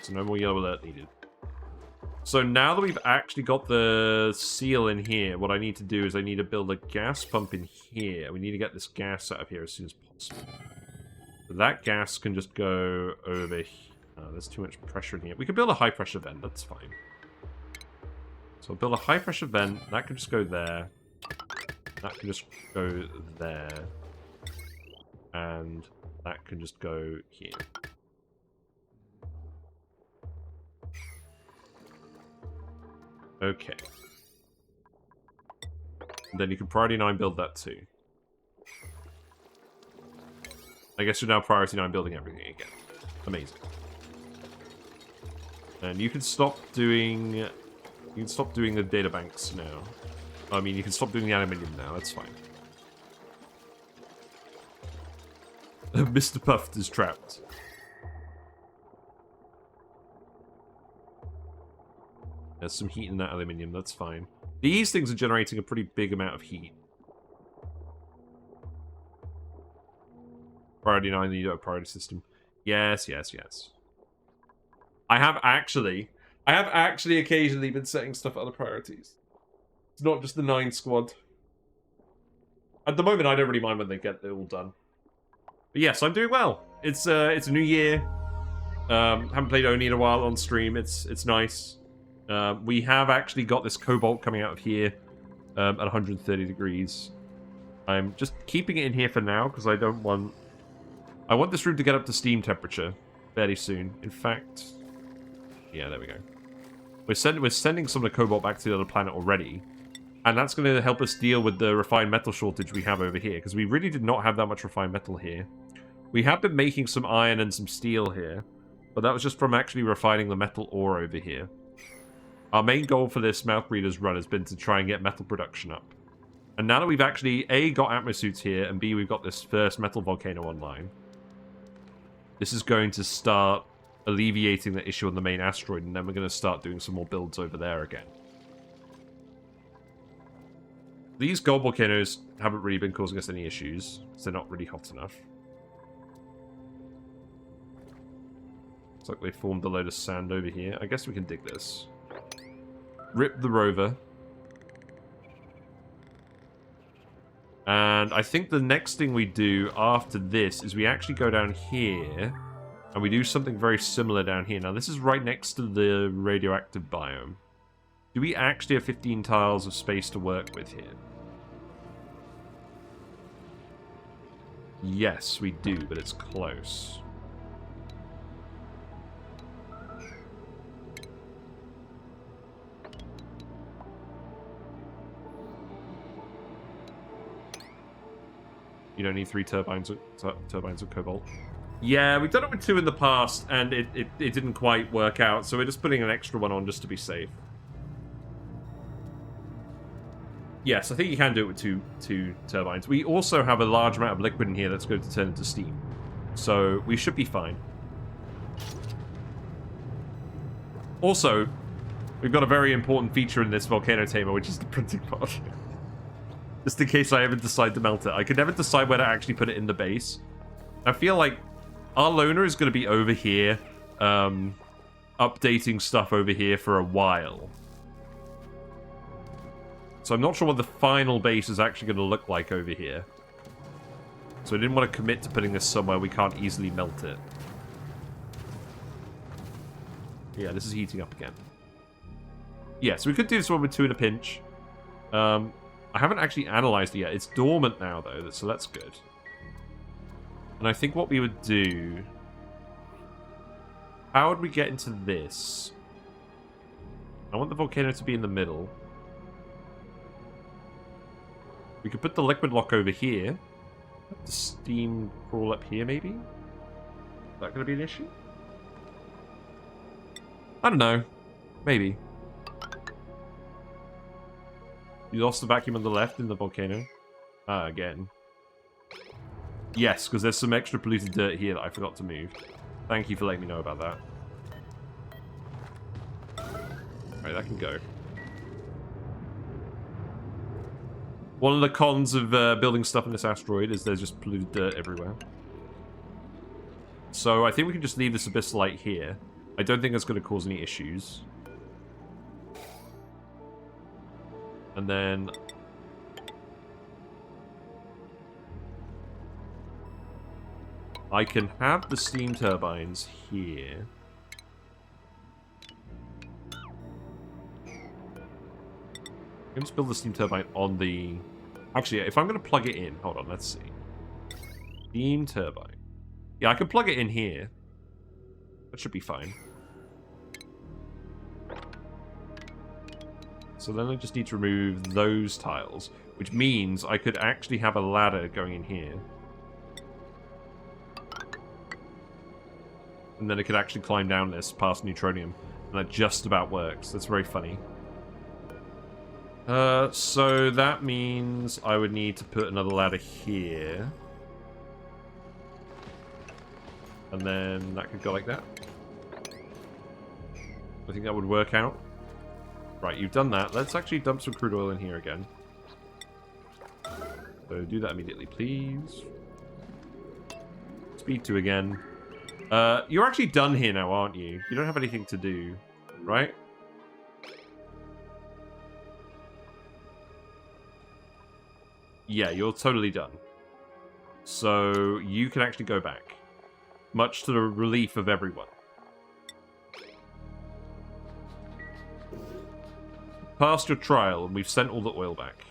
Speaker 1: So no more yellow alert needed. So now that we've actually got the seal in here, what I need to do is I need to build a gas pump in here. We need to get this gas out of here as soon as possible. So that gas can just go over here. There's too much pressure in here. We could build a high pressure vent. That's fine. So I'll build a high pressure vent. That can just go there. That can just go there. And that can just go here. Okay. And then you can priority 9 build that too. I guess you're now priority 9 building everything again. Amazing. And you can stop doing... You can stop doing the data banks now. I mean, you can stop doing the aluminium now. That's fine. Mr. Puffed is trapped. There's some heat in that aluminium. That's fine. These things are generating a pretty big amount of heat. Priority 9, you do a priority system. Yes, yes, yes. I have actually occasionally been setting stuff at other priorities. It's not just the 9 squad. At the moment, I don't really mind when they get it all done. But yes, I'm doing well. It's a new year. Haven't played ONI in a while on stream. It's nice. We have actually got this cobalt coming out of here at 130 degrees. I'm just keeping it in here for now because I don't want... I want this room to get up to steam temperature fairly soon. In fact... Yeah, there we go. We're sending some of the cobalt back to the other planet already. And that's going to help us deal with the refined metal shortage we have over here. Because we really did not have that much refined metal here. We have been making some iron and some steel here. But that was just from actually refining the metal ore over here. Our main goal for this Mouth Breeders run has been to try and get metal production up. And now that we've actually, A, got atmosuits here, and B, we've got this first metal volcano online, this is going to start alleviating the issue on the main asteroid, and then we're going to start doing some more builds over there again. These gold volcanoes haven't really been causing us any issues, so they're not really hot enough. Looks like they formed a load of sand over here. I guess we can dig this. Rip the rover. And I think the next thing we do after this is we actually go down here and we do something very similar down here. Now, this is right next to the radioactive biome. Do we actually have 15 tiles of space to work with here? Yes, we do, but it's close. You don't need 3 turbines of cobalt. Yeah, we've done it with 2 in the past, and it didn't quite work out, so we're just putting an extra one on just to be safe. Yes, I think you can do it with two turbines. We also have a large amount of liquid in here that's going to turn into steam. So we should be fine. Also, we've got a very important feature in this volcano tamer, which is the printing pod. Just in case I ever decide to melt it. I could never decide where to actually put it in the base. I feel like our loner is going to be over here, updating stuff over here for a while. So I'm not sure what the final base is actually going to look like over here. So I didn't want to commit to putting this somewhere we can't easily melt it. Yeah, this is heating up again. Yeah, so we could do this one with 2 in a pinch. I haven't actually analyzed it yet. It's dormant now, though, so that's good. And I think what we would do... How would we get into this? I want the volcano to be in the middle. We could put the liquid lock over here. The steam crawl up here, maybe? Is that going to be an issue? I don't know. Maybe. You lost the vacuum on the left in the volcano. Ah, again. Yes, because there's some extra polluted dirt here that I forgot to move. Thank you for letting me know about that. Alright, that can go. One of the cons of building stuff in this asteroid is there's just polluted dirt everywhere. So I think we can just leave this abyss light here. I don't think that's going to cause any issues. And then... I can have the steam turbines here. can just build the steam turbine on the... Actually, if I'm going to plug it in... Hold on, let's see. Steam turbine. Yeah, I can plug it in here. That should be fine. So then I just need to remove those tiles, which means I could actually have a ladder going in here. And then it could actually climb down this past neutronium. And that just about works. That's very funny. So that means I would need to put another ladder here. And then that could go like that. I think that would work out. Right, you've done that. Let's actually dump some crude oil in here again. So do that immediately, please. Speed 2 again. You're actually done here now, aren't you? You don't have anything to do, right? Yeah, you're totally done. So you can actually go back. Much to the relief of everyone. Passed your trial, and we've sent all the oil back.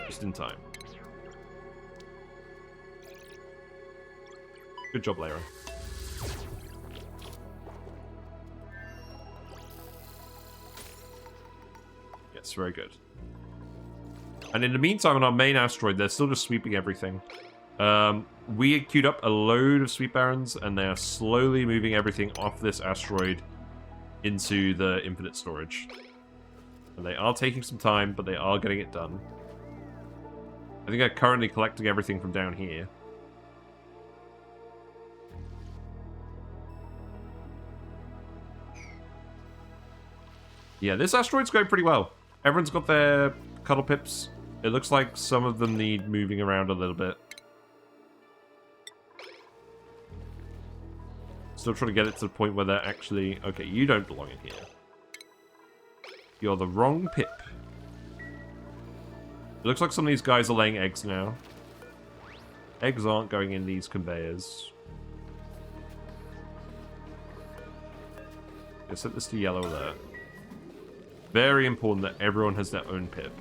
Speaker 1: Just in time. Good job, Lyra. Yes, very good. And in the meantime, on our main asteroid, they're still just sweeping everything. We queued up a load of sweep barons, and they are slowly moving everything off this asteroid into the infinite storage. And they are taking some time, but they are getting it done. I think I'm currently collecting everything from down here. Yeah, this asteroid's going pretty well. Everyone's got their cuddle pips. It looks like some of them need moving around a little bit. Still trying to get it to the point where they're actually... Okay, you don't belong in here. You're the wrong pip. It looks like some of these guys are laying eggs now. Eggs aren't going in these conveyors. I'll set this to yellow there. Very important that everyone has their own pip.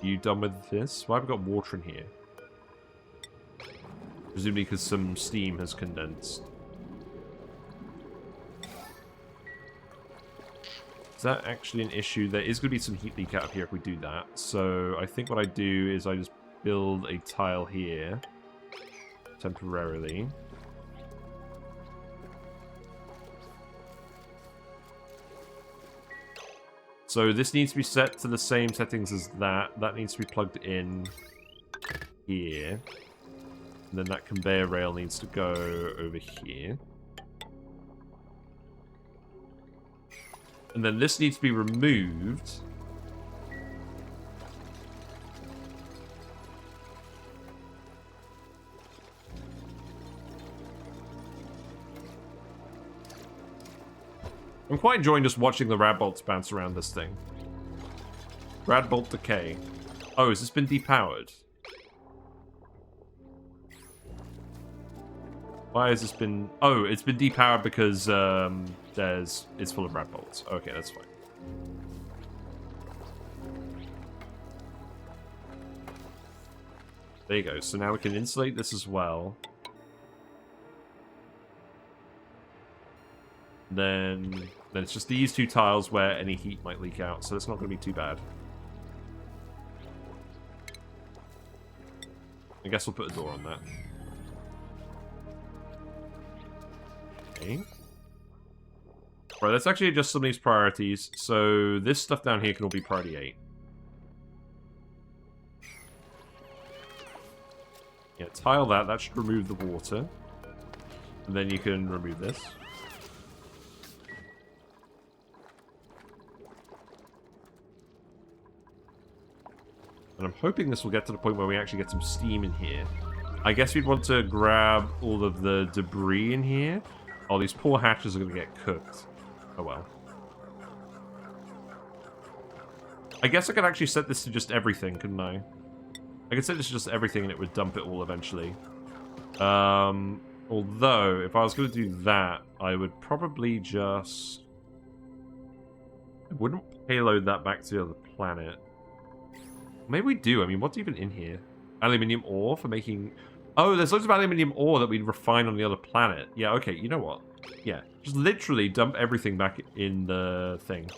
Speaker 1: You done with this? Why have we got water in here? Presumably because some steam has condensed. Is that actually an issue? There is going to be some heat leak out of here if we do that. So I think what I do is I just build a tile here. Temporarily. So this needs to be set to the same settings as that. That needs to be plugged in here. And then that conveyor rail needs to go over here. And then this needs to be removed. I'm quite enjoying just watching the rad bolts bounce around this thing. Rad bolt decay. Oh, has this been depowered? Why has this been... Oh, it's been depowered because it's full of rad bolts. Okay, that's fine. There you go. So now we can insulate this as well. Then it's just these two tiles where any heat might leak out, so it's not going to be too bad. I guess we'll put a door on that. Okay. Right, let's actually adjust some of these priorities. So this stuff down here can all be priority 8. Yeah, tile that. That should remove the water. And then you can remove this. And I'm hoping this will get to the point where we actually get some steam in here. I guess we'd want to grab all of the debris in here. Oh, these poor hatches are going to get cooked. Oh well. I guess I could actually set this to just everything, couldn't I? I could set this to just everything and it would dump it all eventually. Although, if I was going to do that, I would probably just... I wouldn't payload that back to the other planet. Maybe we do. I mean, what's even in here? Aluminium ore for making... Oh, there's loads of aluminium ore that we'd refine on the other planet. Yeah, okay, you know what? Yeah, just literally dump everything back in the thing.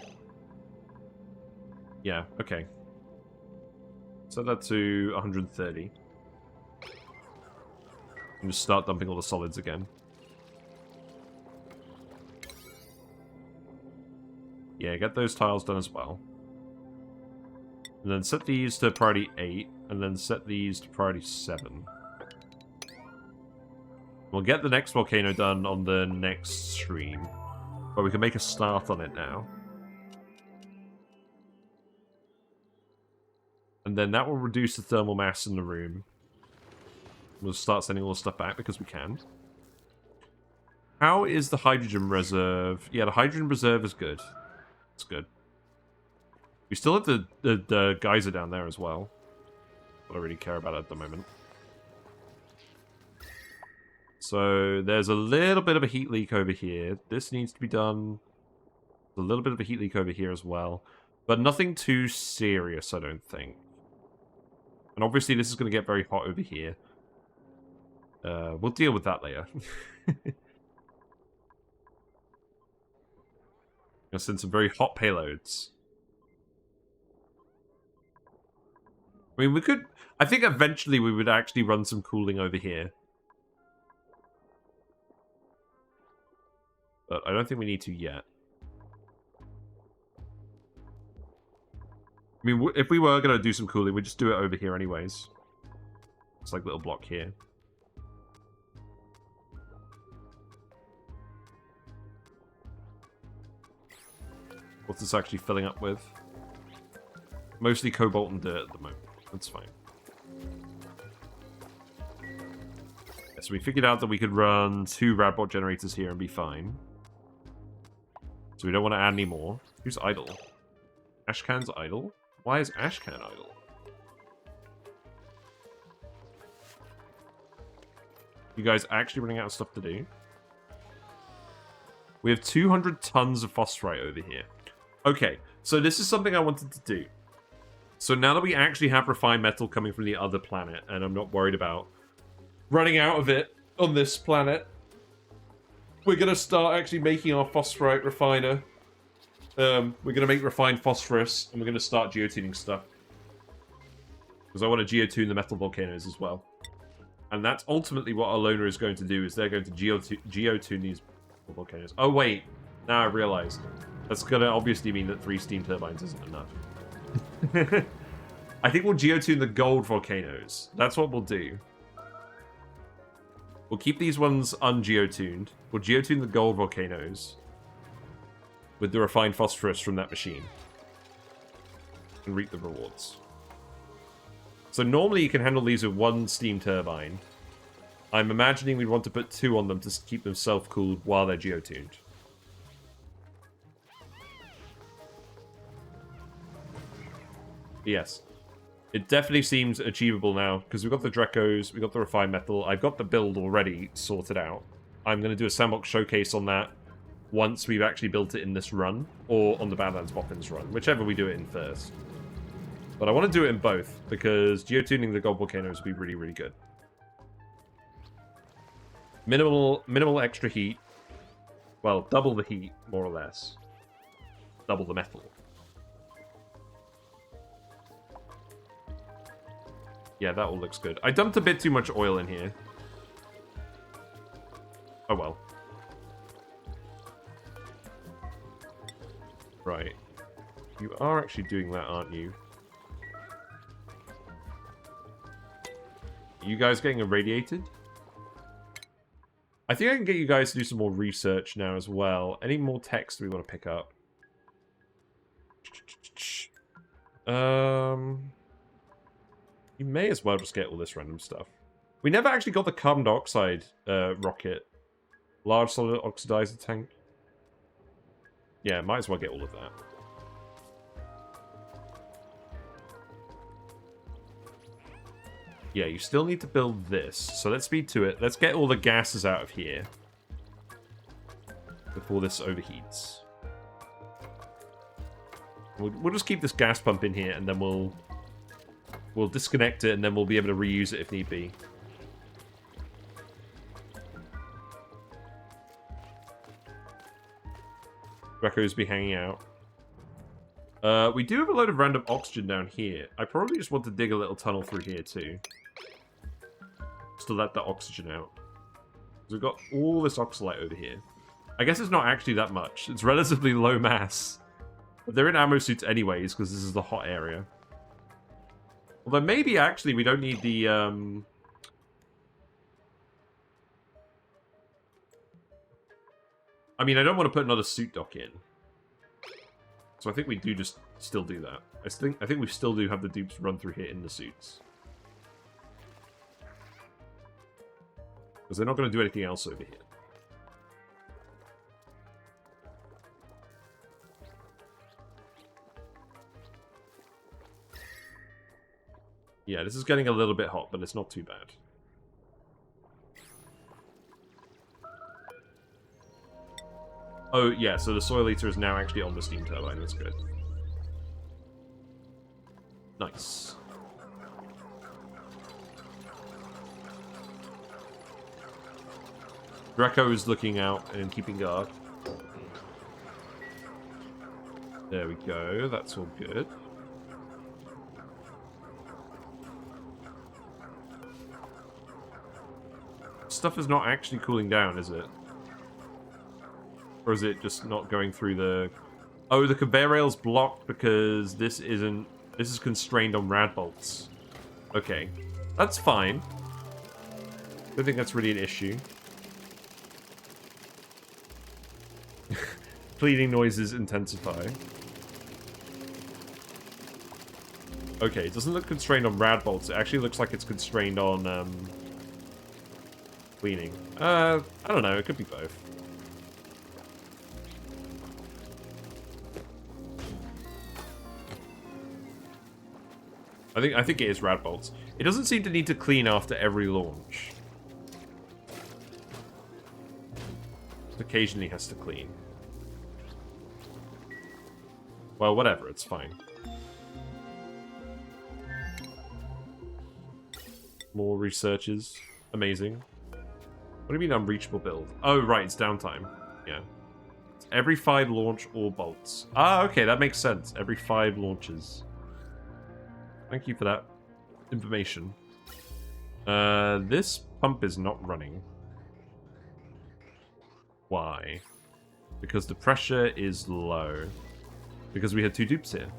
Speaker 1: Yeah, okay. Set that to 130. And just start dumping all the solids again. Yeah, get those tiles done as well. And then set these to priority 8, and then set these to priority 7. We'll get the next volcano done on the next stream. But we can make a start on it now. And then that will reduce the thermal mass in the room. We'll start sending all the stuff back because we can. How is the hydrogen reserve? Yeah, the hydrogen reserve is good. It's good. We still have the geyser down there as well. I don't really care about it at the moment. So there's a little bit of a heat leak over here. This needs to be done. There's a little bit of a heat leak over here as well. But nothing too serious, I don't think. And obviously this is going to get very hot over here. We'll deal with that later. Gonna send some very hot payloads. I mean, we could... I think eventually we would actually run some cooling over here. But I don't think we need to yet. I mean, if we were going to do some cooling, we'd just do it over here anyways. It's like a little block here. What's this actually filling up with? Mostly cobalt and dirt at the moment. That's fine. Yeah, so we figured out that we could run 2 Radbot generators here and be fine. So we don't want to add any more. Who's idle? Ashcan's idle? Why is Ashcan idle? You guys actually running out of stuff to do? We have 200 tons of phosphorite over here. Okay, so this is something I wanted to do. So now that we actually have refined metal coming from the other planet, and I'm not worried about running out of it on this planet, we're going to start actually making our phosphorite refiner. We're going to make refined phosphorus, and we're going to start geotuning stuff. Because I want to geotune the metal volcanoes as well. And that's ultimately what our loaner is going to do, is they're going to geotune these volcanoes. Oh, wait. Now I realized. That's going to obviously mean that 3 steam turbines isn't enough. I think we'll geotune the gold volcanoes. That's what we'll do. We'll keep these ones ungeotuned. We'll geotune the gold volcanoes with the refined phosphorus from that machine. And reap the rewards. So normally you can handle these with 1 steam turbine. I'm imagining we'd want to put 2 on them to keep them self-cooled while they're geotuned. Yes. It definitely seems achievable now, because we've got the Drecos, we've got the refined metal, I've got the build already sorted out. I'm going to do a sandbox showcase on that once we've actually built it in this run, or on the Badlands Boffins run, whichever we do it in first. But I want to do it in both, because geotuning the gold volcanoes would be really, really good. Minimal extra heat. Well, double the heat, more or less. Double the metal. Yeah, that all looks good. I dumped a bit too much oil in here. Oh well. Right. You are actually doing that, aren't you? Are you guys getting irradiated? I think I can get you guys to do some more research now as well. Any more text we want to pick up? You may as well just get all this random stuff. We never actually got the carbon dioxide rocket. Large solid oxidizer tank. Yeah, might as well get all of that. Yeah, you still need to build this. So let's speed to it. Let's get all the gases out of here before this overheats. We'll just keep this gas pump in here, and then we'll disconnect it, and then we'll be able to reuse it if need be. Draco's be hanging out. We do have a load of random oxygen down here. I probably just want to dig a little tunnel through here too. Just to let that oxygen out. So we've got all this oxalite over here. I guess it's not actually that much. It's relatively low mass. But they're in ammo suits anyways, because this is the hot area. Although maybe actually we don't need the... I mean, I don't want to put another suit dock in. So I think we do just still do that. I think we still do have the dupes run through here in the suits. Because they're not going to do anything else over here. Yeah, this is getting a little bit hot, but it's not too bad. Oh, yeah, so the soil eater is now actually on the steam turbine. That's good. Nice. Draco is looking out and keeping guard. There we go. That's all good. Stuff is not actually cooling down, is it? Or is it just not going through the... Oh, the conveyor rail's blocked because this isn't... This is constrained on rad bolts. Okay. That's fine. Don't think that's really an issue. Cleaning noises intensify. Okay, it doesn't look constrained on rad bolts. It actually looks like it's constrained on, cleaning. I don't know. It could be both. I think it is rad bolts. It doesn't seem to need to clean after every launch. It occasionally has to clean. Well, whatever. It's fine. More researches. Amazing. What do you mean unreachable build? Oh, right. It's downtime. Yeah. It's every 5 launch or bolts. Ah, okay. That makes sense. Every 5 launches. Thank you for that information. This pump is not running. Why? Because the pressure is low. Because we had 2 dupes here.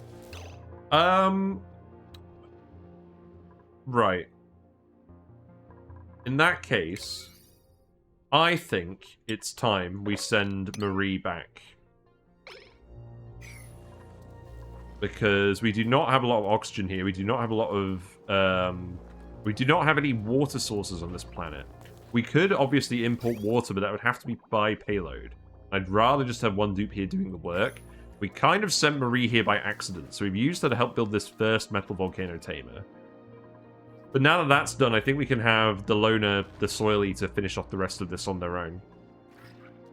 Speaker 1: Right. In that case, I think it's time we send Marie back. Because we do not have a lot of oxygen here. We do not have a lot of... we do not have any water sources on this planet. We could obviously import water, but that would have to be by payload. I'd rather just have 1 dupe here doing the work. We kind of sent Marie here by accident, so we've used her to help build this first metal volcano tamer. But now that that's done, I think we can have the loner, the soil eater, finish off the rest of this on their own.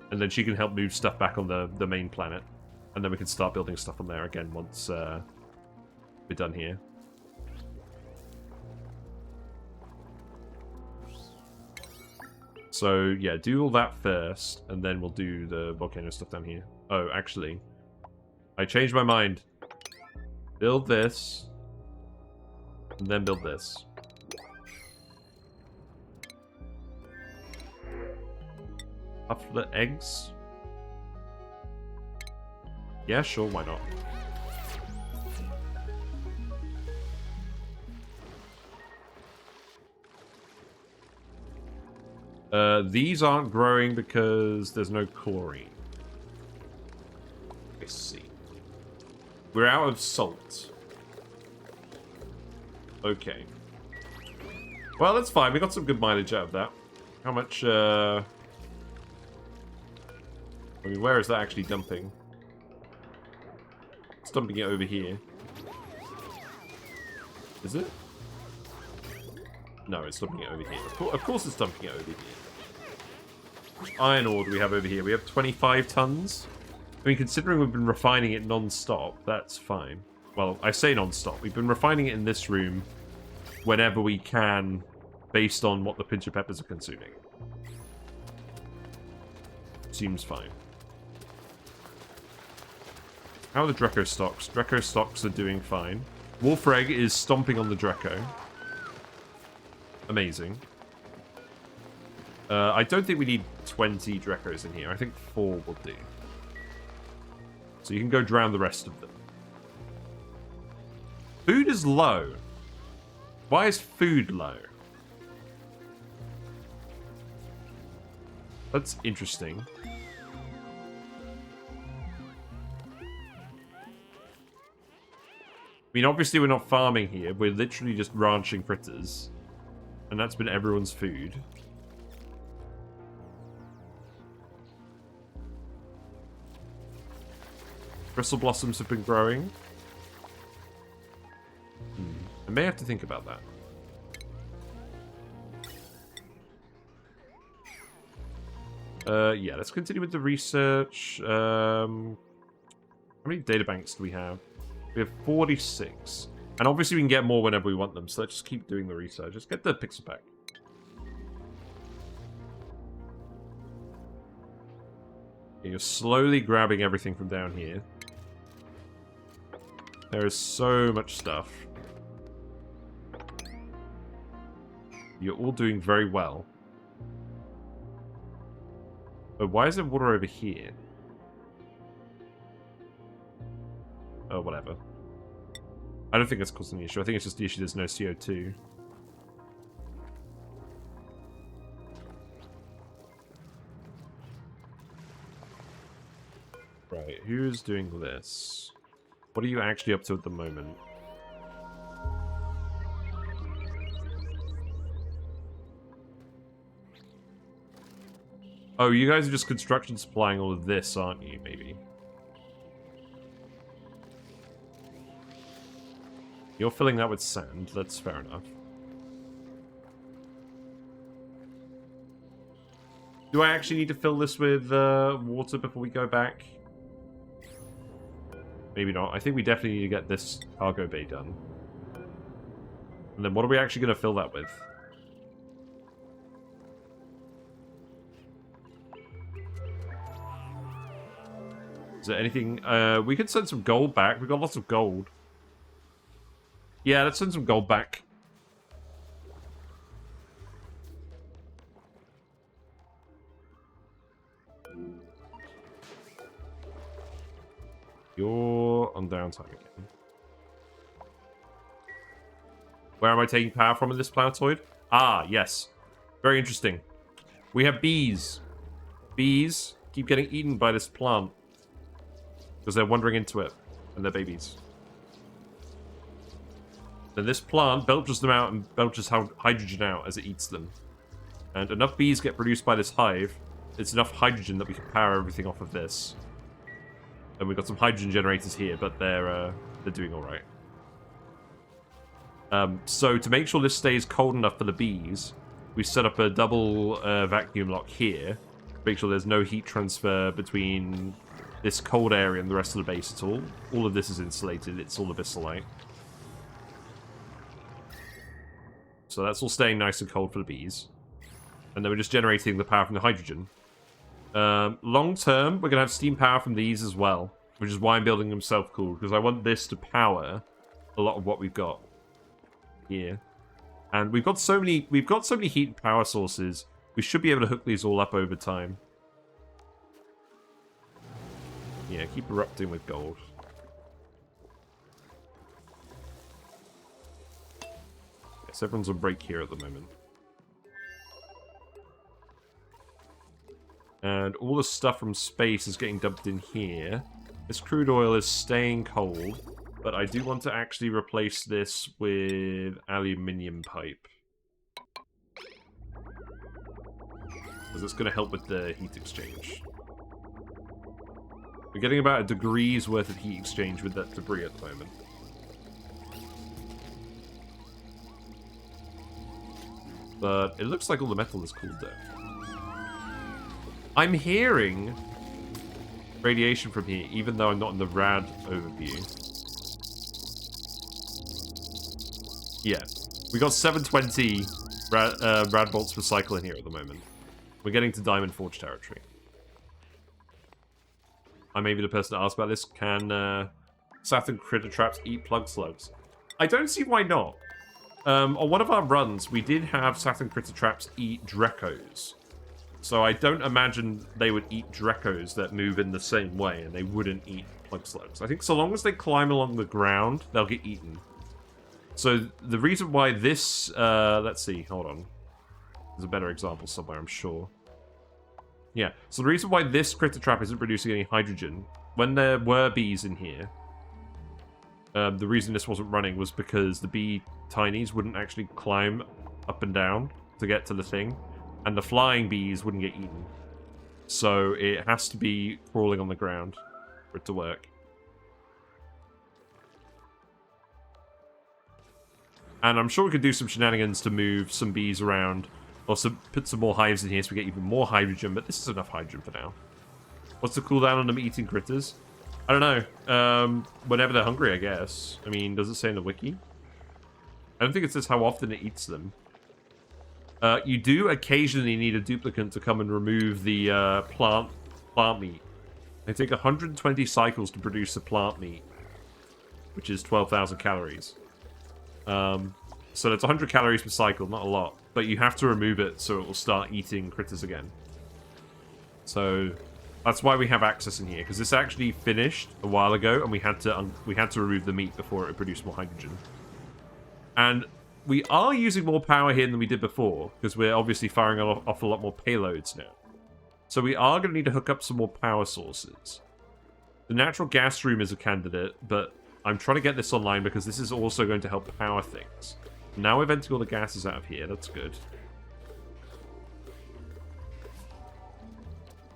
Speaker 1: And then she can help move stuff back on the main planet. And then we can start building stuff on there again once we're done here. So, yeah, do all that first, and then we'll do the volcano stuff down here. Oh, actually, I changed my mind. Build this, and then build this. Pufflet eggs? Yeah, sure, why not? These aren't growing because there's no chlorine. I see. We're out of salt. Okay. Well, that's fine. We got some good mileage out of that. How much, I mean, where is that actually dumping? It's dumping it over here. Is it? No, it's dumping it over here. Of course it's dumping it over here. Which iron ore do we have over here? We have 25 tons. I mean, considering we've been refining it non-stop, that's fine. Well, I say non-stop. We've been refining it in this room whenever we can, based on what the pinch of peppers are consuming. Seems fine. How are the Draco stocks? Draco stocks are doing fine. Wolfreg is stomping on the Draco. Amazing. I don't think we need 20 Dracos in here. I think 4 will do. So you can go drown the rest of them. Food is low. Why is food low? That's interesting. I mean, obviously we're not farming here. We're literally just ranching critters. And that's been everyone's food. Bristle blossoms have been growing. I may have to think about that. Yeah, let's continue with the research. How many databanks do we have? We have 46. And obviously we can get more whenever we want them, so let's just keep doing the research. Let's get the pixel pack. Okay, you're slowly grabbing everything from down here. There is so much stuff. You're all doing very well. But why is there water over here? Oh, whatever. I don't think that's causing the issue. I think it's just the issue there's no CO2. Right, who's doing this? What are you actually up to at the moment? Oh, you guys are just construction supplying all of this, aren't you, maybe? You're filling that with sand. That's fair enough. Do I actually need to fill this with water before we go back? Maybe not. I think we definitely need to get this cargo bay done. And then what are we actually going to fill that with? Is there anything... we could send some gold back. We've got lots of gold. Yeah, let's send some gold back. You're on downtime again. Where am I taking power from in this planetoid? Ah, yes. Very interesting. We have bees. Bees keep getting eaten by this plant. Because they're wandering into it. And they're babies. Then this plant belches them out and belches hydrogen out as it eats them. And enough bees get produced by this hive. It's enough hydrogen that we can power everything off of this. And we've got some hydrogen generators here, but they're doing alright. So to make sure this stays cold enough for the bees, we set up a double vacuum lock here. Make sure there's no heat transfer between this cold area and the rest of the base at all. All of this is insulated. It's all abyssalite. So that's all staying nice and cold for the bees. And then we're just generating the power from the hydrogen. Long term, we're going to have steam power from these as well. Which is why I'm building them self-cooled. Because I want this to power a lot of what we've got here. And we've got so many heat and power sources. We should be able to hook these all up over time. Yeah, keep erupting with gold. Yes, everyone's on break here at the moment. And all the stuff from space is getting dumped in here. This crude oil is staying cold, but I do want to actually replace this with aluminium pipe. Because it's going to help with the heat exchange. We're getting about a degree's worth of heat exchange with that debris at the moment. But it looks like all the metal is cooled down. I'm hearing radiation from here, even though I'm not in the rad overview. Yeah. We got 720 rad bolts per cycle in here at the moment. We're getting to Diamond Forge territory. I may be the person to ask about this. Can Saturn critter traps eat plug slugs? I don't see why not. On one of our runs, we did have Saturn critter traps eat Drekos. So I don't imagine they would eat Drekos that move in the same way, and they wouldn't eat plug slugs. I think so long as they climb along the ground, they'll get eaten. So the reason why this... let's see, hold on. There's a better example somewhere, I'm sure. Yeah, so the reason why this critter trap isn't producing any hydrogen, when there were bees in here, the reason this wasn't running was because the bee tinies wouldn't actually climb up and down to get to the thing, and the flying bees wouldn't get eaten. So it has to be crawling on the ground for it to work. And I'm sure we could do some shenanigans to move some bees around. Also, put some more hives in here so we get even more hydrogen, but this is enough hydrogen for now. What's the cooldown on them eating critters? I don't know. Whenever they're hungry, I guess. I mean, does it say in the wiki? I don't think it says how often it eats them. You do occasionally need a duplicant to come and remove the plant meat. They take 120 cycles to produce the plant meat, which is 12,000 calories. So that's 100 calories per cycle, not a lot. But you have to remove it so it will start eating critters again. So that's why we have access in here, because this actually finished a while ago, and we had to remove the meat before it would produce more hydrogen. And we are using more power here than we did before, because we're obviously firing off a lot more payloads now. So we are going to need to hook up some more power sources. The natural gas room is a candidate, but I'm trying to get this online because this is also going to help power things. Now we're venting all the gases out of here. That's good.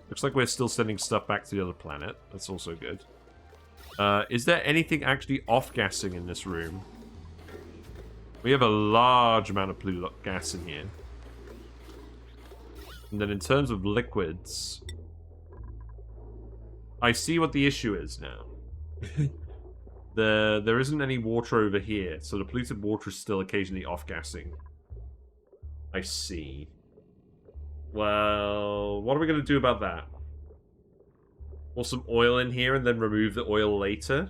Speaker 1: Looks like we're still sending stuff back to the other planet. That's also good. Is there anything actually off-gassing in this room? We have a large amount of blue gas in here. And then in terms of liquids, I see what the issue is now. There isn't any water over here, so the polluted water is still occasionally off-gassing. I see. Well, what are we going to do about that? Pour some oil in here and then remove the oil later?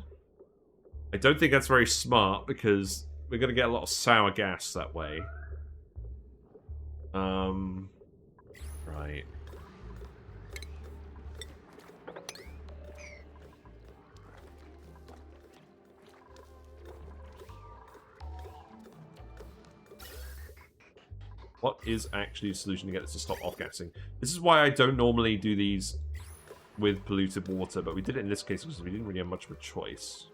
Speaker 1: I don't think that's very smart, because we're going to get a lot of sour gas that way. Right. What is actually the solution to get this to stop off-gassing? This is why I don't normally do these with polluted water, but we did it in this case because we didn't really have much of a choice.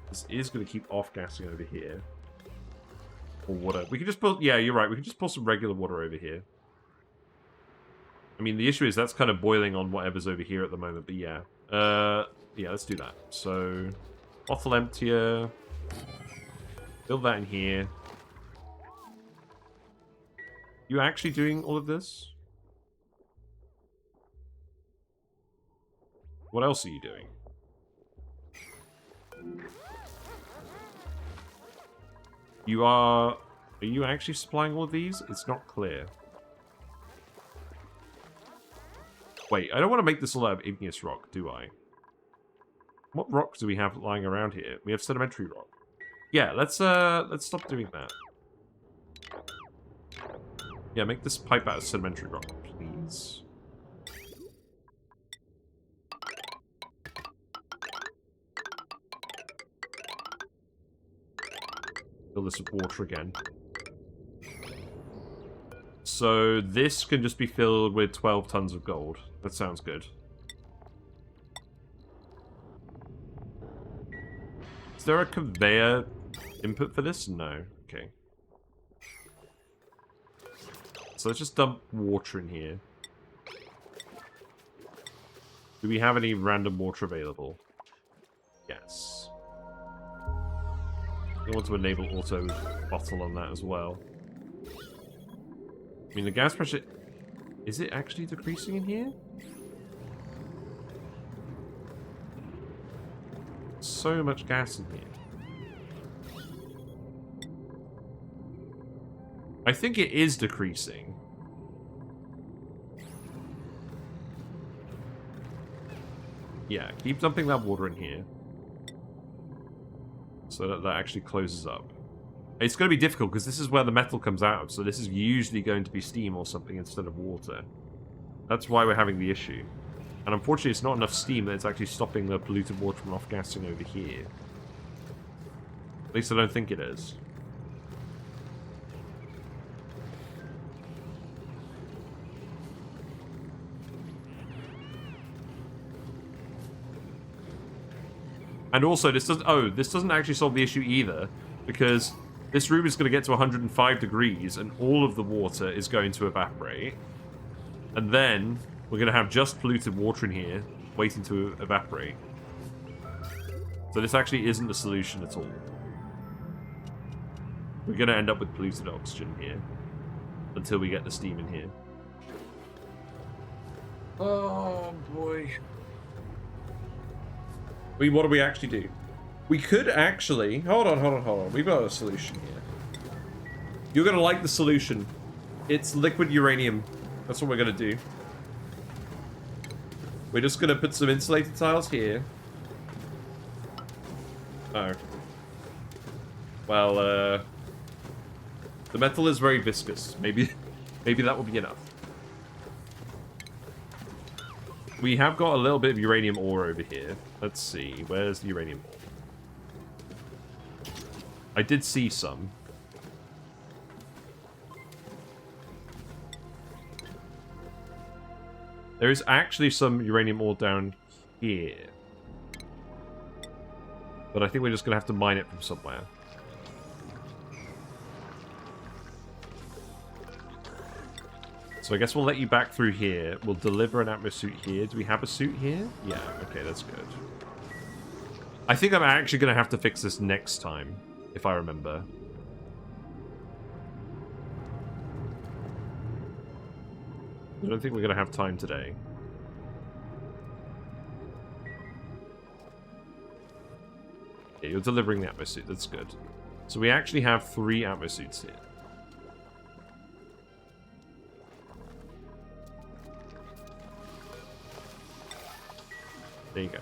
Speaker 1: This is going to keep off-gassing over here. Or water. We can just put... Yeah, you're right. We can just pour some regular water over here. I mean, the issue is that's kind of boiling on whatever's over here at the moment, but yeah. Yeah, let's do that. So, bottle emptier. Fill that in here. You actually doing all of this? What else are you doing? Are you actually supplying all of these? It's not clear. Wait, I don't want to make this all out of igneous rock, do I? What rocks do we have lying around here? We have sedimentary rock. Yeah, let's stop doing that. Yeah, make this pipe out of sedimentary rock, please. Fill this with water again. So this can just be filled with 12 tons of gold. That sounds good. Is there a conveyor input for this? No. Okay. So let's just dump water in here. Do we have any random water available? Yes. I want to enable auto bottle on that as well. I mean, the gas pressure... Is it actually decreasing in here? So much gas in here. I think it is decreasing. Yeah, keep dumping that water in here. So that that actually closes up. It's going to be difficult because this is where the metal comes out of, so this is usually going to be steam or something instead of water. That's why we're having the issue. And unfortunately it's not enough steam that it's actually stopping the polluted water from off-gassing over here. At least I don't think it is. And also, this doesn't actually solve the issue either, because this room is going to get to 105 degrees, and all of the water is going to evaporate. And then, we're going to have just polluted water in here, waiting to evaporate. So this actually isn't the solution at all. We're going to end up with polluted oxygen here, until we get the steam in here. Oh, boy. What do we actually do? We could actually... Hold on. We've got a solution here. You're going to like the solution. It's liquid uranium. That's what we're going to do. We're just going to put some insulated tiles here. Oh. Well, the metal is very viscous. Maybe that will be enough. We have got a little bit of uranium ore over here. Let's see. Where's the uranium ore? I did see some. There is actually some uranium ore down here. But I think we're just going to have to mine it from somewhere. So I guess we'll let you back through here. We'll deliver an atmo suit here. Do we have a suit here? Yeah, okay, that's good. I think I'm actually going to have to fix this next time, if I remember. I don't think we're going to have time today. Yeah, you're delivering the atmo suit. That's good. So we actually have 3 atmo suits here. There you go.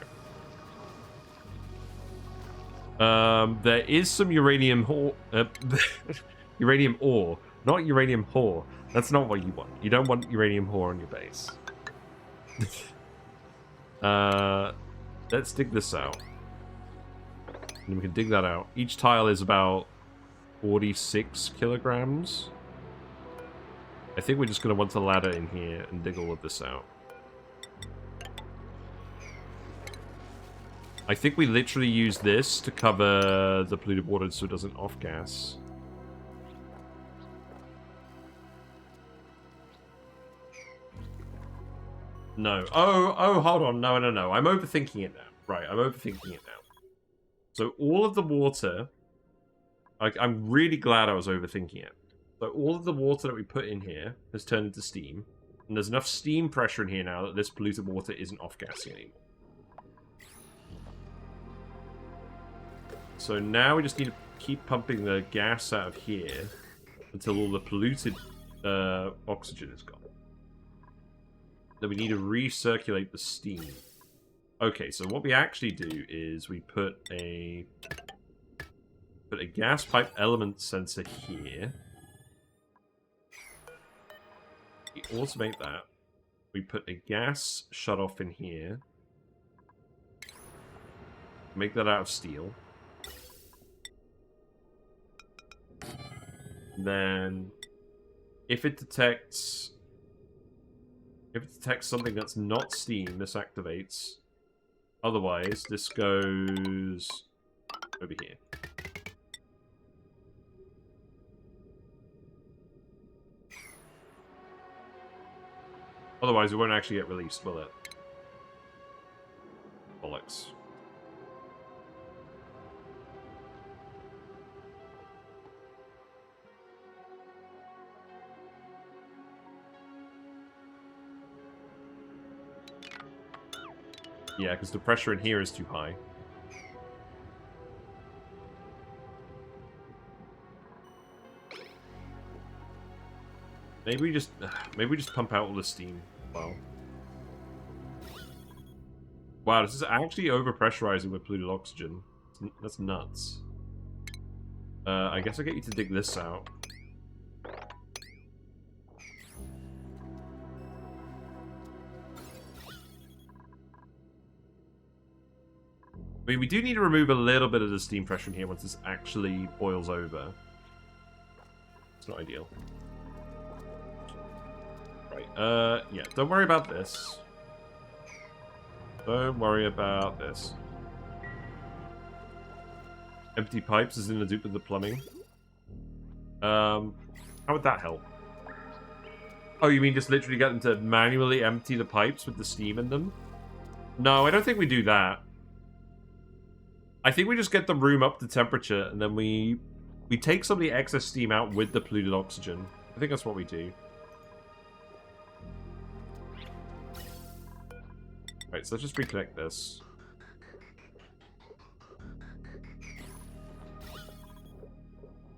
Speaker 1: There is some uranium ore. Uranium ore, not uranium ore. That's not what you want. You don't want uranium ore on your base. Let's dig this out. And we can dig that out. Each tile is about 46 kilograms. I think we're just going to want a ladder in here and dig all of this out. I think we literally use this to cover the polluted water so it doesn't off-gas. No. Oh, hold on. No. I'm overthinking it now. Right, I'm overthinking it now. So all of the water... I'm really glad I was overthinking it. So all of the water that we put in here has turned into steam. And there's enough steam pressure in here now that this polluted water isn't off-gassing anymore. So now we just need to keep pumping the gas out of here until all the polluted oxygen is gone. Then we need to recirculate the steam. Okay, so what we actually do is we put a gas pipe element sensor here. We automate that. We put a gas shutoff in here. Make that out of steel. Then, if it detects something that's not steam, this activates. Otherwise, this goes over here. Otherwise, it won't actually get released, will it? Bollocks. Yeah, because the pressure in here is too high. Maybe we just pump out all the steam. Wow. Wow, this is actually overpressurizing with polluted oxygen. That's nuts. I guess I'll get you to dig this out. I mean, we do need to remove a little bit of the steam pressure in here once this actually boils over. It's not ideal. Right, yeah, don't worry about this. Don't worry about this. Empty pipes is in the dupe of the plumbing. How would that help? Oh, you mean just literally get them to manually empty the pipes with the steam in them? No, I don't think we do that. I think we just get the room up to temperature, and then we take some of the excess steam out with the polluted oxygen. I think that's what we do. Right, so let's just reconnect this.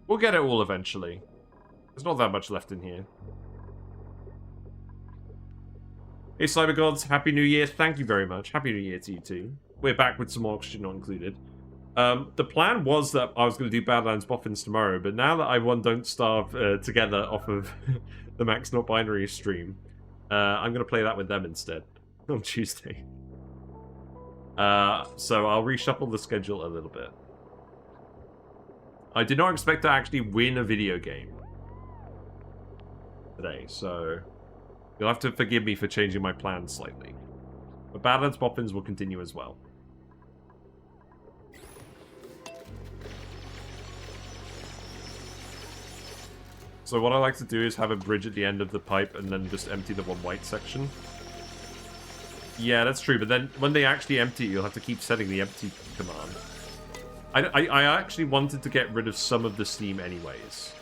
Speaker 1: We'll get it all eventually. There's not that much left in here. Hey, Cybergods, Happy New Year. Thank you very much. Happy New Year to you too. We're back with some oxygen not included. The plan was that I was going to do Badlands Boffins tomorrow, but now that I won Don't Starve together off of the Max Not Binary stream, I'm going to play that with them instead on Tuesday. So I'll reshuffle the schedule a little bit. I did not expect to actually win a video game today, so you'll have to forgive me for changing my plans slightly. But Badlands Boffins will continue as well. So what I like to do is have a bridge at the end of the pipe and then just empty the one white section. Yeah, that's true, but then when they actually empty, you'll have to keep setting the empty command. I actually wanted to get rid of some of the steam anyways.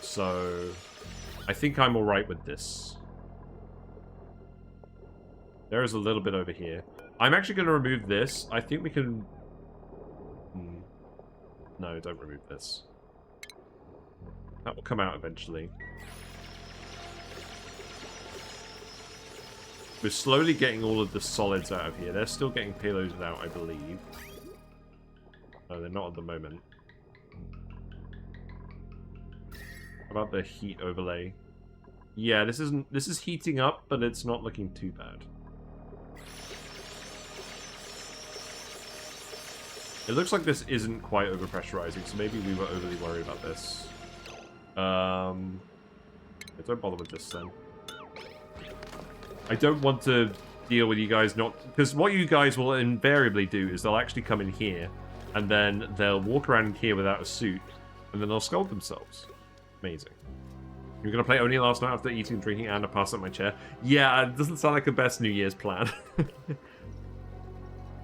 Speaker 1: So I think I'm alright with this. There is a little bit over here. I'm actually going to remove this. I think we can... No, don't remove this. That will come out eventually. We're slowly getting all of the solids out of here. They're still getting payloaded out, I believe. No, they're not at the moment. How about the heat overlay? Yeah, this is heating up, but it's not looking too bad. It looks like this isn't quite overpressurizing, so maybe we were overly worried about this. Don't bother with this then. I don't want to deal with you guys not... Because what you guys will invariably do is they'll actually come in here, and then they'll walk around here without a suit, and then they'll scald themselves. Amazing. You're going to play only last night after eating and drinking and I pass up my chair? Yeah, it doesn't sound like the best New Year's plan.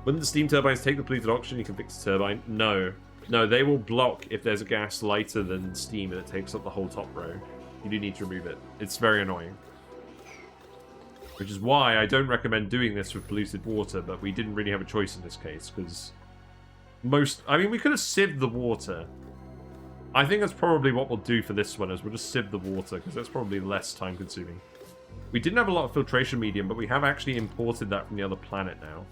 Speaker 1: Wouldn't the steam turbines take the polluted oxygen? You can fix the turbine? No. No, they will block if there's a gas lighter than steam and it takes up the whole top row. You do need to remove it. It's very annoying. Which is why I don't recommend doing this with polluted water, but we didn't really have a choice in this case, because I mean, we could have sieved the water. I think that's probably what we'll do for this one, is we'll just sieve the water, because that's probably less time-consuming. We didn't have a lot of filtration medium, but we have actually imported that from the other planet now.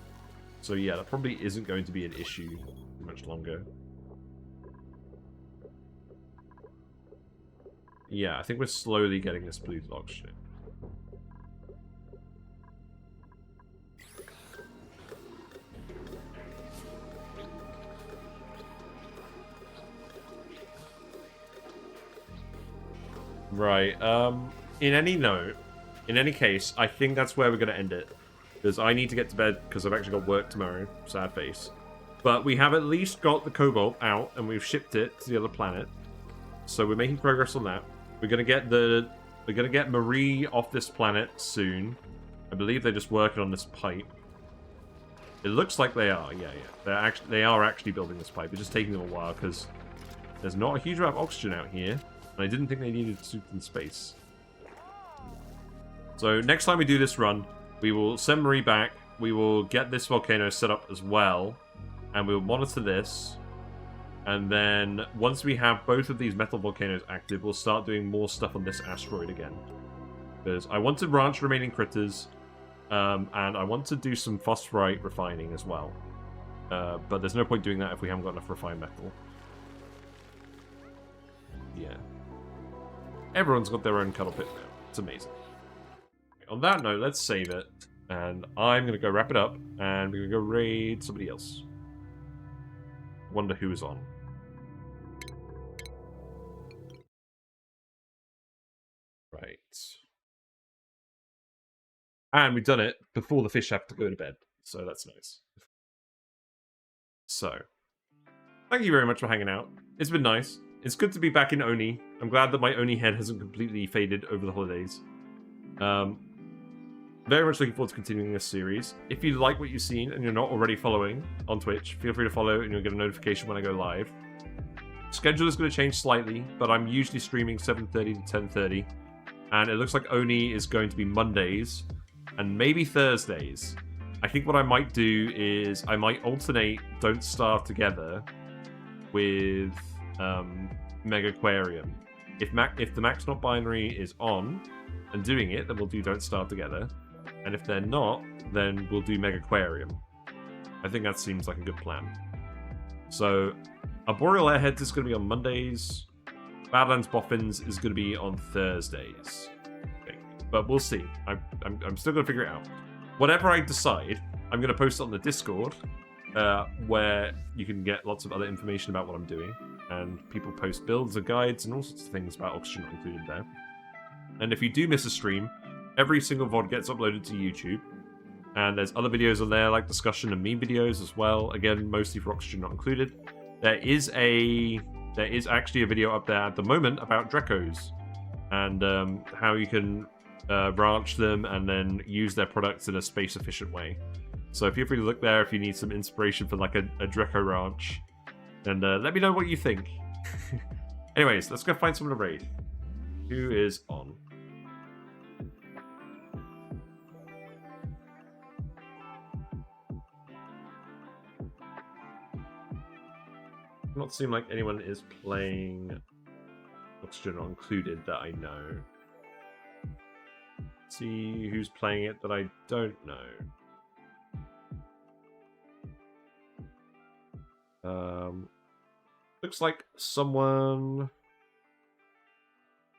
Speaker 1: So yeah, that probably isn't going to be an issue much longer. Yeah, I think we're slowly getting this polluted oxygen. Right, in any case, I think that's where we're going to end it. Because I need to get to bed, because I've actually got work tomorrow. Sad face. But we have at least got the Cobalt out, and we've shipped it to the other planet. So we're making progress on that. We're going to get Marie off this planet soon. I believe they're just working on this pipe. It looks like they are, yeah. They are actually building this pipe. It's just taking them a while, because there's not a huge amount of oxygen out here. And I didn't think they needed suits in space. So next time we do this run, we will send Marie back. we will get this volcano set up as well, and we'll monitor this. And then once we have both of these metal volcanoes active, we'll start doing more stuff on this asteroid again. Because I want to ranch remaining critters, and I want to do some phosphorite refining as well. But there's no point doing that if we haven't got enough refined metal. Yeah. Everyone's got their own cuddle pit now. It's amazing. On that note, let's save it. And I'm going to go wrap it up. And we're going to go raid somebody else. Wonder who is on. Right. And we've done it before the fish have to go to bed. So that's nice. So, thank you very much for hanging out. It's been nice. It's good to be back in ONI. I'm glad that my ONI head hasn't completely faded over the holidays. Very much looking forward to continuing this series. If you like what you've seen and you're not already following on Twitch, feel free to follow and you'll get a notification when I go live. Schedule is going to change slightly, but I'm usually streaming 7:30 to 10:30. And it looks like ONI is going to be Mondays and maybe Thursdays. I think what I might do is I might alternate Don't Starve together with Mega Aquarium. If the Max Not Binary is on and doing it, then we'll do Don't Starve together. And if they're not, then we'll do Mega Aquarium. I think that seems like a good plan. So, Arboreal Airheads is going to be on Mondays. Badlands Boffins is going to be on Thursdays. Okay. But we'll see. I'm still going to figure it out. Whatever I decide, I'm going to post it on the Discord, where you can get lots of other information about what I'm doing. And people post builds and guides and all sorts of things about Oxygen Not Included there. And if you do miss a stream, every single VOD gets uploaded to YouTube. And there's other videos on there, like discussion and meme videos as well. Again, mostly for Oxygen Not Included. There is actually a video up there at the moment about Drecos. And how you can ranch them and then use their products in a space-efficient way. So feel free to look there if you need some inspiration for like a Dreco ranch. And let me know what you think. Anyways, let's go find someone to raid. Who is on? Does not seem like anyone is playing Oxygen Not Included that I know. Let's see who's playing it that I don't know. Looks like someone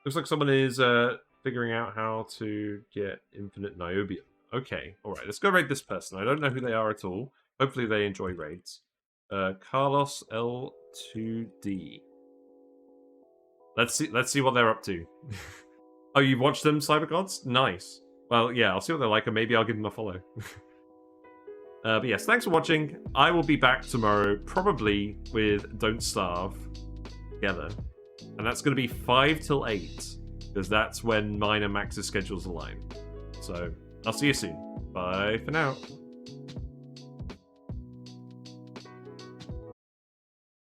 Speaker 1: is figuring out how to get infinite niobium. Okay, alright, let's go raid this person. I don't know who they are at all. Hopefully they enjoy raids. Carlos L2D. Let's see what they're up to. Oh, you've watched them, Cybergods? Nice. Well, yeah, I'll see what they're like, and maybe I'll give them a follow. But yes, thanks for watching. I will be back tomorrow, probably with Don't Starve together. And that's going to be 5 till 8, because that's when mine and Max's schedules align. So, I'll see you soon. Bye for now.